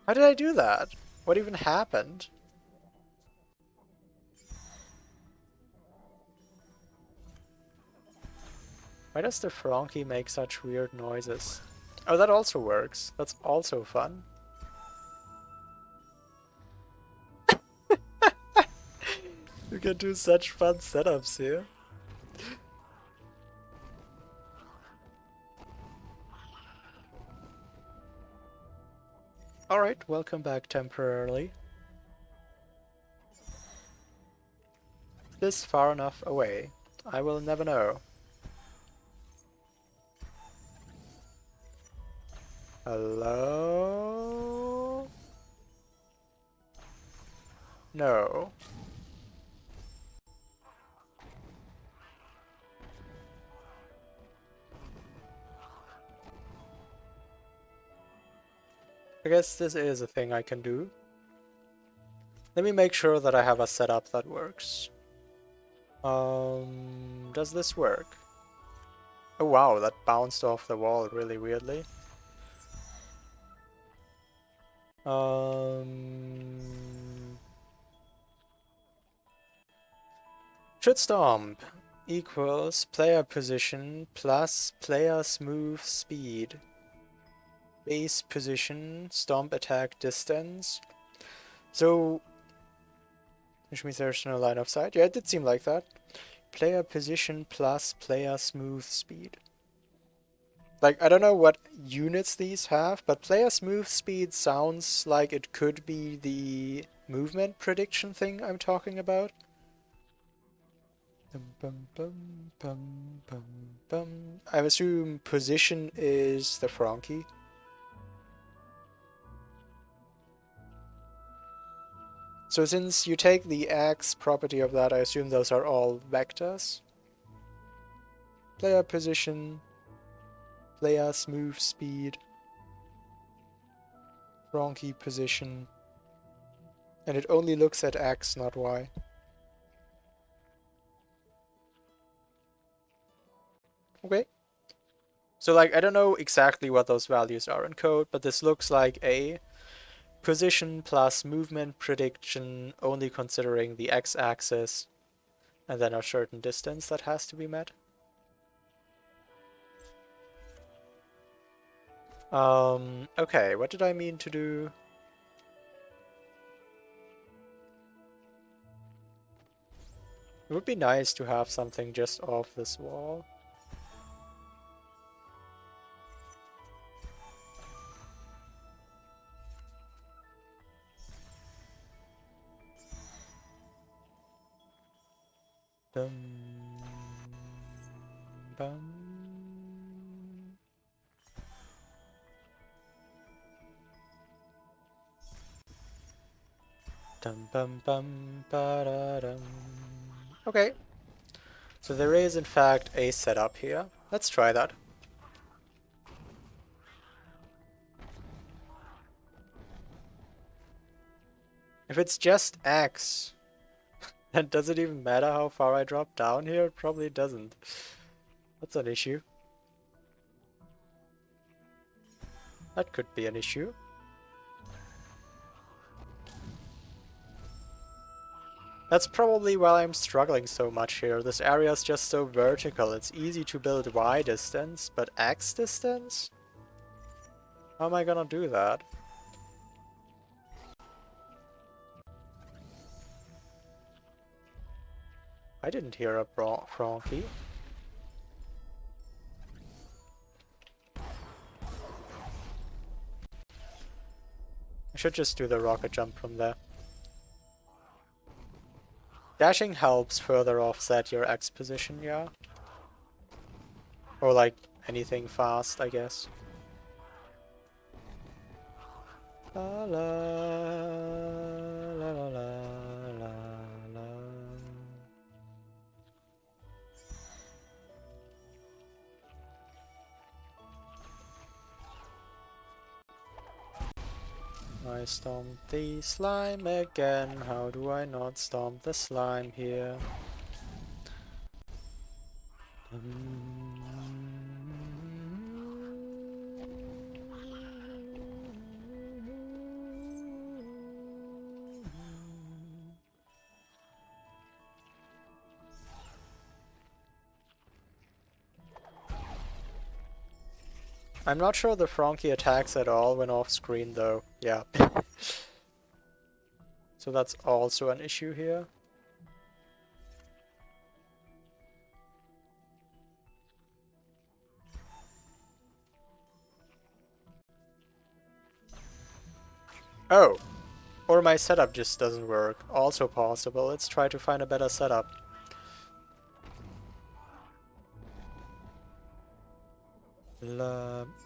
S1: How did I do that? What even happened? Why does the Frankie make such weird noises? Oh, that also works. That's also fun. You can do such fun setups here. Alright, welcome back temporarily. Is this far enough away? I will never know. Hello? No. I guess this is a thing I can do. Let me make sure that I have a setup that works. Does this work? Oh wow, that bounced off the wall really weirdly. Should stomp equals player position plus player's move speed. Base position, stomp attack distance. So, which means there's no line of sight. Yeah, it did seem like that. Player position plus player's move speed. Like, I don't know what units these have, but player's move speed sounds like it could be the movement prediction thing I'm talking about. I assume position is the Frankie. So since you take the X property of that, I assume those are all vectors. Player position, player's move speed, Frankie position, and it only looks at X, not Y. Okay. So like, I don't know exactly what those values are in code, but this looks like a position plus movement prediction only considering the x-axis and then a certain distance that has to be met. Okay, what did I mean to do? It would be nice to have something just off this wall. Dum, bum. Dum bum bum ba da dum. Okay. So there is in fact a setup here. Let's try that. If it's just X, then does it even matter how far I drop down here? It probably doesn't. That's an issue. That could be an issue. That's probably why I'm struggling so much here. This area is just so vertical. It's easy to build Y distance, but X distance? How am I gonna do that? I didn't hear a Frankie. I should just do the rocket jump from there. Dashing helps further offset your X position, yeah? Or like anything fast, I guess. La la la la la la. I stomped the slime again. How do I not stomp the slime here? I'm not sure the Frankie attacks at all when off screen though. Yeah. So that's also an issue here. Oh! Or my setup just doesn't work. Also possible. Let's try to find a better setup.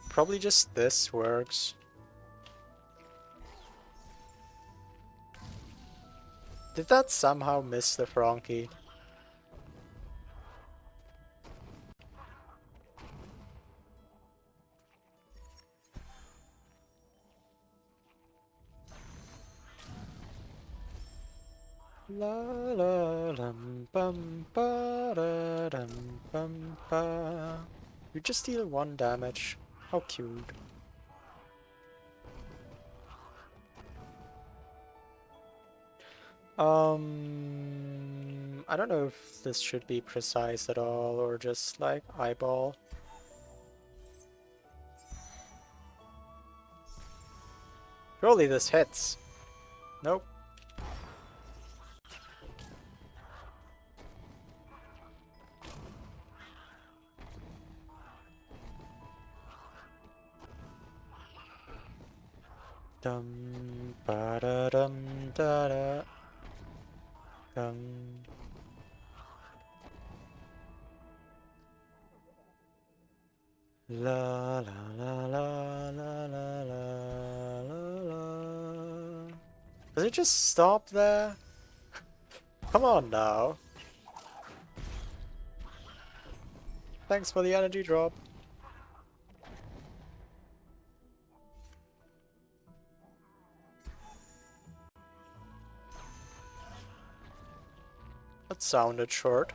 S1: Probably just this works. Did that somehow miss the Frankie? La la dum bum ba da dum bum ba. You just deal 1 damage. How cute. I don't know if this should be precise at all or just like eyeball. Surely this hits. Nope. Dum ba da dum da da dum. La la la la la la la la. Does it just stop there? Come on now. Thanks for the energy drop. That sounded short.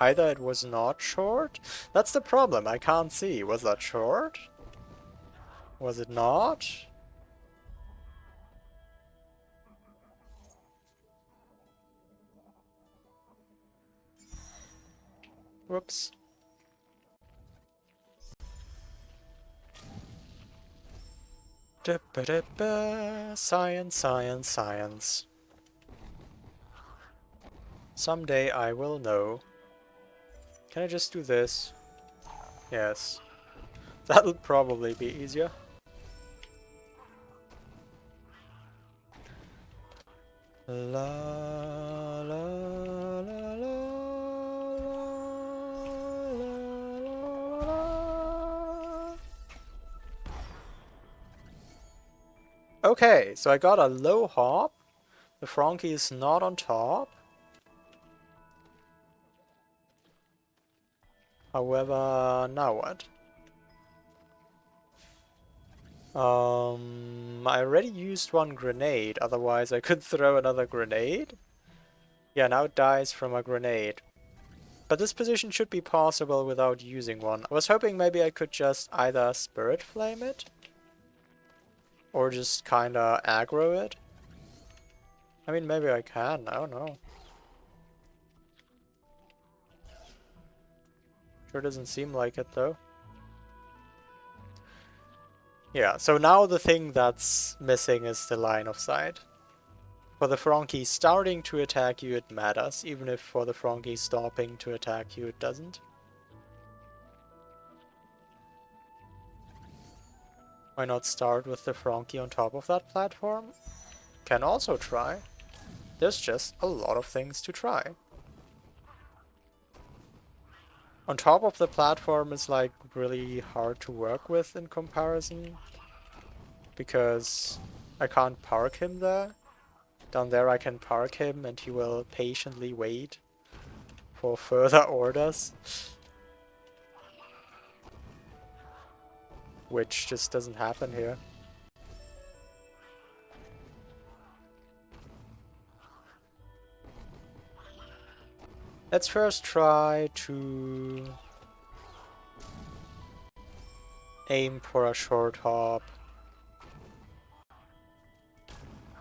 S1: Either it was not short? That's the problem, I can't see. Was that short? Was it not? Whoops. Science, science, science. Someday I will know. Can I just do this? Yes. That'll probably be easier. La la la la la la. Okay, so I got a low hop. The Frankie is not on top. However, now what? I already used one grenade, otherwise I could throw another grenade. Yeah, now it dies from a grenade. But this position should be possible without using one. I was hoping maybe I could just either Spirit Flame it, or just kinda aggro it. I mean, maybe I can, I don't know. Sure doesn't seem like it though. Yeah, so now the thing that's missing is the line of sight. For the Frankie starting to attack you, it matters, even if for the Frankie stopping to attack you, it doesn't. Why not start with the Frankie on top of that platform? Can also try. There's just a lot of things to try. On top of the platform is like really hard to work with in comparison, because I can't park him there. Down there I can park him and he will patiently wait for further orders, which just doesn't happen here. Let's first try to aim for a short hop.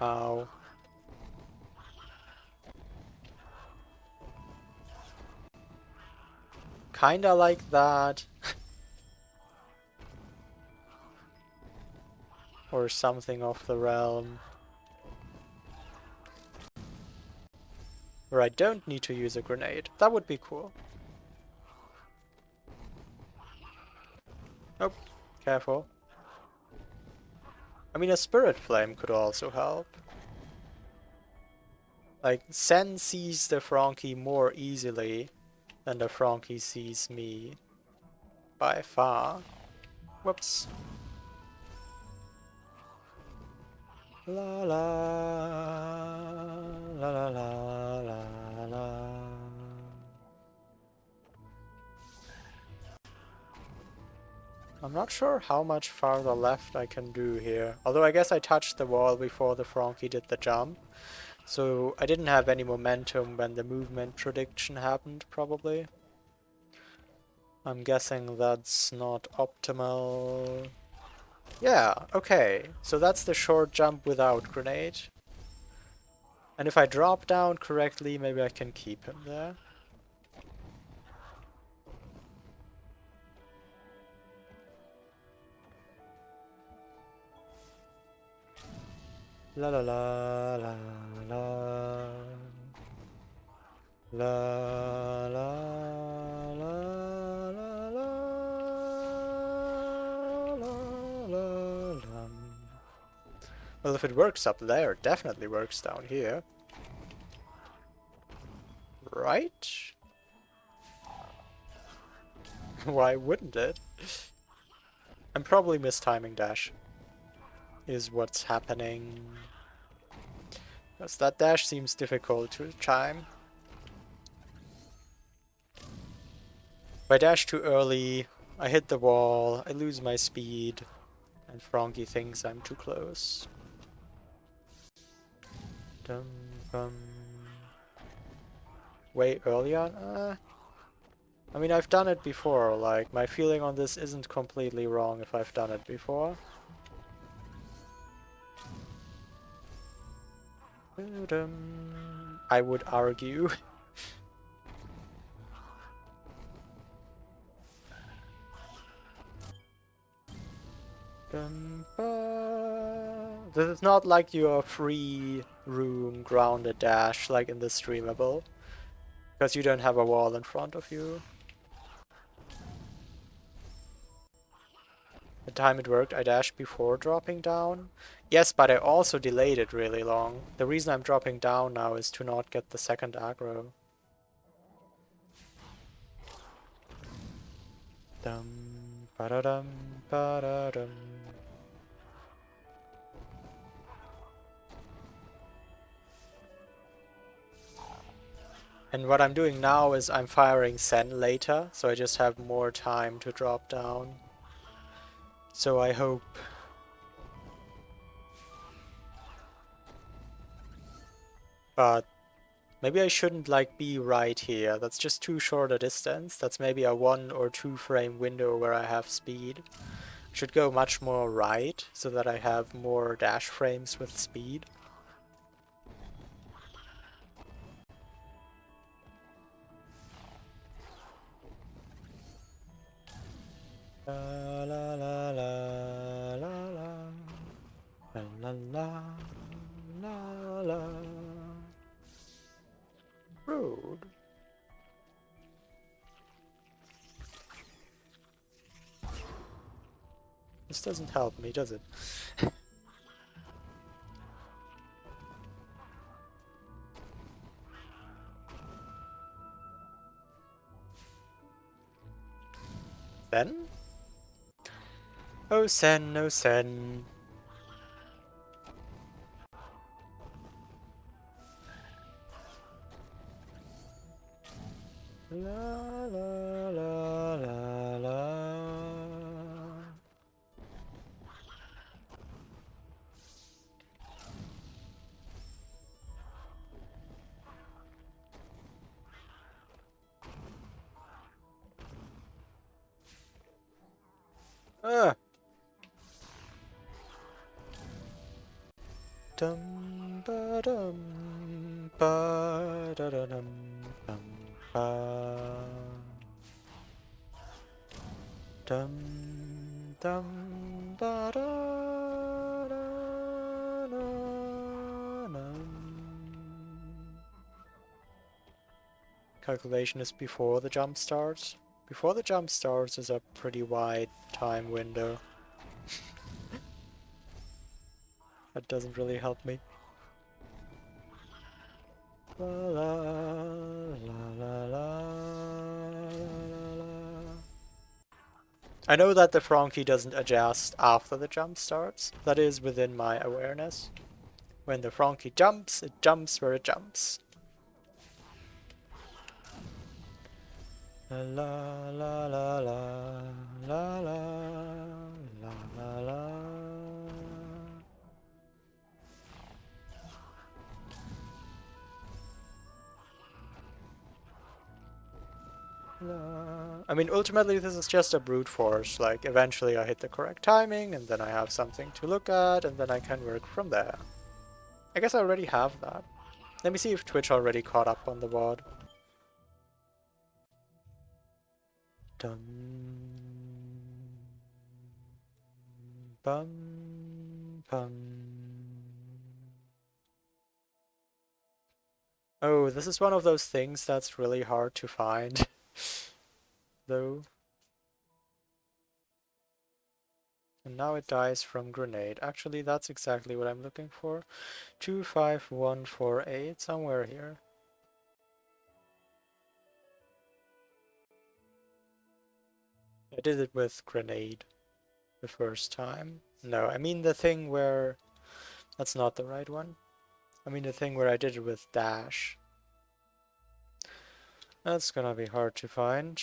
S1: Ow. Kinda like that. Or something of the realm. Where I don't need to use a grenade. That would be cool. Nope. Careful. I mean, a Spirit Flame could also help. Like, Sen sees the Frankie more easily than the Frankie sees me. By far. Whoops. La la la la la la la. I'm not sure how much farther left I can do here. Although I guess I touched the wall before the Frankie did the jump. So I didn't have any momentum when the movement prediction happened, probably. I'm guessing that's not optimal. Yeah, okay. So that's the short jump without grenade. And if I drop down correctly, maybe I can keep him there. La la la la la. La la la la la la la la. Well, if it works up there, it definitely works down here. Right? Why wouldn't it? I'm probably mistiming dash. Is what's happening. Because that dash seems difficult to time. If I dash too early, I hit the wall, I lose my speed, and Frankie thinks I'm too close. Dum, bum. Way earlier? I mean, I've done it before, like, my feeling on this isn't completely wrong if I've done it before. I would argue. This is not like your free room grounded dash like in the streamable, because you don't have a wall in front of you. The time it worked, I dashed before dropping down. Yes, but I also delayed it really long. The reason I'm dropping down now is to not get the second aggro. Dum ba-da-dum ba-da-dum. And what I'm doing now is I'm firing Sen later, so I just have more time to drop down. So I hope... But maybe I shouldn't like be right here. That's just too short a distance. That's maybe a 1 or 2 frame window where I have speed. I should go much more right so that I have more dash frames with speed. La la la la la la la la la la. Rude. This doesn't help me, does it? Sen? Oh Sen, oh Sen. La la la la la. Ah. Dum ba dum ba da da dum dum ba dum dum ba da da da dum. Calculation is before the jump starts. Before the jump starts is a pretty wide time window. That doesn't really help me. La la la la la la. I know that the Frankie doesn't adjust after the jump starts. That is within my awareness. When the Frankie jumps, it jumps where it jumps. La la la la la la la la la. I mean, ultimately this is just a brute force, like eventually I hit the correct timing and then I have something to look at and then I can work from there. I guess I already have that. Let me see if Twitch already caught up on the VOD. Dum bum bum. Oh, this is one of those things that's really hard to find. Though. And now it dies from grenade. Actually, that's exactly what I'm looking for. 25148, somewhere here. I did it with grenade the first time. No, I mean the thing where... That's not the right one. I mean the thing where I did it with dash. That's gonna be hard to find.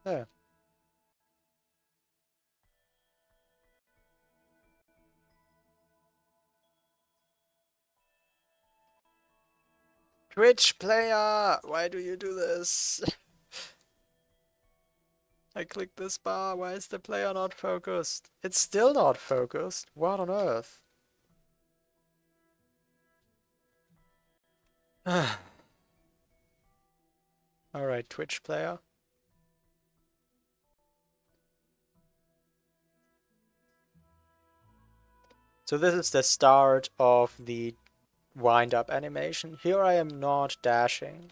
S1: There. Twitch player! Why do you do this? I clicked this bar, why is the player not focused? It's still not focused? What on earth? Alright, Twitch player. So this is the start of the wind-up animation. Here I am not dashing.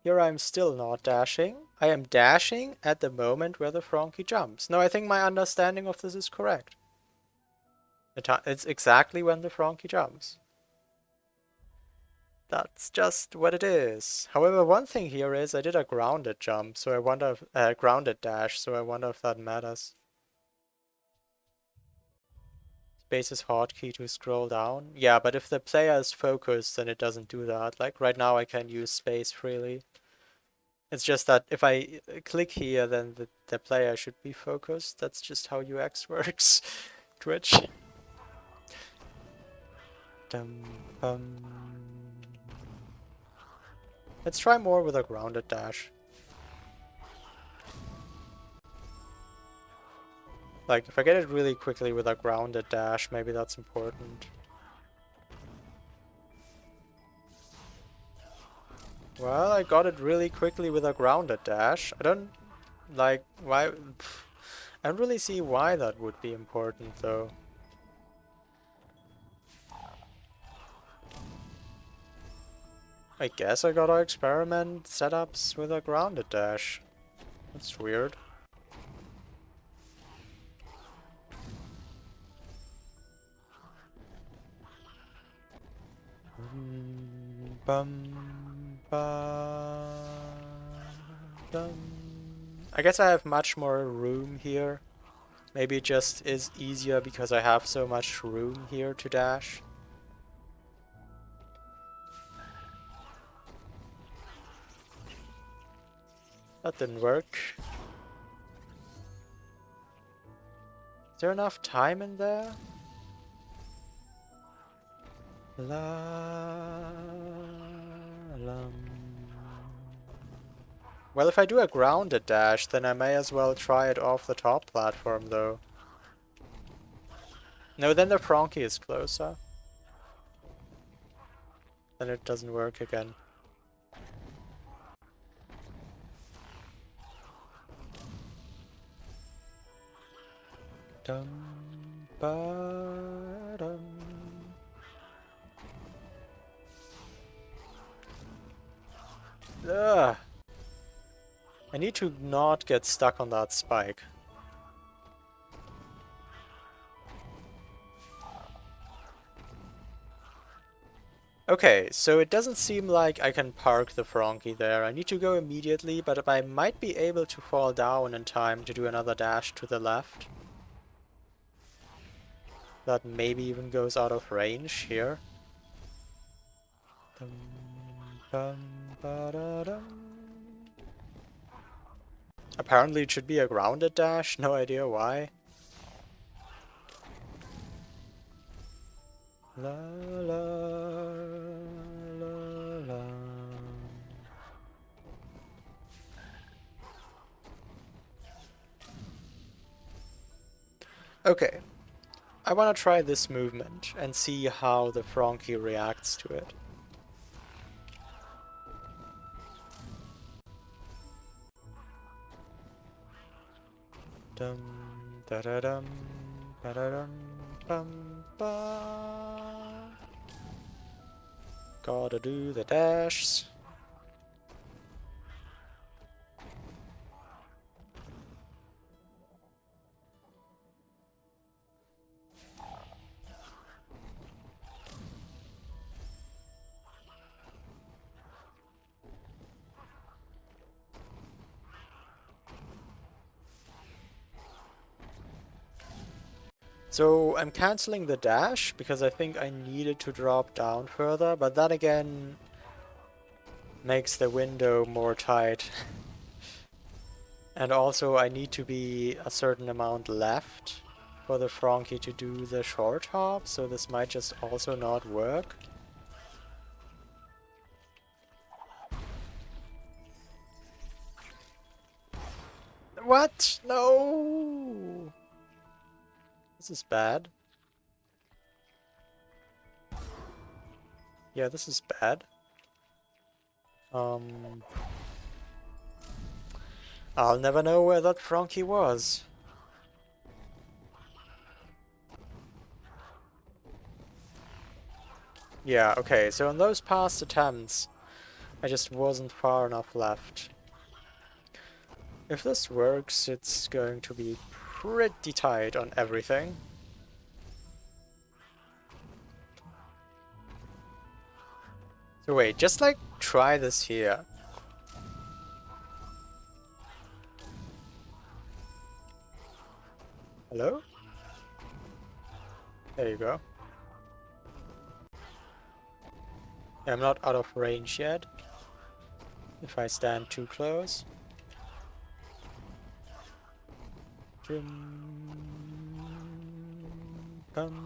S1: Here I'm still not dashing. I am dashing at the moment where the Frankie jumps. No, I think my understanding of this is correct. It's exactly when the Frankie jumps. That's just what it is. However, one thing here is I did a grounded jump, so I wonder if, grounded dash, so I wonder if that matters. Space is hotkey to scroll down. Yeah, but if the player is focused, then it doesn't do that. Like right now I can use space freely. It's just that if I click here, then the player should be focused. That's just how UX works. Twitch. Dum, bum. Let's try more with a grounded dash. Like, if I get it really quickly with a grounded dash, maybe that's important. Well, I got it really quickly with a grounded dash. I don't, like, why... I don't really see why that would be important, though. I guess I gotta experiment setups with a grounded dash. That's weird. Bum, ba, dum. I guess I have much more room here. Maybe it just is easier because I have so much room here to dash. That didn't work. Is there enough time in there? La, lum. Well, if I do a grounded dash, then I may as well try it off the top platform, though. No, then the Frankie is closer. Then it doesn't work again. Dum, ba, dum. Ugh. I need to not get stuck on that spike. Okay, so it doesn't seem like I can park the Frankie there. I need to go immediately, but I might be able to fall down in time to do another dash to the left. That maybe even goes out of range here. Dum, bum, ba, da, dum. Apparently it should be a grounded dash, no idea why. La la la la. Okay, I want to try this movement and see how the Frankie reacts to it. Dum da da dum ba da dum bum ba. Gotta do the dash. So I'm cancelling the dash because I think I needed to drop down further, but that again makes the window more tight. And also I need to be a certain amount left for the Frankie to do the short hop, so this might just also not work. What? No! This is bad. Yeah, this is bad. I'll never know where that Frankie was. Yeah, okay, so in those past attempts, I just wasn't far enough left. If this works, it's going to be pretty tight on everything. So wait, just like try this here. Hello? There you go. I'm not out of range yet. If I stand too close.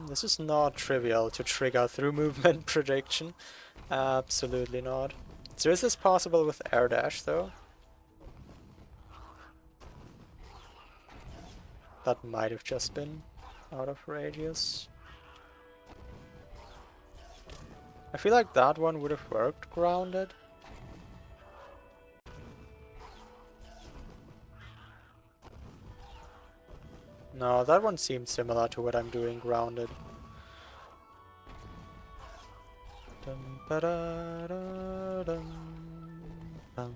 S1: This is not trivial to trigger through movement prediction. Absolutely not. So is this possible with air dash though? That might have just been out of radius. I feel like that one would have worked grounded. No, that one seemed similar to what I'm doing grounded. Dum, ba-da, dum.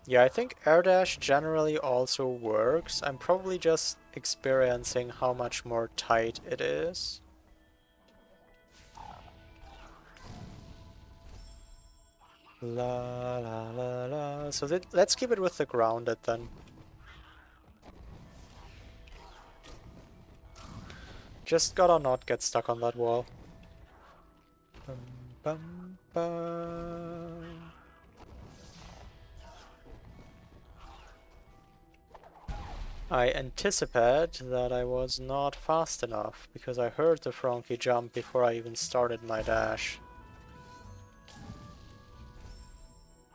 S1: Yeah, I think air dash generally also works. I'm probably just experiencing how much more tight it is. La la la la. So let's keep it with the grounded then. Just gotta not get stuck on that wall. Bum, bum, bum. I anticipate that I was not fast enough, because I heard the Frankie jump before I even started my dash.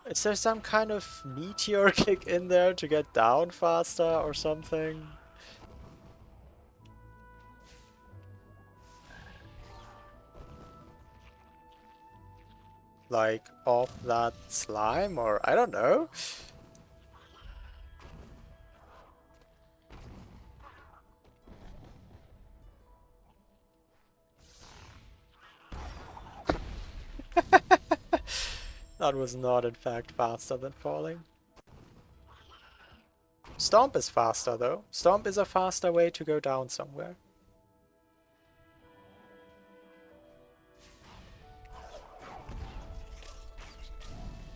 S1: Is there some kind of meteor kick in there to get down faster or something? Like off that slime, or I don't know. That was not in fact faster than falling. Stomp is faster though. Stomp is a faster way to go down somewhere.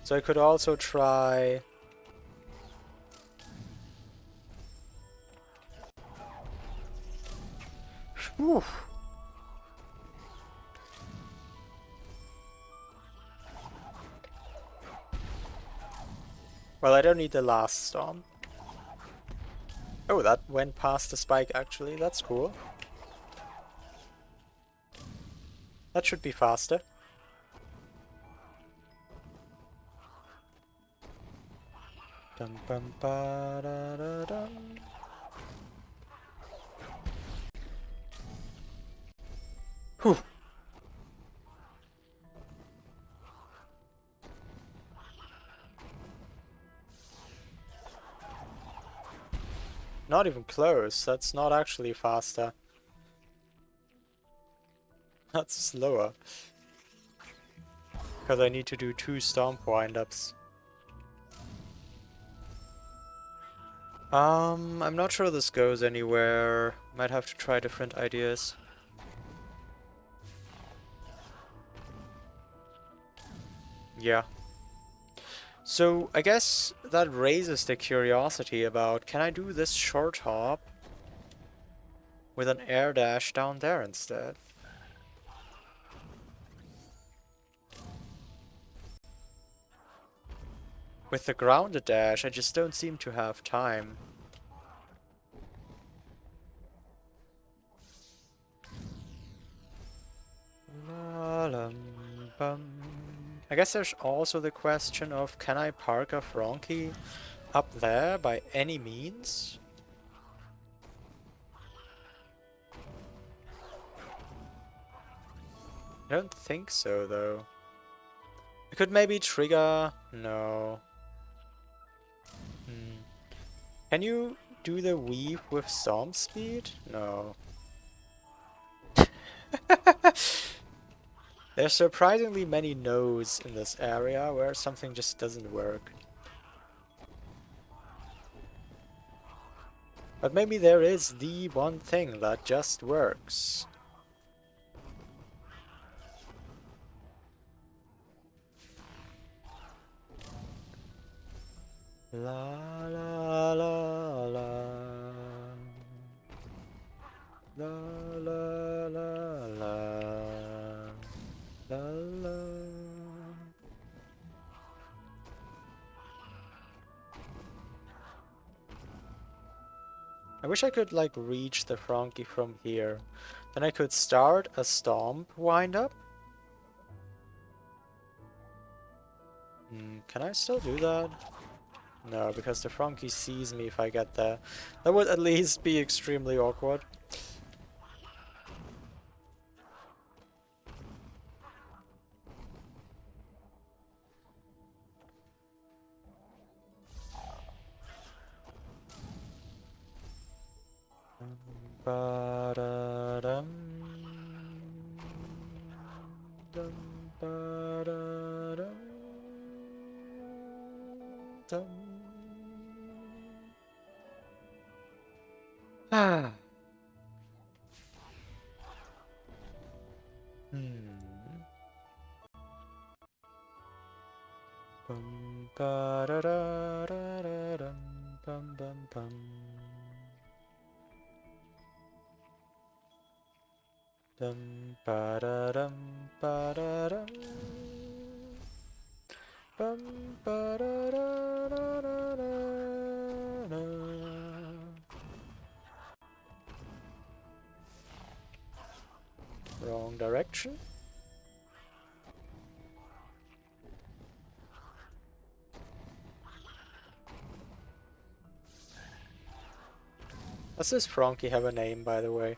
S1: So I could also try... Whew. Well, I don't need the last stomp. Oh, that went past the spike actually. That's cool. That should be faster. Dum bum ba da da dum. Whew. Not even close. That's not actually faster. That's slower. Because I need to do 2 stomp windups. I'm not sure this goes anywhere. Might have to try different ideas. Yeah. So I guess that raises the curiosity about, can I do this short hop with an air dash down there instead? With the grounded dash, I just don't seem to have time. I guess there's also the question of, can I park a Frankie up there by any means? I don't think so, though. I could maybe trigger... No. Can you do the weave with stomp speed? No. There's surprisingly many no's in this area where something just doesn't work. But maybe there is the one thing that just works. La la la la. I wish I could, like, reach the Frankie from here. Then I could start a stomp wind-up. Can I still do that? No, because the Frankie sees me if I get there. That would at least be extremely awkward. Ba-da-dum, dum, ba-da-dum, dum. Ah. Bum, ba-da-da-da-da-dum, bum, bum, bum. Dum, ba-da-dum, ba-da-dum. Bum, ba-da-da-da-da-da. Wrong direction. Does this Frankie have a name, by the way?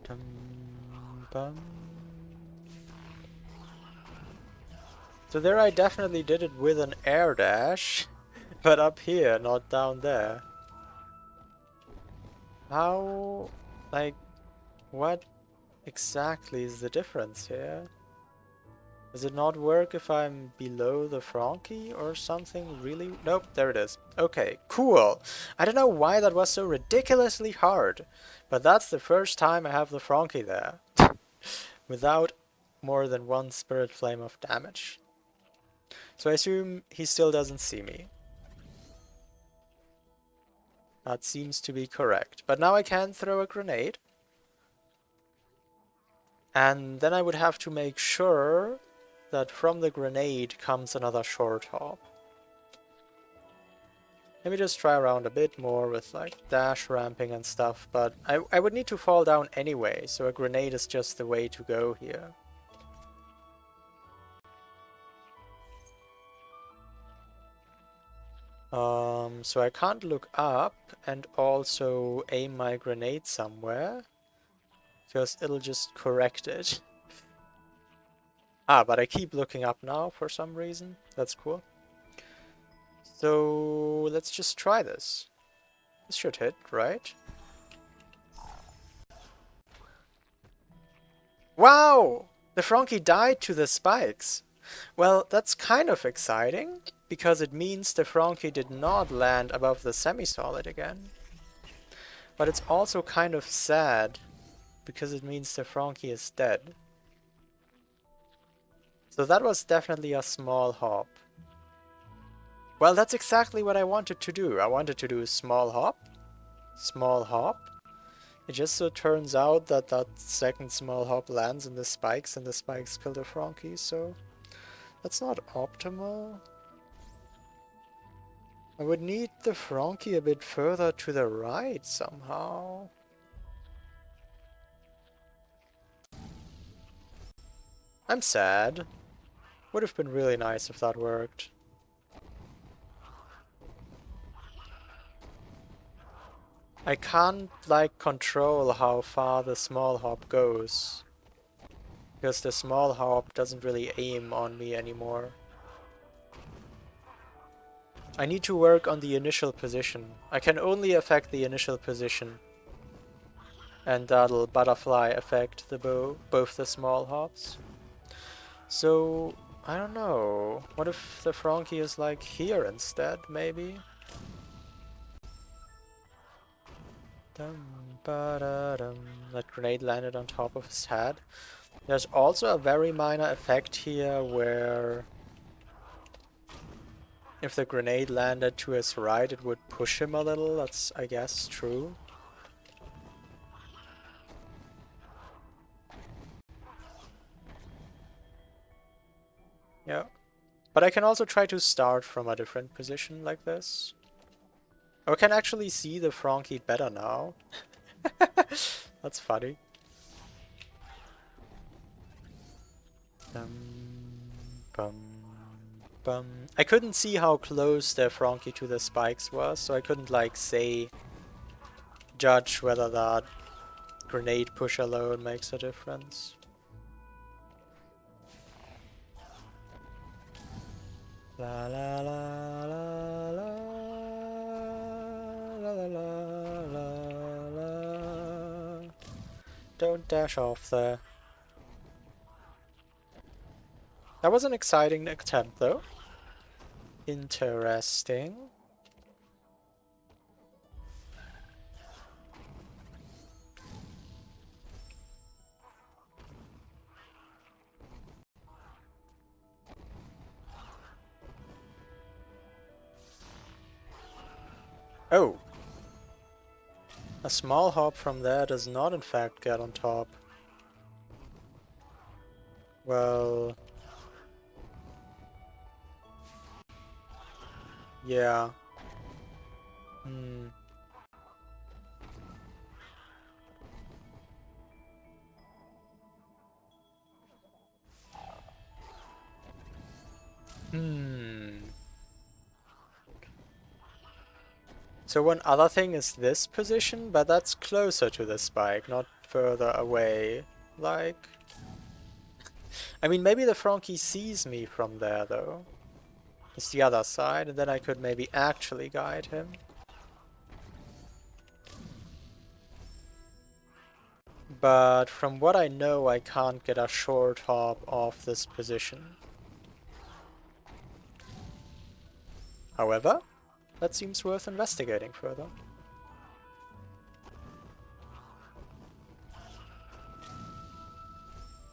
S1: Dum, bum. So there I definitely did it with an air dash, but up here, not down there. How, like, what exactly is the difference here? Does it not work if I'm below the Frankie or something really? Nope, there it is. Okay, cool. I don't know why that was so ridiculously hard, but that's the first time I have the Frankie there. Without more than one Spirit Flame of damage. So I assume he still doesn't see me. That seems to be correct. But now I can throw a grenade. And then I would have to make sure that from the grenade comes another short hop. Let me just try around a bit more with like dash ramping and stuff, but I would need to fall down anyway, so a grenade is just the way to go here. So I can't look up and also aim my grenade somewhere, because it'll just correct it. Ah, but I keep looking up now for some reason. That's cool. So let's just try this. This should hit, right? Wow! The Frankie died to the spikes. Well, that's kind of exciting, because it means the Frankie did not land above the semi-solid again. But it's also kind of sad, because it means the Frankie is dead. So that was definitely a small hop. Well, that's exactly what I wanted to do. I wanted to do a small hop. Small hop. It just so turns out that that second small hop lands in the spikes and the spikes kill the Frankie, so that's not optimal. I would need the Frankie a bit further to the right somehow. I'm sad. Would have been really nice if that worked. I can't, like, control how far the small hop goes. Because the small hop doesn't really aim on me anymore. I need to work on the initial position. I can only affect the initial position. And that'll butterfly affect the both the small hops. So, I don't know. What if the Frankie is like here instead, maybe? Dum, ba-da-dum. That grenade landed on top of his head. There's also a very minor effect here where if the grenade landed to his right, it would push him a little. That's, I guess, true. Yeah. But I can also try to start from a different position like this. Oh, I can actually see the Frankie better now. That's funny. Bum, bum. I couldn't see how close the Frankie to the spikes was, so I couldn't like judge whether that grenade push alone makes a difference. La la la la la la la la la la. Don't dash off there. That was an exciting attempt though. Interesting. Oh. A small hop from there does not in fact get on top. Well... yeah. Hmm. Hmm. So one other thing is this position, but that's closer to the spike, not further away. Like... I mean, maybe the Frankie sees me from there, though. It's the other side, and then I could maybe actually guide him. But from what I know, I can't get a short hop off this position. However, that seems worth investigating further.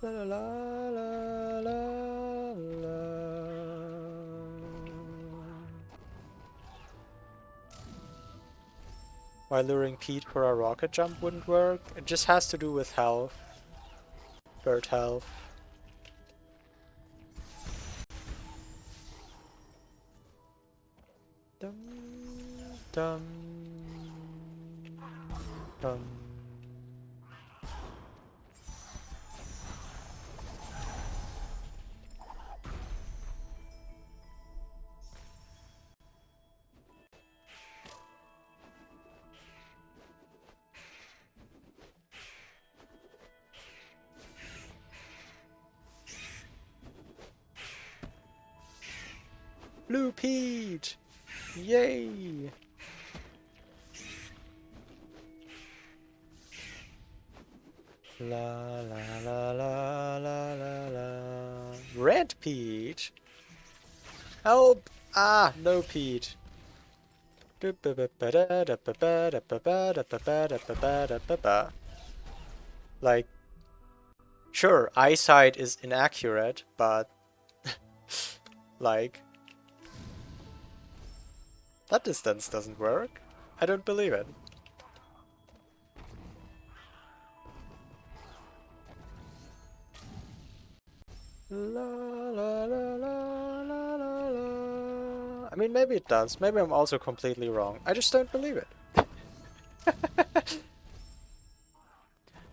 S1: La la la la la la. Why luring Pete for a rocket jump wouldn't work? It just has to do with health. Bird health. Dum dum dum. Blue Pete! Yay! La la la la la la la. Red Pete! Help! Ah, no Pete. Like, sure, eyesight is inaccurate, but like, that distance doesn't work. I don't believe it. La la la la la la la. I mean, maybe it does. Maybe I'm also completely wrong. I just don't believe it.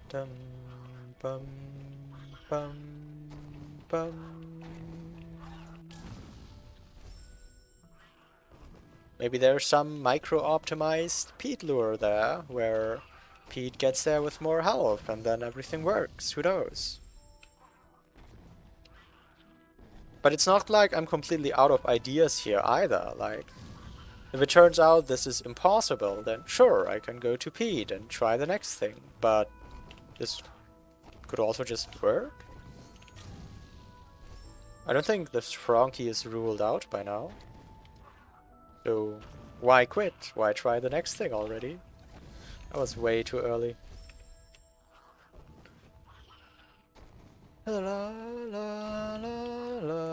S1: Dum bum bum bum. Maybe there's some micro-optimized Pete lure there, where Pete gets there with more health and then everything works. Who knows? But it's not like I'm completely out of ideas here either. Like, if it turns out this is impossible, then sure, I can go to Pete and try the next thing. But this could also just work. I don't think this Frankie is ruled out by now. So why quit? Why try the next thing already? That was way too early. La la la la la la.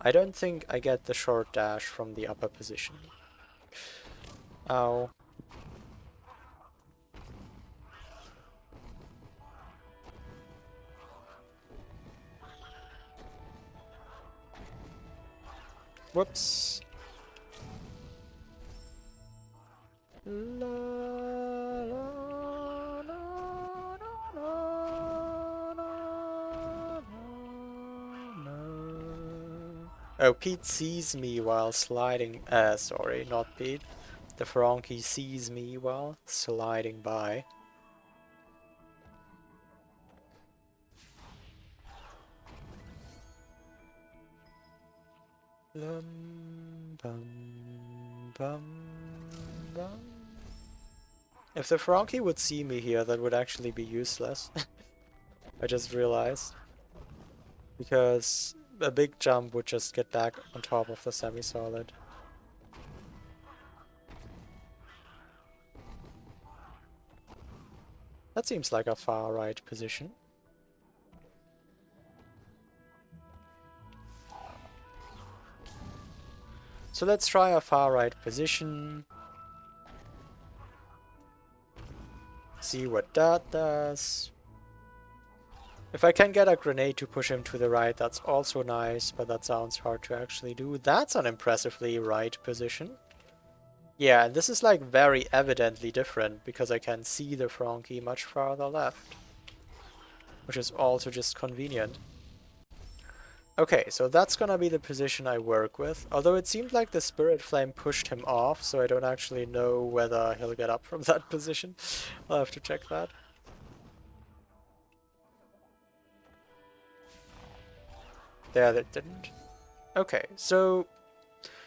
S1: I don't think I get the short dash from the upper position. Ow. Whoops. La, la, la, la, la, la. Oh, Pete sees me while sliding. Sorry, not Pete. The Frankie sees me while sliding by. Lum, bum, bum, bum. If the Frankie would see me here, that would actually be useless. I just realized. Because a big jump would just get back on top of the semi-solid. That seems like a far right position. So let's try a far right position. See what that does. If I can get a grenade to push him to the right, that's also nice, but that sounds hard to actually do. That's an impressively right position. Yeah, and this is like very evidently different because I can see the Frankie much farther left. Which is also just convenient. Okay, so that's gonna be the position I work with. Although it seemed like the Spirit Flame pushed him off, so I don't actually know whether he'll get up from that position. I'll have to check that. There, that didn't. Okay, so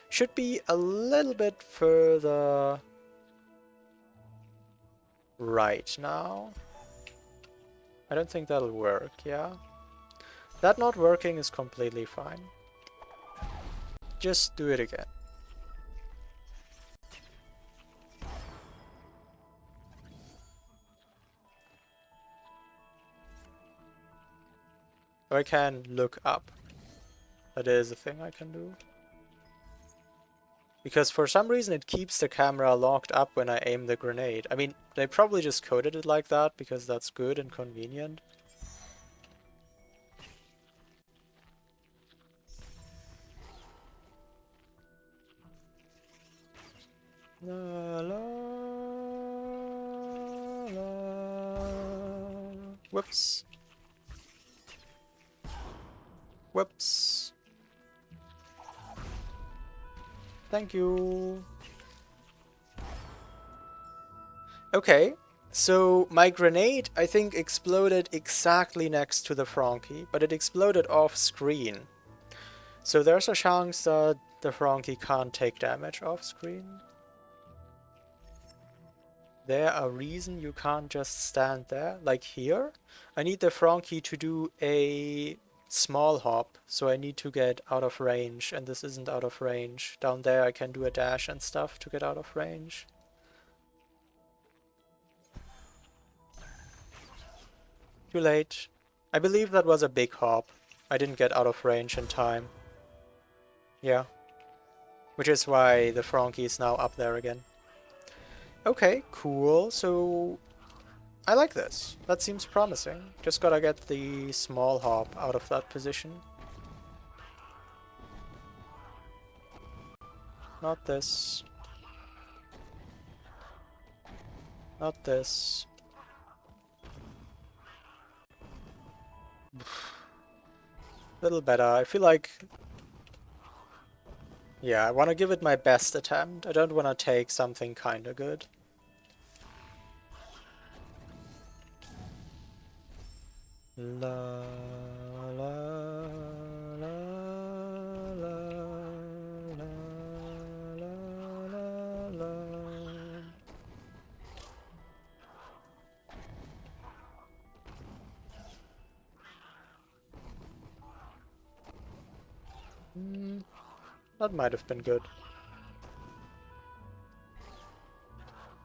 S1: should be a little bit further right now. I don't think that'll work, yeah? That not working is completely fine. Just do it again. Or I can look up. That is a thing I can do. Because for some reason it keeps the camera locked up when I aim the grenade. I mean, they probably just coded it like that because that's good and convenient. La, la, la. Whoops. Whoops. Thank you. Okay, so my grenade, I think, exploded exactly next to the Frankie, but it exploded off screen. So there's a chance that the Frankie can't take damage off screen. There a reason you can't just stand there, like here? I need the Frankie to do a small hop, so I need to get out of range, and this isn't out of range. Down there I can do a dash and stuff to get out of range. Too late. I believe that was a big hop. I didn't get out of range in time. Yeah. Which is why the Frankie is now up there again. Okay, cool. So I like this. That seems promising. Just gotta get the small hop out of that position. Not this. Not this. Little better. I feel like... Yeah, I want to give it my best attempt. I don't want to take something kinda good. La la la la la la la. That might have been good.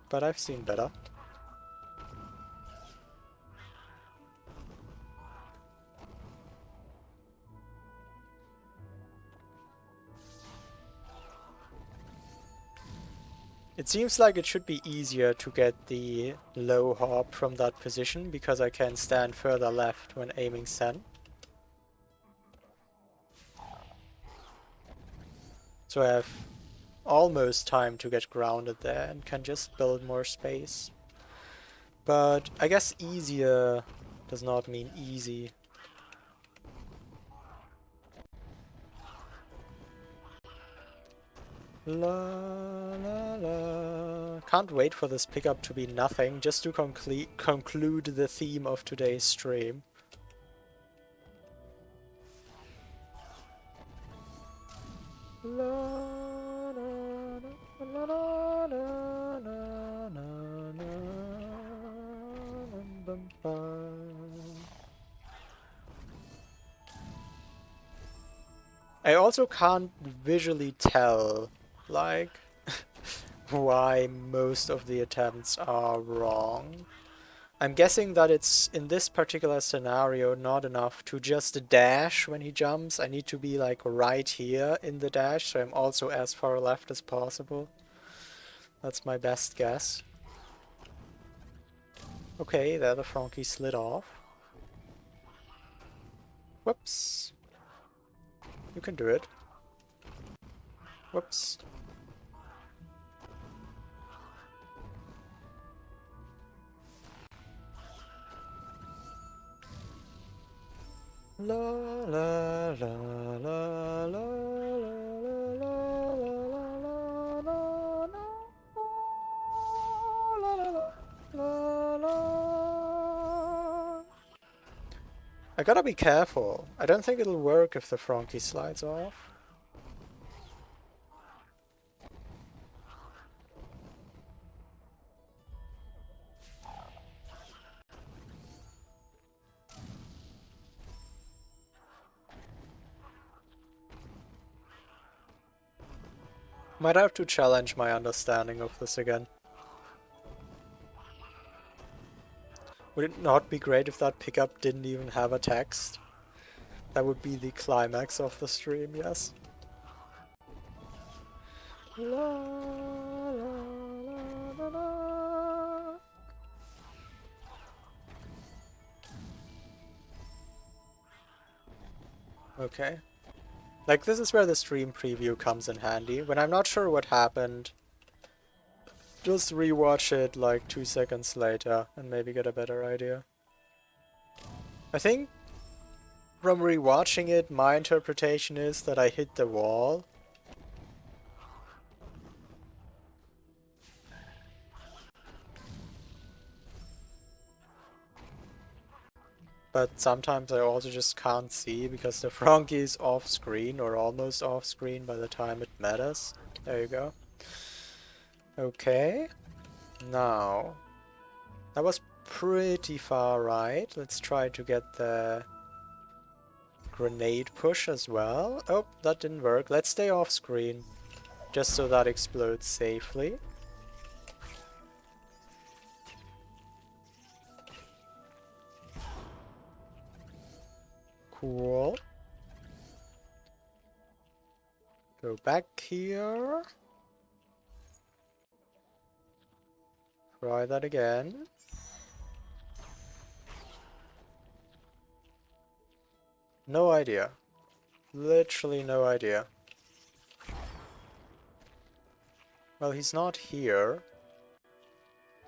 S1: But I've seen better. It seems like it should be easier to get the low hop from that position because I can stand further left when aiming Sen. So I have almost time to get grounded there and can just build more space. But I guess easier does not mean easy. La la la. Can't wait for this pickup to be nothing, just to conclude the theme of today's stream. I also can't visually tell, like, why most of the attempts are wrong. I'm guessing that it's, in this particular scenario, not enough to just dash when he jumps. I need to be, like, right here in the dash, so I'm also as far left as possible. That's my best guess. Okay, there the Frankie slid off. Whoops. You can do it. Whoops. La la la la la la I gotta be careful. I don't think it'll work if the Frankie slides off. Might have to challenge my understanding of this again. Would it not be great if that pickup didn't even have a text? That would be the climax of the stream, yes. La, la, la, la. Okay. Like, this is where the stream preview comes in handy. When I'm not sure what happened, just rewatch it like 2 seconds later and maybe get a better idea. I think from rewatching it, my interpretation is that I hit the wall. But sometimes I also just can't see because the Frankie is off screen or almost off screen by the time it matters. There you go. Okay. Now, that was pretty far right. Let's try to get the grenade push as well. Oh, that didn't work. Let's stay off screen just so that explodes safely. Cool. Go back here. Try that again. No idea. Literally no idea. Well, he's not here.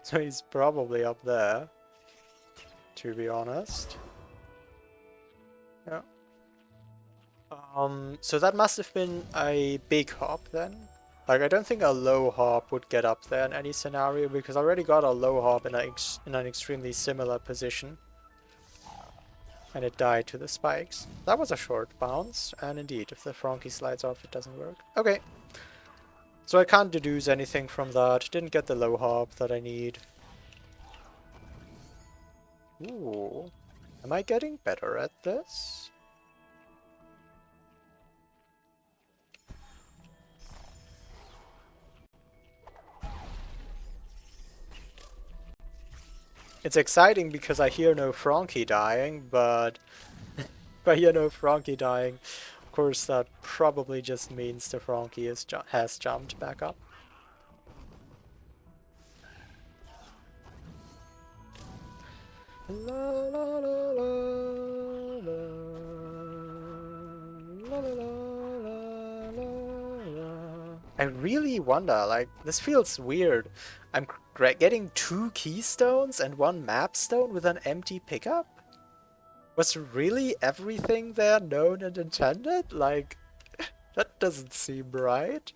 S1: So he's probably up there, to be honest. Yeah. So that must have been a big hop then. Like, I don't think a low hop would get up there in any scenario, because I already got a low hop in an extremely similar position. And it died to the spikes. That was a short bounce, and indeed, if the Frankie slides off, it doesn't work. Okay. So I can't deduce anything from that. Didn't get the low hop that I need. Ooh. Am I getting better at this? It's exciting because I hear no Frankie dying, but if I hear no Frankie dying, of course that probably just means the Frankie has jumped back up. La, la, la, la, la, la, la, la, la, la, I really wonder, like, this feels weird. I'm getting 2 keystones and 1 map stone with an empty pickup? Was really everything there known and intended? Like, that doesn't seem right.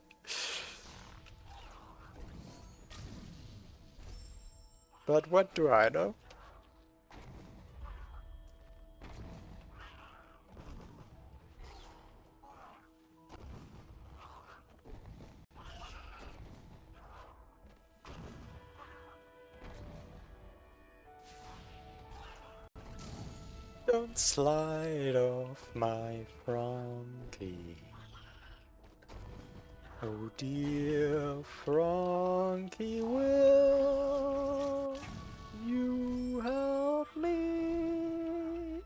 S1: But what do I know? Don't slide off my Frankie. Oh dear Frankie, will you help me?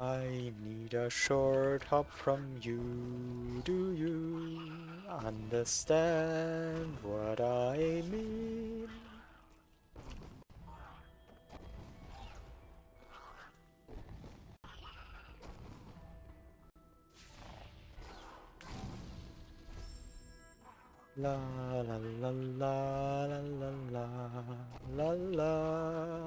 S1: I need a short hop from you. Do you understand what I mean? La la la la la la la la la.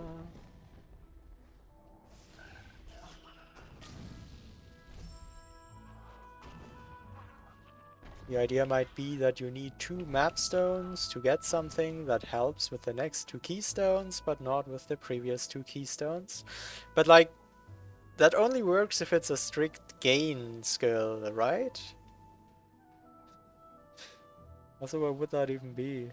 S1: The idea might be that you need 2 map stones to get something that helps with the next 2 keystones, but not with the previous 2 keystones. But like, that only works if it's a strict gain skill, right? Also, what would that even be?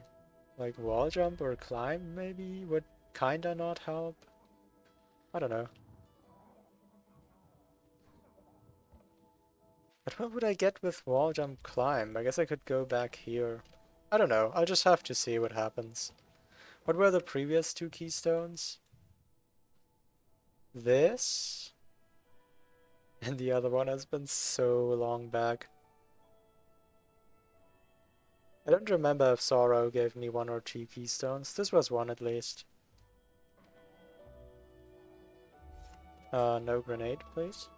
S1: Like wall jump or climb maybe would kinda not help? I don't know. But what would I get with wall jump climb? I guess I could go back here. I don't know, I'll just have to see what happens. What were the previous 2 keystones? This? And the other one has been so long back. I don't remember if Sorrow gave me 1 or 2 keystones. This was 1 at least. No grenade, please.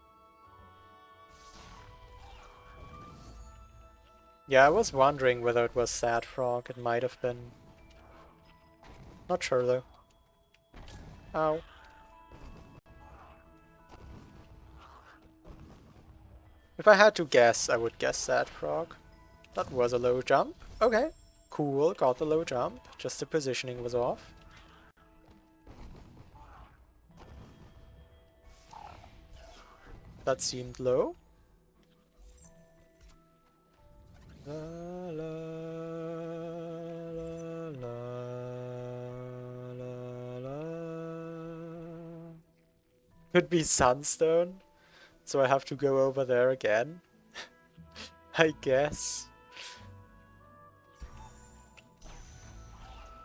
S1: Yeah, I was wondering whether it was Sad Frog. It might have been. Not sure though. Ow. If I had to guess, I would guess Sad Frog. That was a low jump. Okay. Cool, got the low jump. Just the positioning was off. That seemed low. La, la, la, la, la, la. Could be Sunstone, so I have to go over there again. I guess.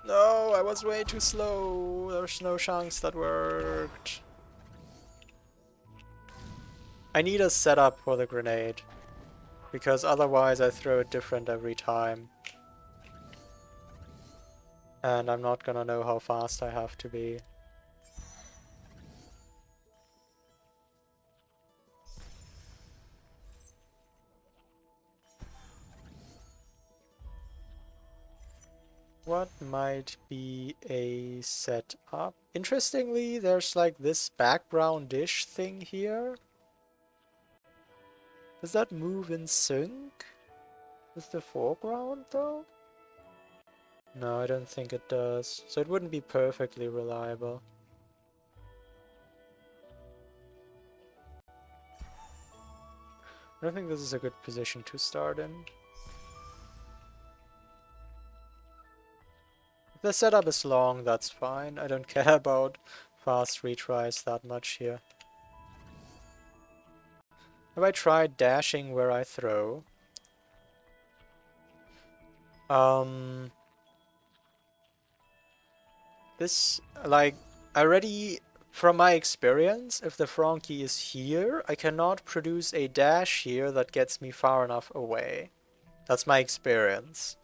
S1: No, I was way too slow. There's no chance that worked. I need a setup for the grenade, because otherwise I throw it different every time. And I'm not gonna know how fast I have to be. What might be a setup? Interestingly, there's like this background dish thing here. Does that move in sync with the foreground though? No, I don't think it does. So it wouldn't be perfectly reliable. I don't think this is a good position to start in. If the setup is long, that's fine. I don't care about fast retries that much here. Have I tried dashing where I throw? This, like, already from my experience, if the Frankie is here, I cannot produce a dash here that gets me far enough away. That's my experience.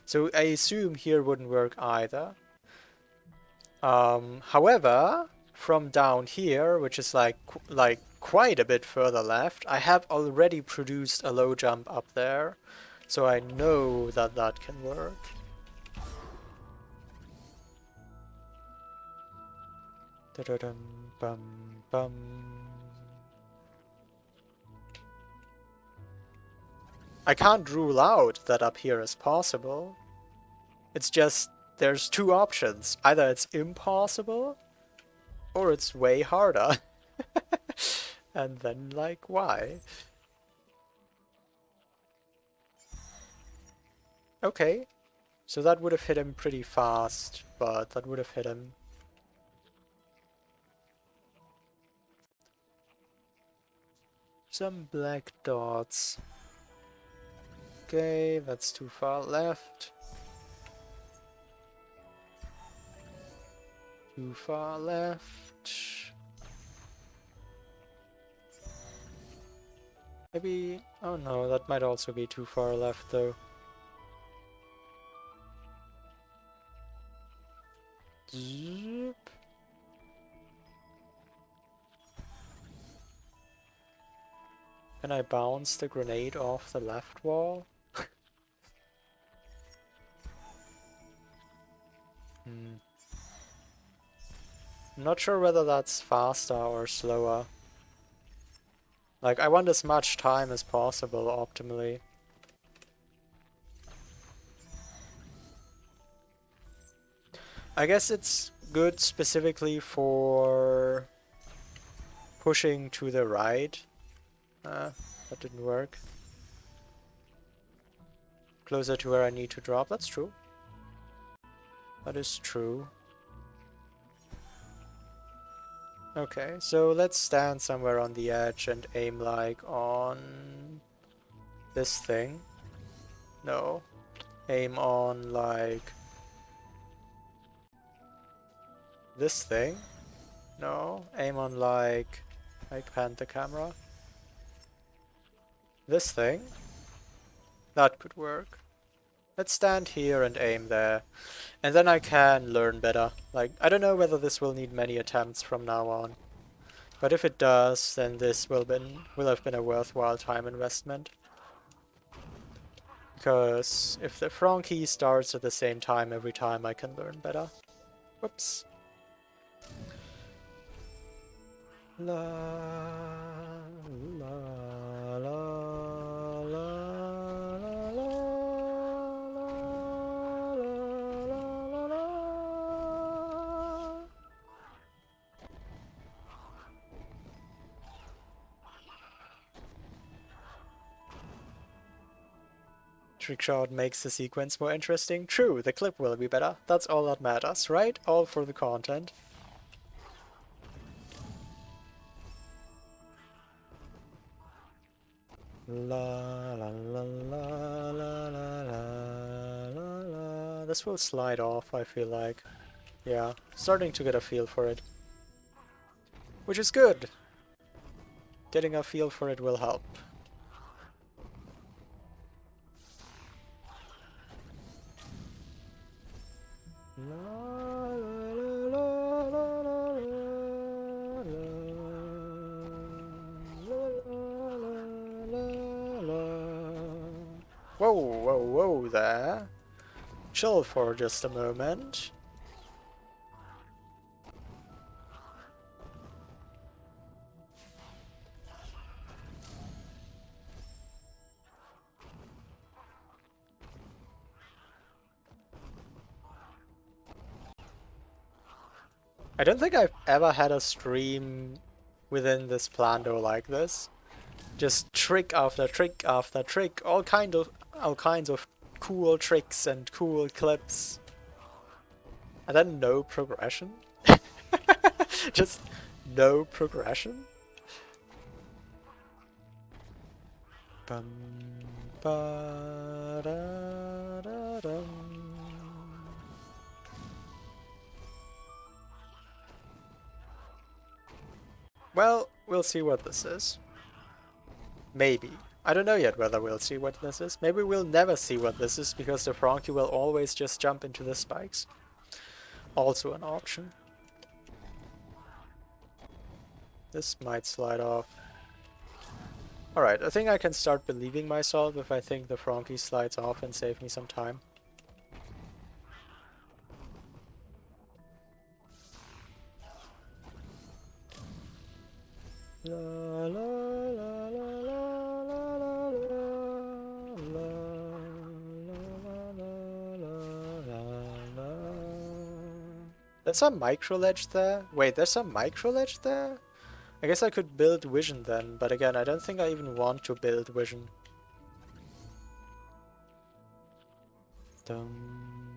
S1: So I assume here wouldn't work either. However, from down here, which is like quite a bit further left, I have already produced a low jump up there, so I know that that can work. Da-da-dum, bum, bum. I can't rule out that up here is possible. It's just there's two options. Either it's impossible or it's way harder. And then, like, why? Okay. So that would have hit him pretty fast, but that would have hit him. Some black dots. Okay, that's too far left. Too far left. Maybe... oh no, that might also be too far left though. Zoop. Can I bounce the grenade off the left wall? I'm not sure whether that's faster or slower. Like, I want as much time as possible, optimally. I guess it's good specifically for pushing to the right. That didn't work. Closer to where I need to drop, that's true. That is true. Okay, so let's stand somewhere on the edge and aim like on this thing. No. Aim on like this thing. No. Aim on like pan the camera. This thing. That could work. Let's stand here and aim there. And then I can learn better. Like, I don't know whether this will need many attempts from now on. But if it does, then this will have been a worthwhile time investment. Because if the Frankie starts at the same time every time, I can learn better. Whoops. La la la la la la la. Trickshot makes the sequence more interesting. True, the clip will be better. That's all that matters, right? All for the content. La la la la la la la la. This will slide off, I feel like. Yeah, starting to get a feel for it. Which is good. Getting a feel for it will help. Whoa, whoa, whoa there. Chill for just a moment. I don't think I've ever had a stream within this Plando like this. Just trick after trick after trick, all kinds of cool tricks and cool clips. And then no progression. Just no progression. Bum, ba, da, da, dum. Well, we'll see what this is. Maybe. I don't know yet whether we'll see what this is. Maybe we'll never see what this is because the Frankie will always just jump into the spikes. also an option. This might slide off. Alright, I think I can start believing myself if I think the Frankie slides off and save me some time. La, la, la, la, la, la, la, la, la. There's some micro ledge there? Wait, there's some micro ledge there? I guess I could build vision then, but again, I don't think I even want to build vision. Dum,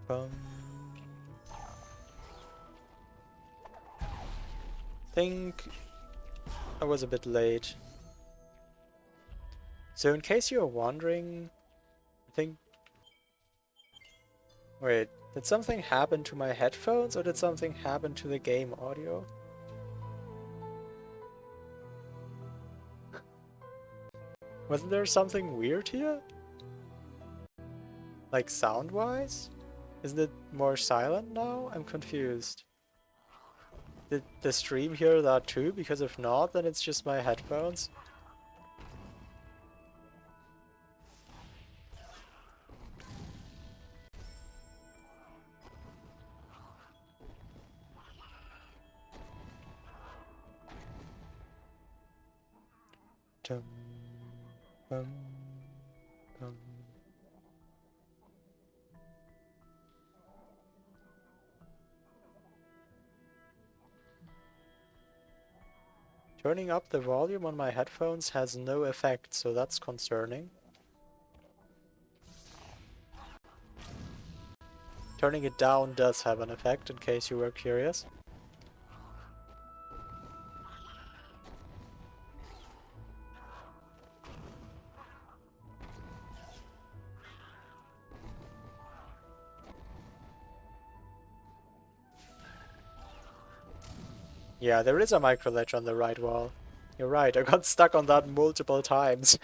S1: bum. Think I was a bit late. So in case you're wondering, I think... Wait, did something happen to my headphones or did something happen to the game audio? Wasn't there something weird here? Like sound-wise? Isn't it more silent now? I'm confused. Did the stream hear that too? Because if not, then it's just my headphones. Dum, bum, bum. Turning up the volume on my headphones has no effect, so that's concerning. Turning it down does have an effect, in case you were curious. Yeah, there is a micro ledge on the right wall. You're right, I got stuck on that multiple times.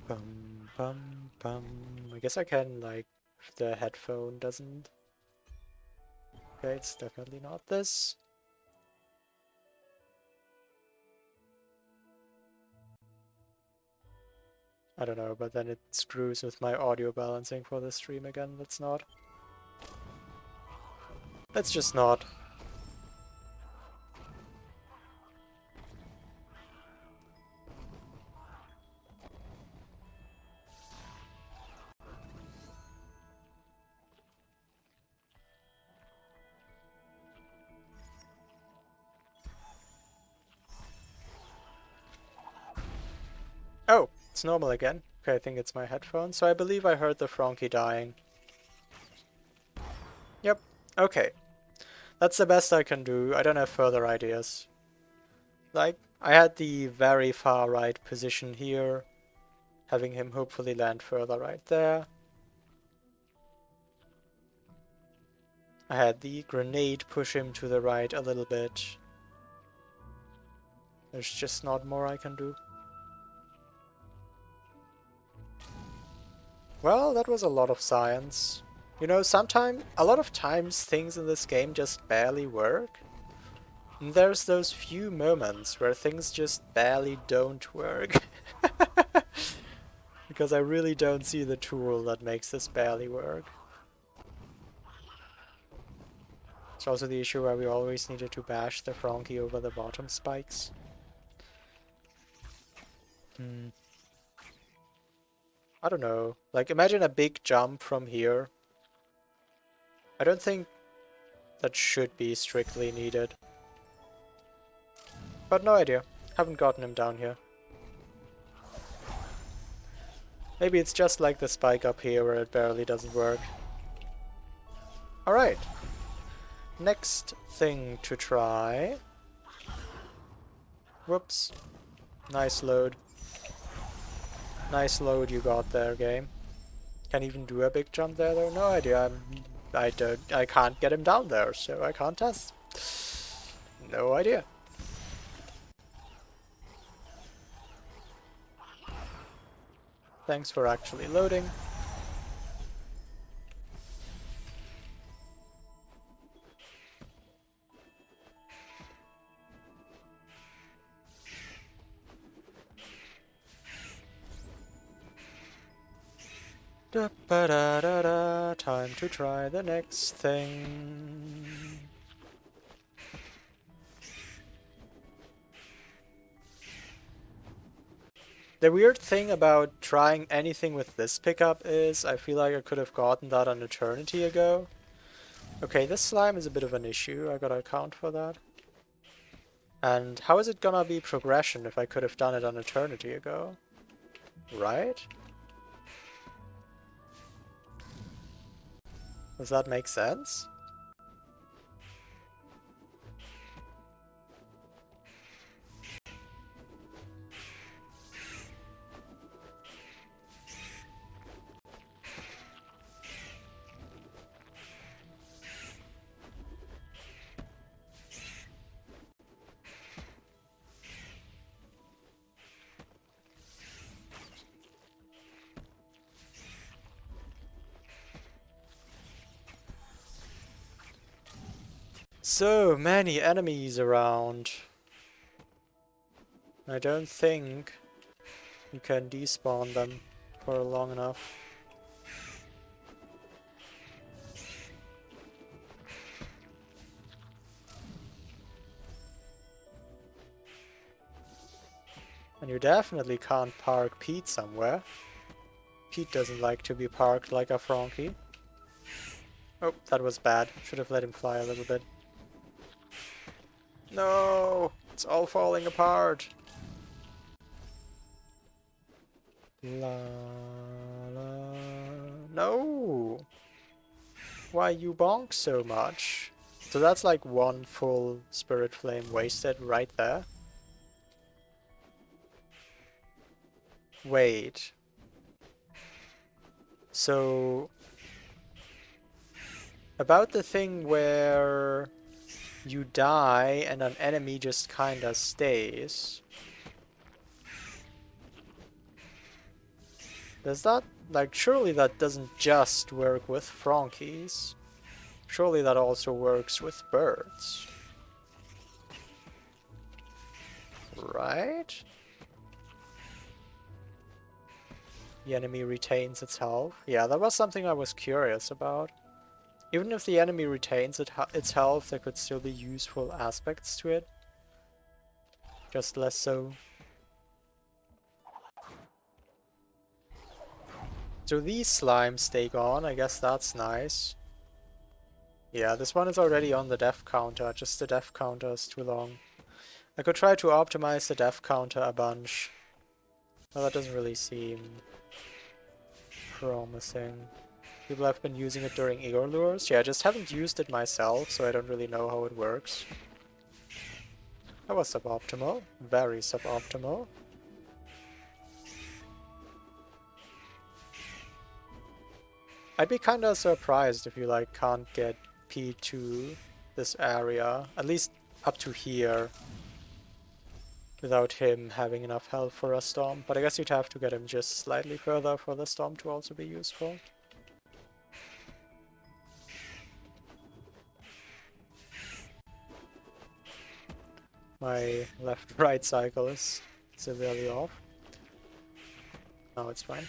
S1: Bum, bum, bum. I guess I can, like, if the headphone doesn't... Okay, it's definitely not this. I don't know, but then it screws with my audio balancing for the stream again. Let's not. Let's just not. Oh, it's normal again. Okay, I think it's my headphones. So I believe I heard the Frankie dying. Yep, okay. That's the best I can do. I don't have further ideas. Like, I had the very far right position here, having him hopefully land further right there. I had the grenade push him to the right a little bit. There's just not more I can do. Well, that was a lot of science. You know, a lot of times things in this game just barely work. And there's those few moments where things just barely don't work. Because I really don't see the tool that makes this barely work. It's also the issue where we always needed to bash the Frankie over the bottom spikes. I don't know. Like, imagine a big jump from here. I don't think that should be strictly needed. But no idea. Haven't gotten him down here. Maybe it's just like the spike up here where it barely doesn't work. Alright. Next thing to try. Whoops. Nice load. Nice load you got there, game. Can even do a big jump there though? No idea. I'm I can't get him down there, so I can't test. No idea. Thanks for actually loading. Da ba da da da. Time to try the next thing. The weird thing about trying anything with this pickup is I feel like I could have gotten that an eternity ago. Okay, this slime is a bit of an issue, I gotta account for that. And how is it gonna be progression if I could have done it an eternity ago? Right? Does that make sense? So many enemies around. I don't think you can despawn them for long enough. And you definitely can't park Pete somewhere. Pete doesn't like to be parked like a Frankie. Oh, that was bad. Should have let him fly a little bit. No! It's all falling apart! La la... No! Why you bonk so much? So that's like one full Spirit Flame wasted right there. Wait. So... about the thing where you die and an enemy just kinda stays. Does that, like, surely that doesn't just work with Frankies. Surely that also works with birds. Right? The enemy retains its health. Yeah, that was something I was curious about. Even if the enemy retains its health, there could still be useful aspects to it. Just less so. So these slimes stay gone, I guess that's nice. Yeah, this one is already on the death counter, just the death counter is too long. I could try to optimize the death counter a bunch. But that doesn't really seem promising. People have been using it during Igor lures. Yeah, I just haven't used it myself, so I don't really know how it works. That was suboptimal. Very suboptimal. I'd be kinda surprised if you like can't get P to this area, at least up to here, without him having enough health for a storm. But I guess you'd have to get him just slightly further for the storm to also be useful. My left-right cycle is severely off. No, it's fine.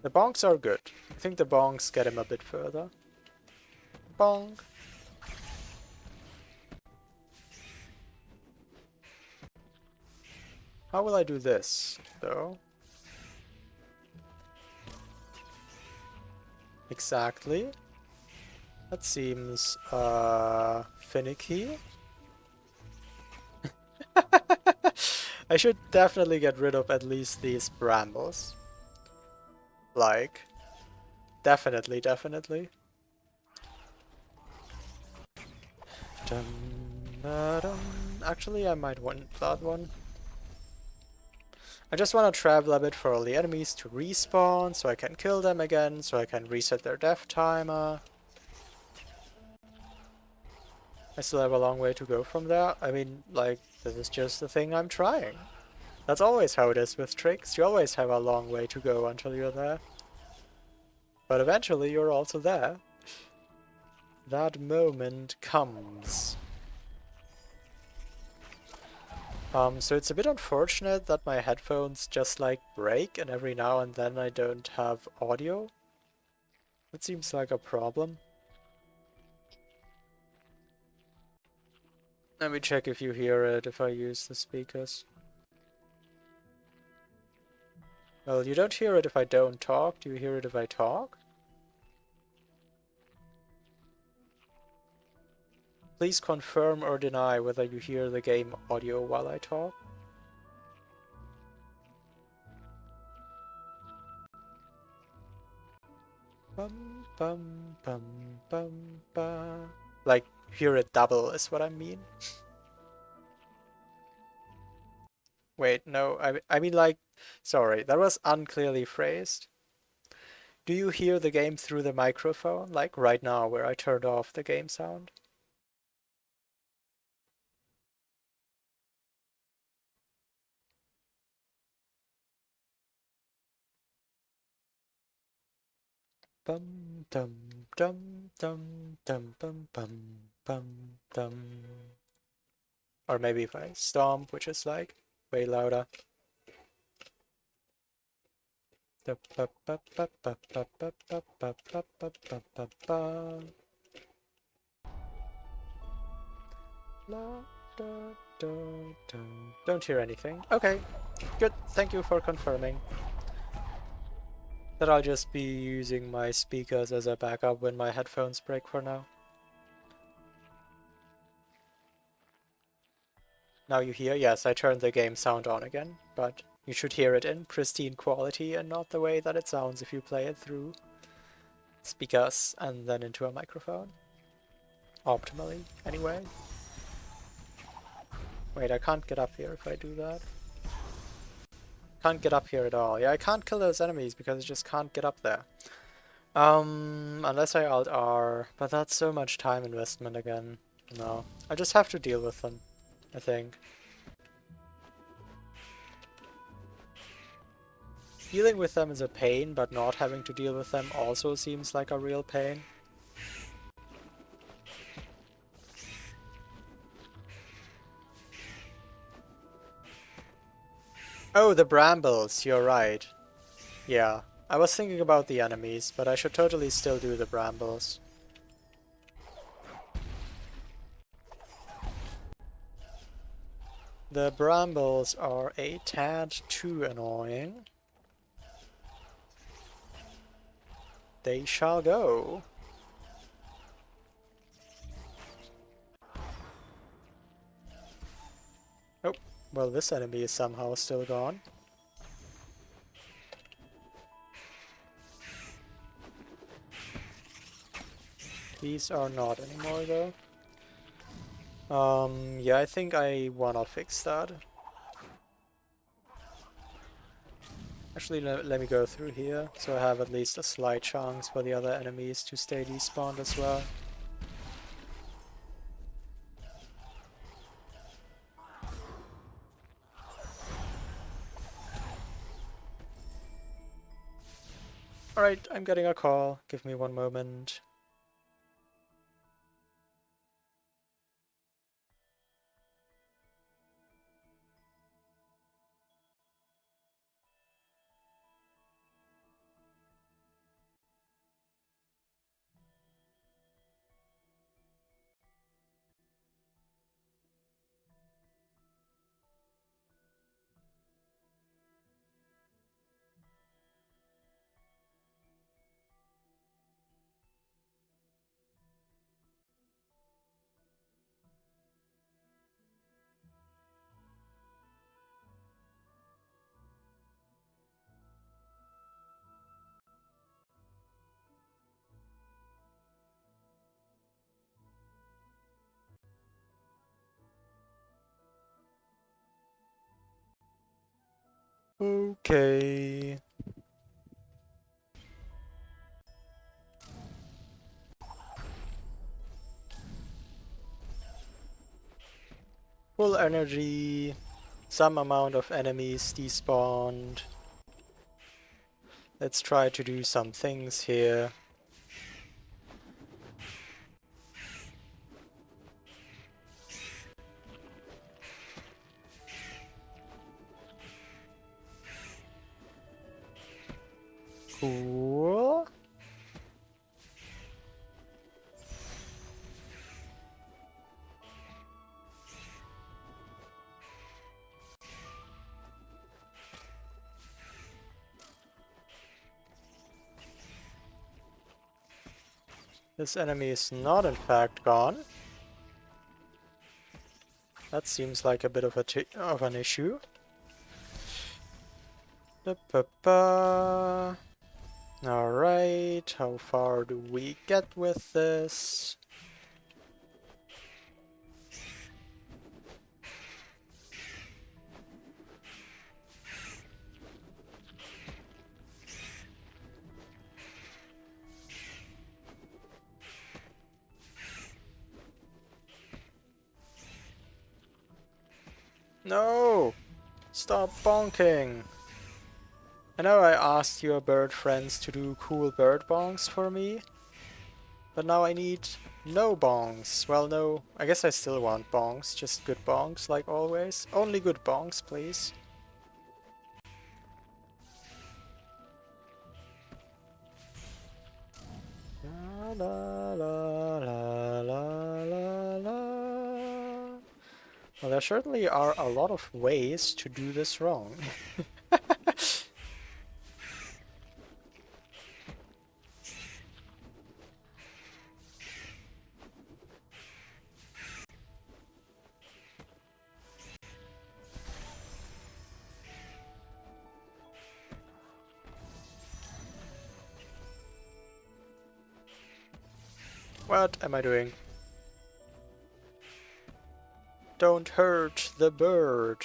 S1: The bonks are good. I think the bonks get him a bit further. Bonk! How will I do this, though? Exactly. That seems, finicky. I should definitely get rid of at least these brambles. Like, definitely. Dun, da, dun. Actually, I might want that one. I just want to travel a bit for all the enemies to respawn, so I can kill them again, so I can reset their death timer. I still have a long way to go from there. I mean, like, this is just the thing I'm trying. That's always how it is with tricks. You always have a long way to go until you're there. But eventually you're also there. That moment comes. So it's a bit unfortunate that my headphones just like break and every now and then I don't have audio. That seems like a problem. Let me check if you hear it if I use the speakers. Well, you don't hear it if I don't talk. Do you hear it if I talk? Please confirm or deny whether you hear the game audio while I talk. Bum bum bum bum ba. Like, hear it double is what I mean. Wait, no, I mean like, sorry, that was unclearly phrased. Do you hear the game through the microphone, like right now where I turned off the game sound? Bum dum dum dum dum bum bum bum dum. Or maybe if I stomp, which is like way louder. Don't hear anything. Okay, good. Thank you for confirming. That I'll just be using my speakers as a backup when my headphones break for now. Now you hear? Yes, I turned the game sound on again, but you should hear it in pristine quality and not the way that it sounds if you play it through speakers and then into a microphone. Optimally, anyway. Wait, I can't get up here if I do that. Can't get up here at all. Yeah, I can't kill those enemies because I just can't get up there. Unless I Alt R, but that's so much time investment again. No, I just have to deal with them, I think. Dealing with them is a pain, but not having to deal with them also seems like a real pain. Oh, the brambles, you're right. Yeah, I was thinking about the enemies, but I should totally still do the brambles. The brambles are a tad too annoying. They shall go. Oh, well, this enemy is somehow still gone. These are not anymore, though. Yeah, I think I wanna fix that. Actually, let me go through here, so I have at least a slight chance for the other enemies to stay despawned as well. Alright, I'm getting a call. Give me one moment. Okay. Full energy. Some amount of enemies despawned. Let's try to do some things here. Cool. This enemy is not in fact gone. That seems like a bit of an issue. Alright, how far do we get with this? No! Stop bonking! I know I asked your bird friends to do cool bird bonks for me, but now I need no bonks. Well, no, I guess I still want bonks, just good bonks like always. Only good bonks, please. La la la la la la la. Well, there certainly are a lot of ways to do this wrong. What am I doing? Don't hurt the bird.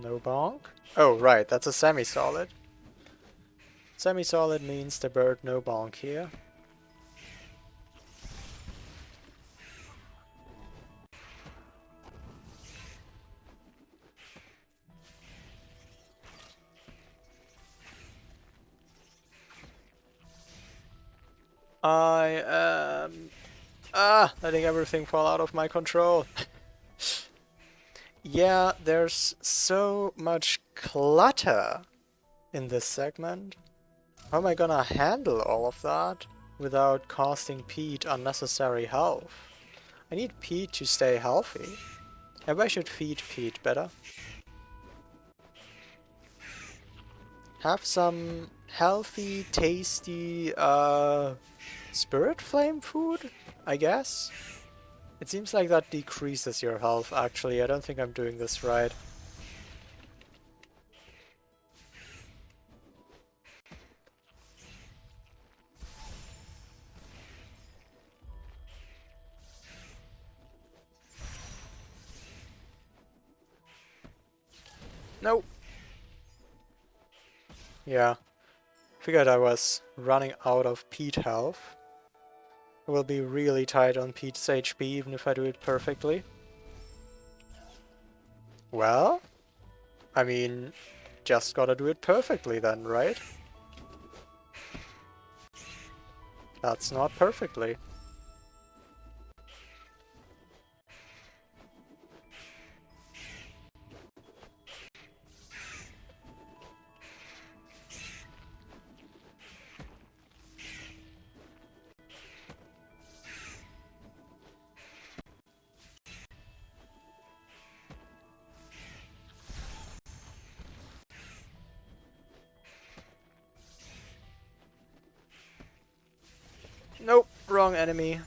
S1: No bonk? Oh, right, that's a semi-solid. Semi-solid means the bird no bonk here. I am... letting everything fall out of my control. Yeah, there's so much clutter in this segment. How am I gonna handle all of that without costing Pete unnecessary health? I need Pete to stay healthy. Maybe I should feed Pete better. Have some healthy, tasty, spirit flame food, I guess? It seems like that decreases your health, actually. I don't think I'm doing this right. No! Yeah. Figured I was running out of Pete health. I will be really tight on Pete's HP even if I do it perfectly. Well, I mean, just gotta do it perfectly then, right? That's not perfectly. Nope, wrong enemy.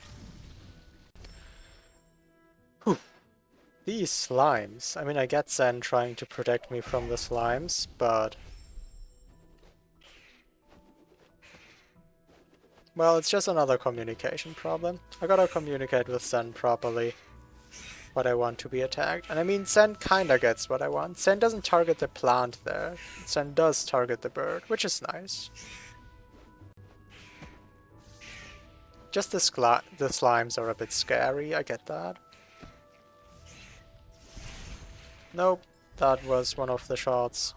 S1: Whew. These slimes. I mean, I get Zen trying to protect me from the slimes, but... Well, it's just another communication problem. I gotta communicate with Zen properly what I want to be attacked. And I mean, Zen kinda gets what I want. Zen doesn't target the plant there. Zen does target the bird, which is nice. Just the slimes are a bit scary, I get that. Nope, that was one of the shots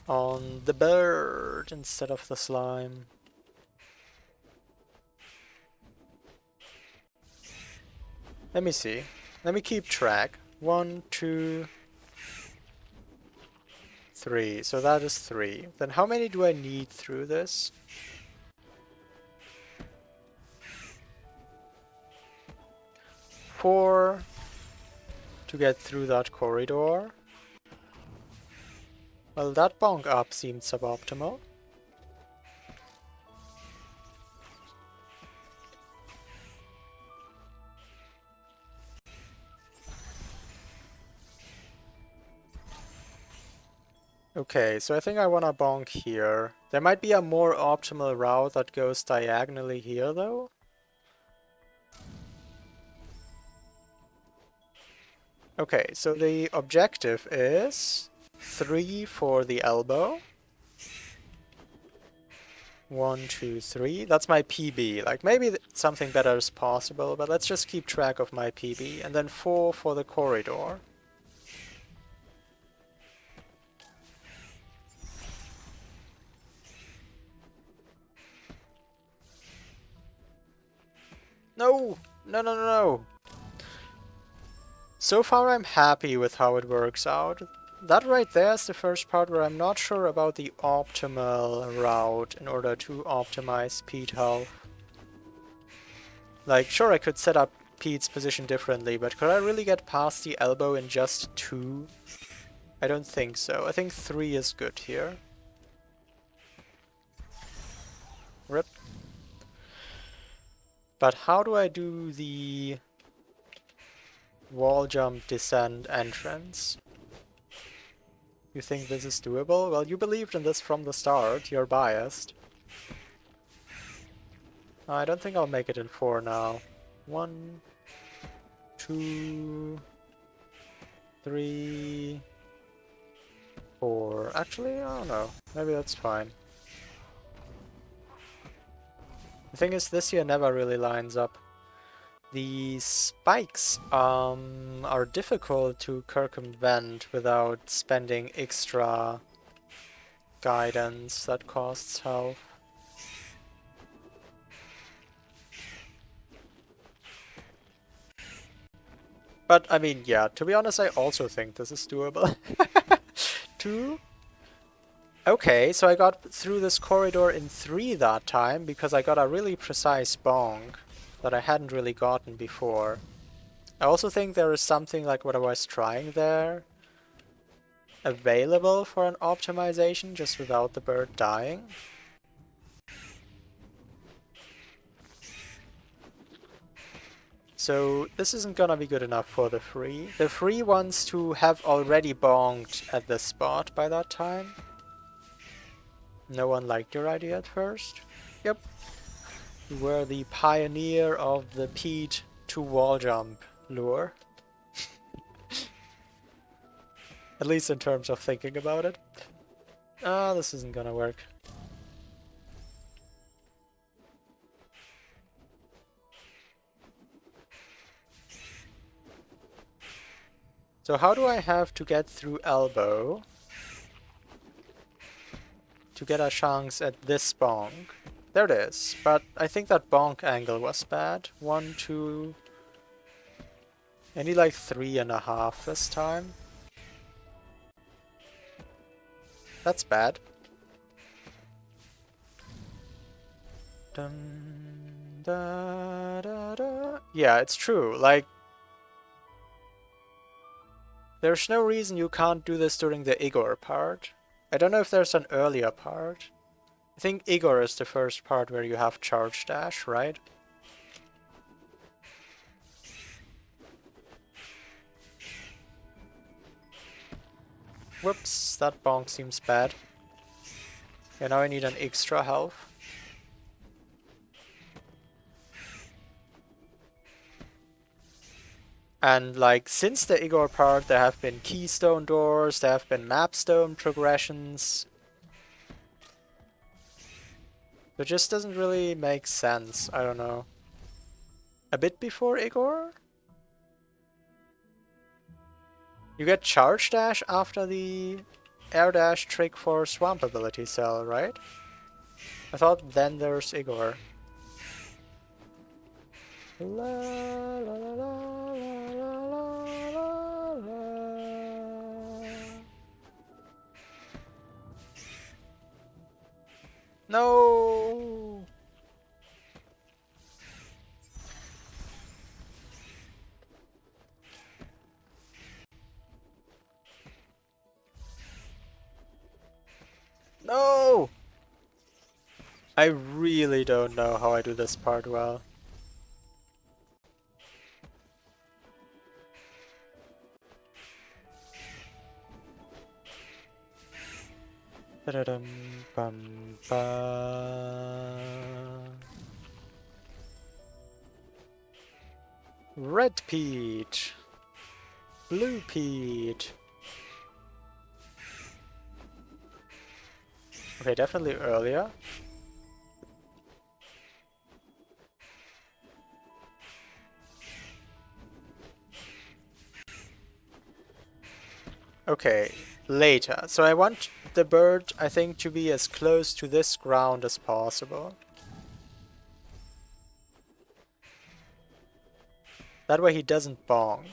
S1: on the bird instead of the slime. Let me see. Let me keep track. 1, 2, 3. So that is 3. Then how many do I need through this? 4 to get through that corridor. Well, that bonk up seemed suboptimal. Okay, so I think I wanna bonk here. There might be a more optimal route that goes diagonally here, though. Okay, so the objective is 3 for the elbow. 1, 2, 3. That's my PB. Like, maybe something better is possible, but let's just keep track of my PB. And then 4 for the corridor. No! No, no, no, no! So far I'm happy with how it works out. That right there is the first part where I'm not sure about the optimal route in order to optimize Pete health. Like, sure, I could set up Pete's position differently, but could I really get past the elbow in just 2? I don't think so. I think 3 is good here. Rip. But how do I do the wall jump, descent, entrance? You think this is doable? Well, you believed in this from the start. You're biased. I don't think I'll make it in 4 now. 1, 2, 3, 4. Actually, I don't know. Maybe that's fine. The thing is, this here never really lines up. The spikes are difficult to circumvent without spending extra guidance that costs health. But, I mean, yeah, to be honest, I also think this is doable. 2? Okay, so I got through this corridor in 3 that time, because I got a really precise bonk that I hadn't really gotten before. I also think there is something like what I was trying there available for an optimization, just without the bird dying. So this isn't gonna be good enough for the free. The free wants to have already bonked at this spot by that time. No one liked your idea at first. Yep. You were the pioneer of the Pete to wall jump lure. At least in terms of thinking about it. Ah, this isn't gonna work. So how do I have to get through elbow to get a chance at this bonk? There it is, but I think that bonk angle was bad. 1, 2... I need like 3.5 this time. That's bad. Dun, da, da, da. Yeah, it's true. Like, there's no reason you can't do this during the Igor part. I don't know if there's an earlier part. I think Igor is the first part where you have charge dash, right? Whoops, that bonk seems bad. Yeah, now I need an extra health. And like since the Igor part, there have been keystone doors, there have been mapstone progressions. It just doesn't really make sense. I don't know. A bit before Igor? You get charge dash after the air dash trick for swamp ability cell, right? I thought then there's Igor. La, la, la, la, la, la, la. No! No! I really don't know how I do this part well. Da-da-dum, bum, ba. Red Peach. Blue Peach. Okay, definitely earlier. Okay, later. So I want the bird, I think, to be as close to this ground as possible. That way he doesn't bonk.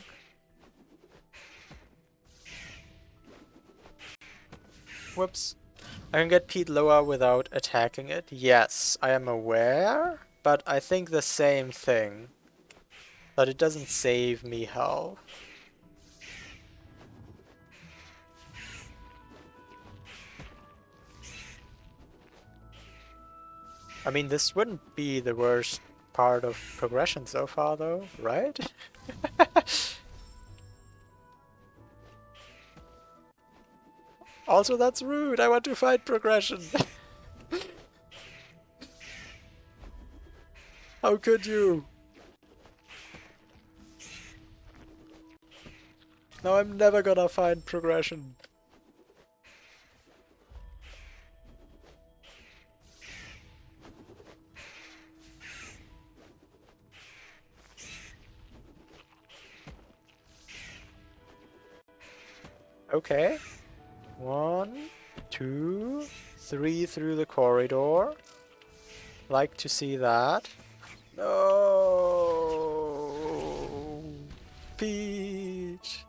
S1: Whoops. I can get Pete lower without attacking it. Yes, I am aware, but I think the same thing. That it doesn't save me health. I mean, this wouldn't be the worst part of progression so far, though, right? Also, that's rude. I want to fight progression. How could you? Now I'm never gonna find progression. Okay. 1, 2, 3 through the corridor. Like to see that. No. Peach.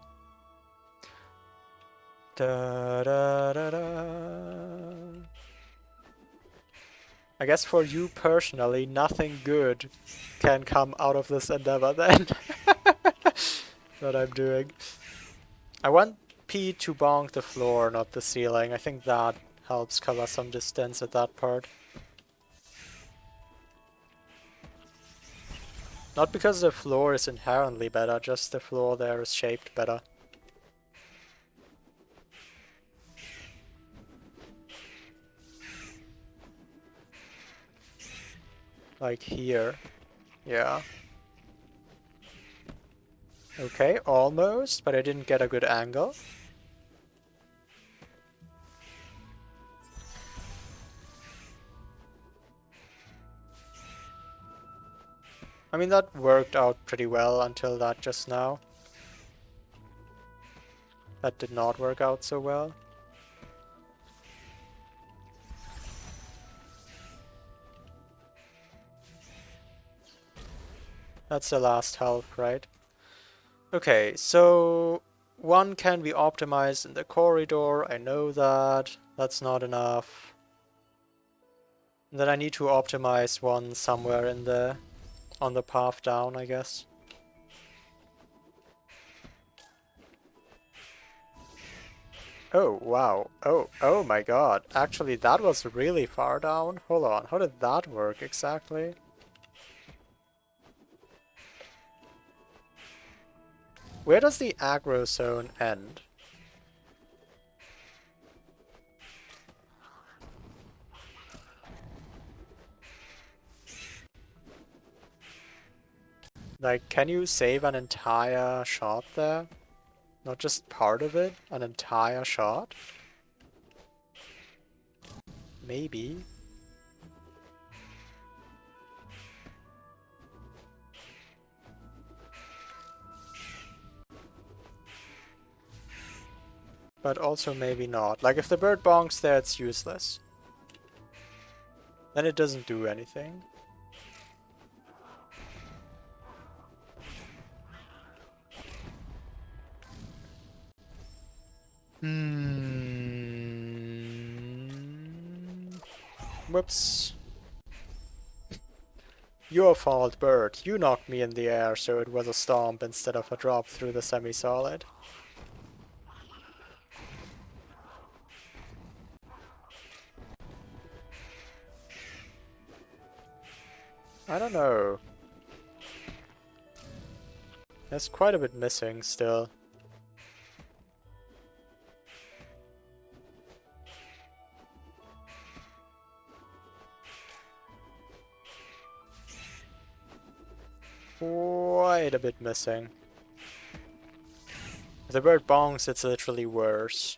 S1: Da da da da. I guess for you personally, nothing good can come out of this endeavor then. That I'm doing. I want P to bonk the floor, not the ceiling. I think that helps cover some distance at that part. Not because the floor is inherently better, just the floor there is shaped better. Like here. Yeah. Okay, almost, but I didn't get a good angle. I mean, that worked out pretty well until that just now. That did not work out so well. That's the last health, right? Okay, so one can be optimized in the corridor, I know that. That's not enough. And then I need to optimize one somewhere in the on the path down, I guess. Oh, wow. Oh my god. Actually, that was really far down. Hold on, how did that work exactly? Where does the aggro zone end? Like, can you save an entire shot there? Not just part of it, an entire shot? Maybe. But also maybe not. Like, if the bird bonks there, it's useless. Then it doesn't do anything. Whoops. Your fault, bird. You knocked me in the air, so it was a stomp instead of a drop through the semi-solid. I don't know. There's quite a bit missing still. Quite a bit missing. If the bird bonks, it's literally worse.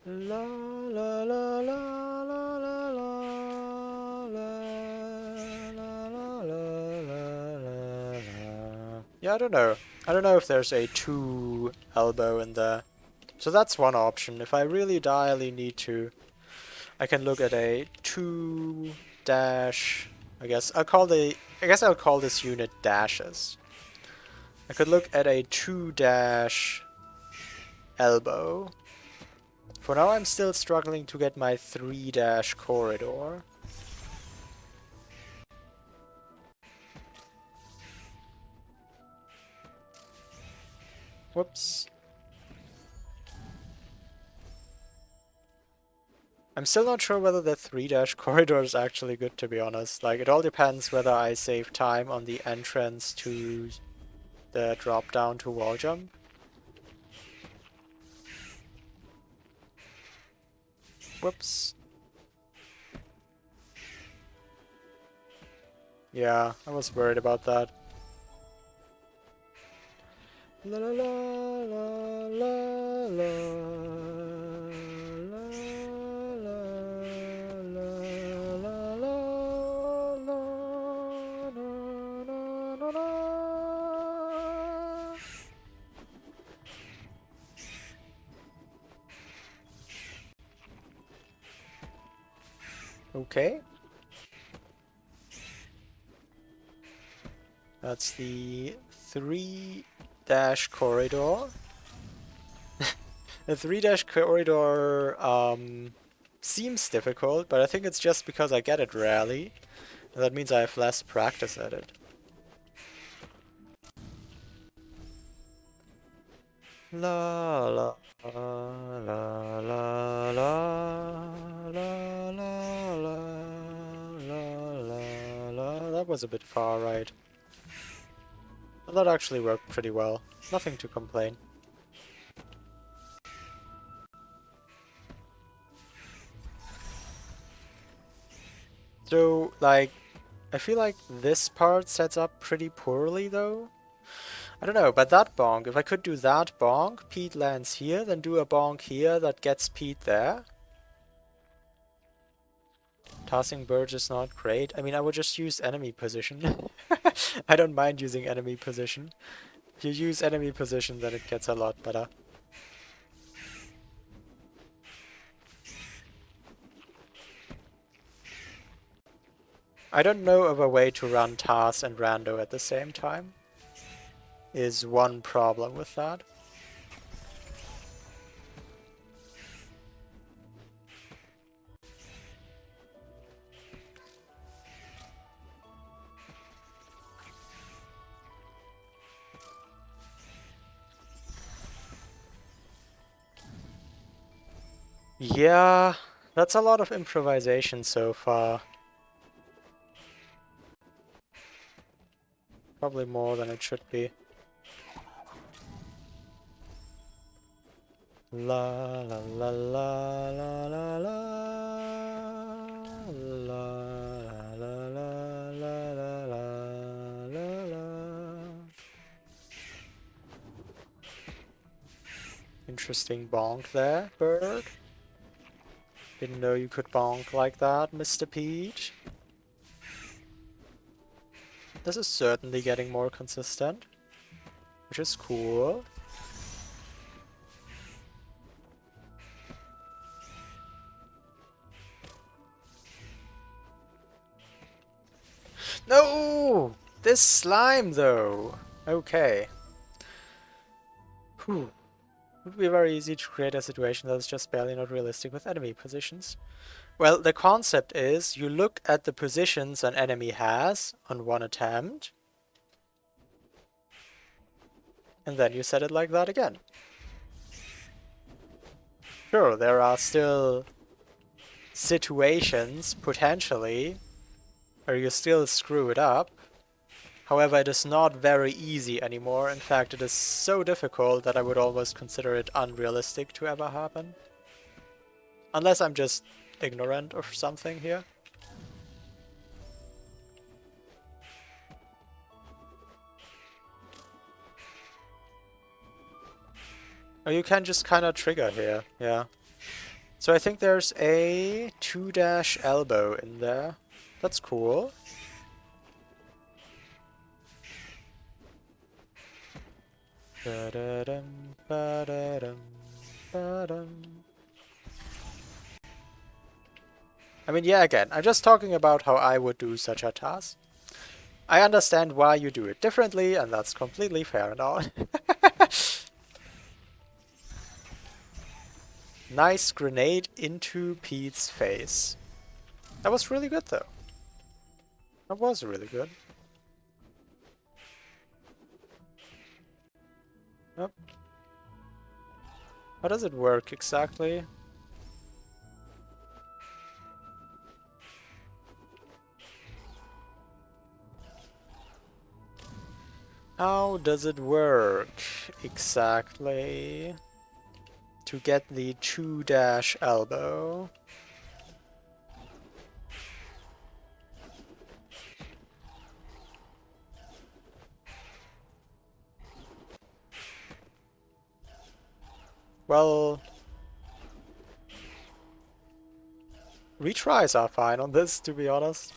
S1: La la la la la la la la. Yeah, I don't know. I don't know if there's a 2 elbow in there. So that's one option. If I really direly need to, I can look at a 2 dash. I guess I'll call this unit dashes. I could look at a 2 dash elbow. For now I'm still struggling to get my 3 dash corridor. Whoops. I'm still not sure whether the 3 dash corridor is actually good, to be honest. Like, it all depends whether I save time on the entrance to the drop down to wall jump. Whoops. Yeah, I was worried about that. La la la la la la la la la la. Okay. That's the 3 dash corridor. The 3 dash corridor seems difficult, but I think it's just because I get it rarely. And that means I have less practice at it. La la la la la la la la la. That was a bit far right. But that actually worked pretty well. Nothing to complain. So, like, I feel like this part sets up pretty poorly, though. I don't know, but that bonk, if I could do that bonk, Pete lands here, then do a bonk here that gets Pete there. Tossing birds is not great. I mean, I would just use enemy position. I don't mind using enemy position. If you use enemy position, then it gets a lot better. I don't know of a way to run TAS and Rando at the same time. Is one problem with that. Yeah, that's a lot of improvisation so far. Probably more than it should be. La la la la la la la la la la la la la. Interesting bonk there, bird. Didn't know you could bonk like that, Mr. Peach. This is certainly getting more consistent, which is cool. No! This slime, though! Okay. Whew. It would be very easy to create a situation that is just barely not realistic with enemy positions. Well, the concept is you look at the positions an enemy has on one attempt, and then you set it like that again. Sure, there are still situations, potentially, where you still screw it up. However, it is not very easy anymore. In fact, it is so difficult that I would almost consider it unrealistic to ever happen. Unless I'm just ignorant or something here. Or you can just kind of trigger here, yeah. So I think there's a 2- elbow in there. That's cool. Ba-da-dum, ba-da-dum, ba-dum. I mean, yeah, again, I'm just talking about how I would do such a task. I understand why you do it differently, and that's completely fair and all. Nice grenade into Pete's face. That was really good, though. That was really good. Yep. How does it work exactly? How does it work exactly to get the 2- elbow? Well, retries are fine on this, to be honest.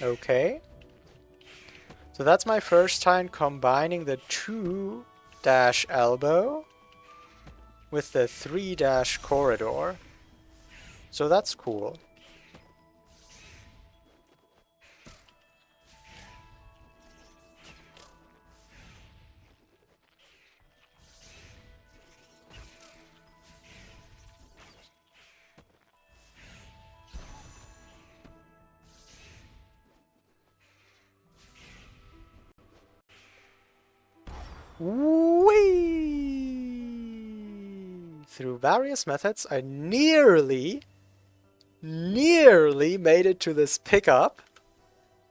S1: Okay. So that's my first time combining the 2- elbow with the 3- corridor. So that's cool. Whee! Through various methods, I nearly made it to this pickup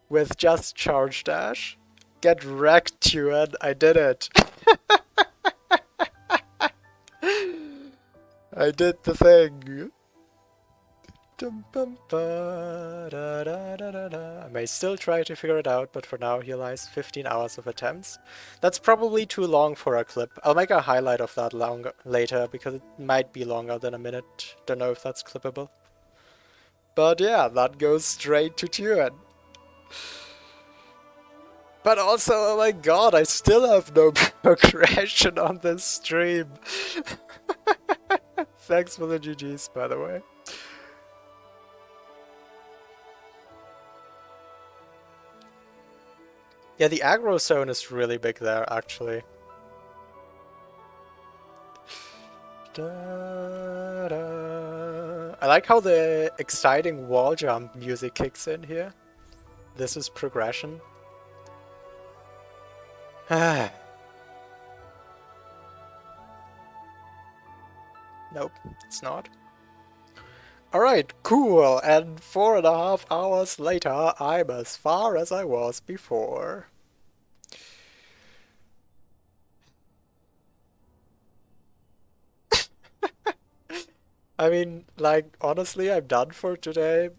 S1: with just charge dash. Get wrecked, Tuan. I did it. I did the thing. I may still try to figure it out, but for now here lies 15 hours of attempts. That's probably too long for a clip. I'll make a highlight of that later, because it might be longer than a minute. Don't know if that's clippable. But yeah, that goes straight to Tuan. But also, oh my god, I still have no progression on this stream. Thanks for the GGs, by the way. Yeah, the aggro zone is really big there, actually. Da, da. I like how the exciting wall jump music kicks in here. This is progression. Nope, it's not. Alright, cool, and 4.5 hours later, I'm as far as I was before. I mean, like, honestly, I'm done for today,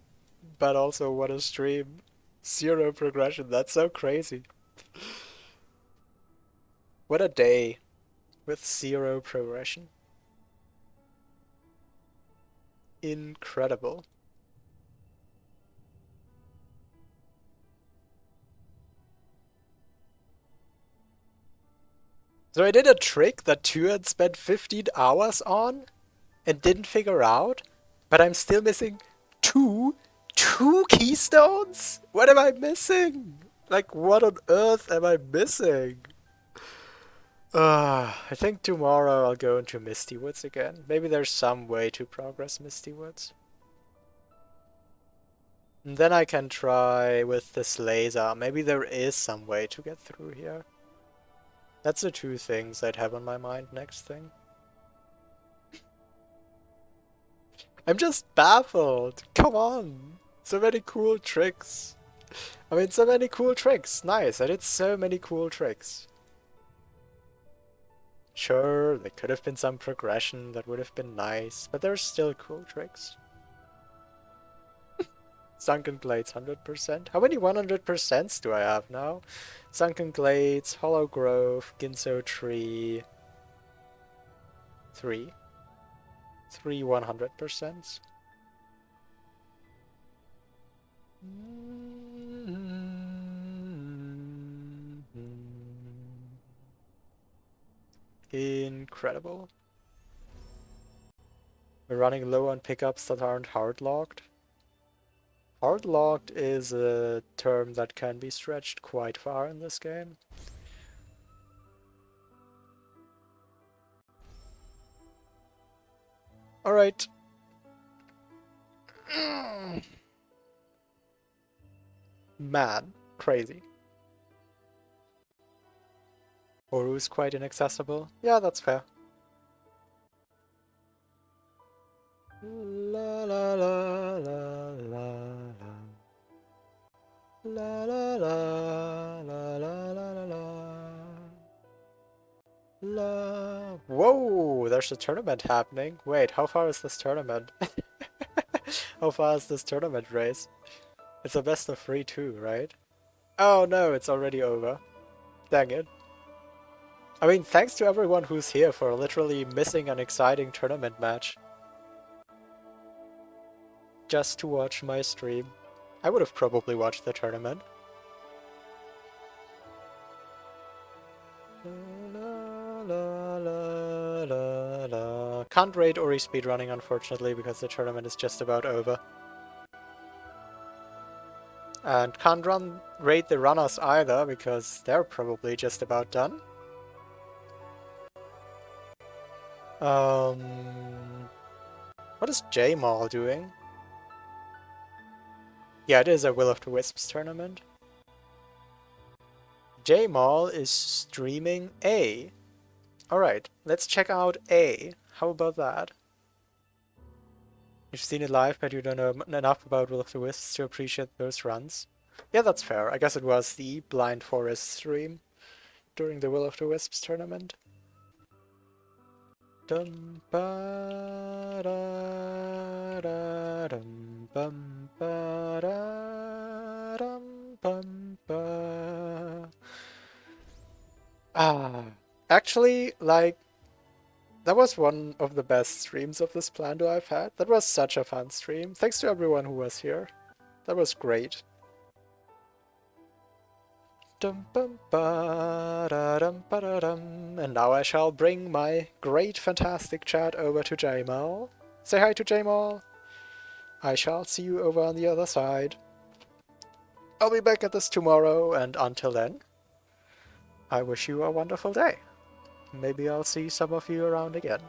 S1: but also what a stream. Zero progression, that's so crazy. What a day with zero progression. Incredible. So I did a trick that Tuan spent 15 hours on and didn't figure out, but I'm still missing two, two keystones? What am I missing? Like, what on earth am I missing? I think tomorrow I'll go into Misty Woods again. Maybe there's some way to progress Misty Woods. And then I can try with this laser. Maybe there is some way to get through here. That's the two things I'd have on my mind next thing. I'm just baffled. Come on. So many cool tricks. I mean, so many cool tricks. Nice. I did so many cool tricks. Sure, there could have been some progression that would have been nice, but there's still cool tricks. Sunken Glades 100%. How many 100%s do I have now? Sunken Glades, Hollow Grove, Ginso Tree. 3. 3 100%s. Incredible. We're running low on pickups that aren't hard-locked. Hard-locked is a term that can be stretched quite far in this game. Alright. Man, crazy. Oru's quite inaccessible. Yeah, that's fair. La la la la la la. La la la la la la la la. La. Whoa, there's a tournament happening. Wait, how far is this tournament? How far is this tournament race? It's a best of 3 too, right? Oh no, it's already over. Dang it. I mean, thanks to everyone who's here for literally missing an exciting tournament match. Just to watch my stream. I would have probably watched the tournament. Can't rate Ori speedrunning, unfortunately, because the tournament is just about over. And can't rate the runners either, because they're probably just about done. What is J-Mall doing? Yeah, it is a Will of the Wisps tournament. J-Mall is streaming A. Alright, let's check out A. How about that? You've seen it live, but you don't know enough about Will of the Wisps to appreciate those runs. Yeah, that's fair. I guess it was the Blind Forest stream during the Will of the Wisps tournament. Dum ba da da dum bum ba da dum bum ba. Actually, like, that was one of the best streams of this Splendor I've had. That was such a fun stream. Thanks to everyone who was here. That was great. Dum bum ba da dum ba da dum. And now I shall bring my great fantastic chat over to Jamal. Say hi to Jamal. I shall see you over on the other side. I'll be back at this tomorrow, and until then, I wish you a wonderful day. Maybe I'll see some of you around again.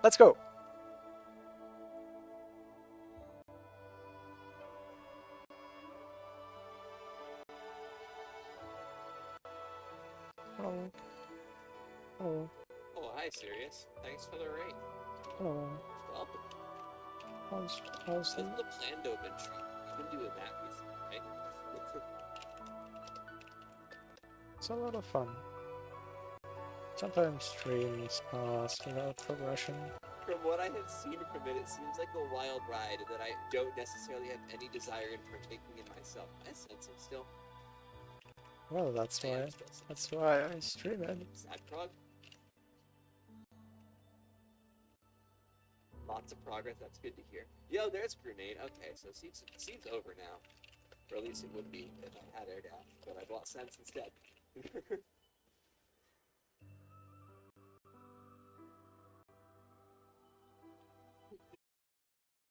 S1: Let's go!
S2: Hi, Sirius. Thanks for the raid.
S1: Oh,
S2: Welcome.
S1: how's
S2: How's
S1: the...
S2: the Plando been treating? You've been doing that recently, right?
S1: It's a lot of fun. Sometimes streams pass without progression.
S2: From what I have seen from it, it seems like a wild ride that I don't necessarily have any desire in partaking in myself. Am I sensing still?
S1: Well, that's
S2: I am
S1: why.
S2: still sensing.
S1: That's why I stream it.
S2: Sad prog? Lots of progress, that's good to hear. Yo, there's Grenade. Okay, so seems over now. Or at least it would be if I had air dash, but I bought Sense instead.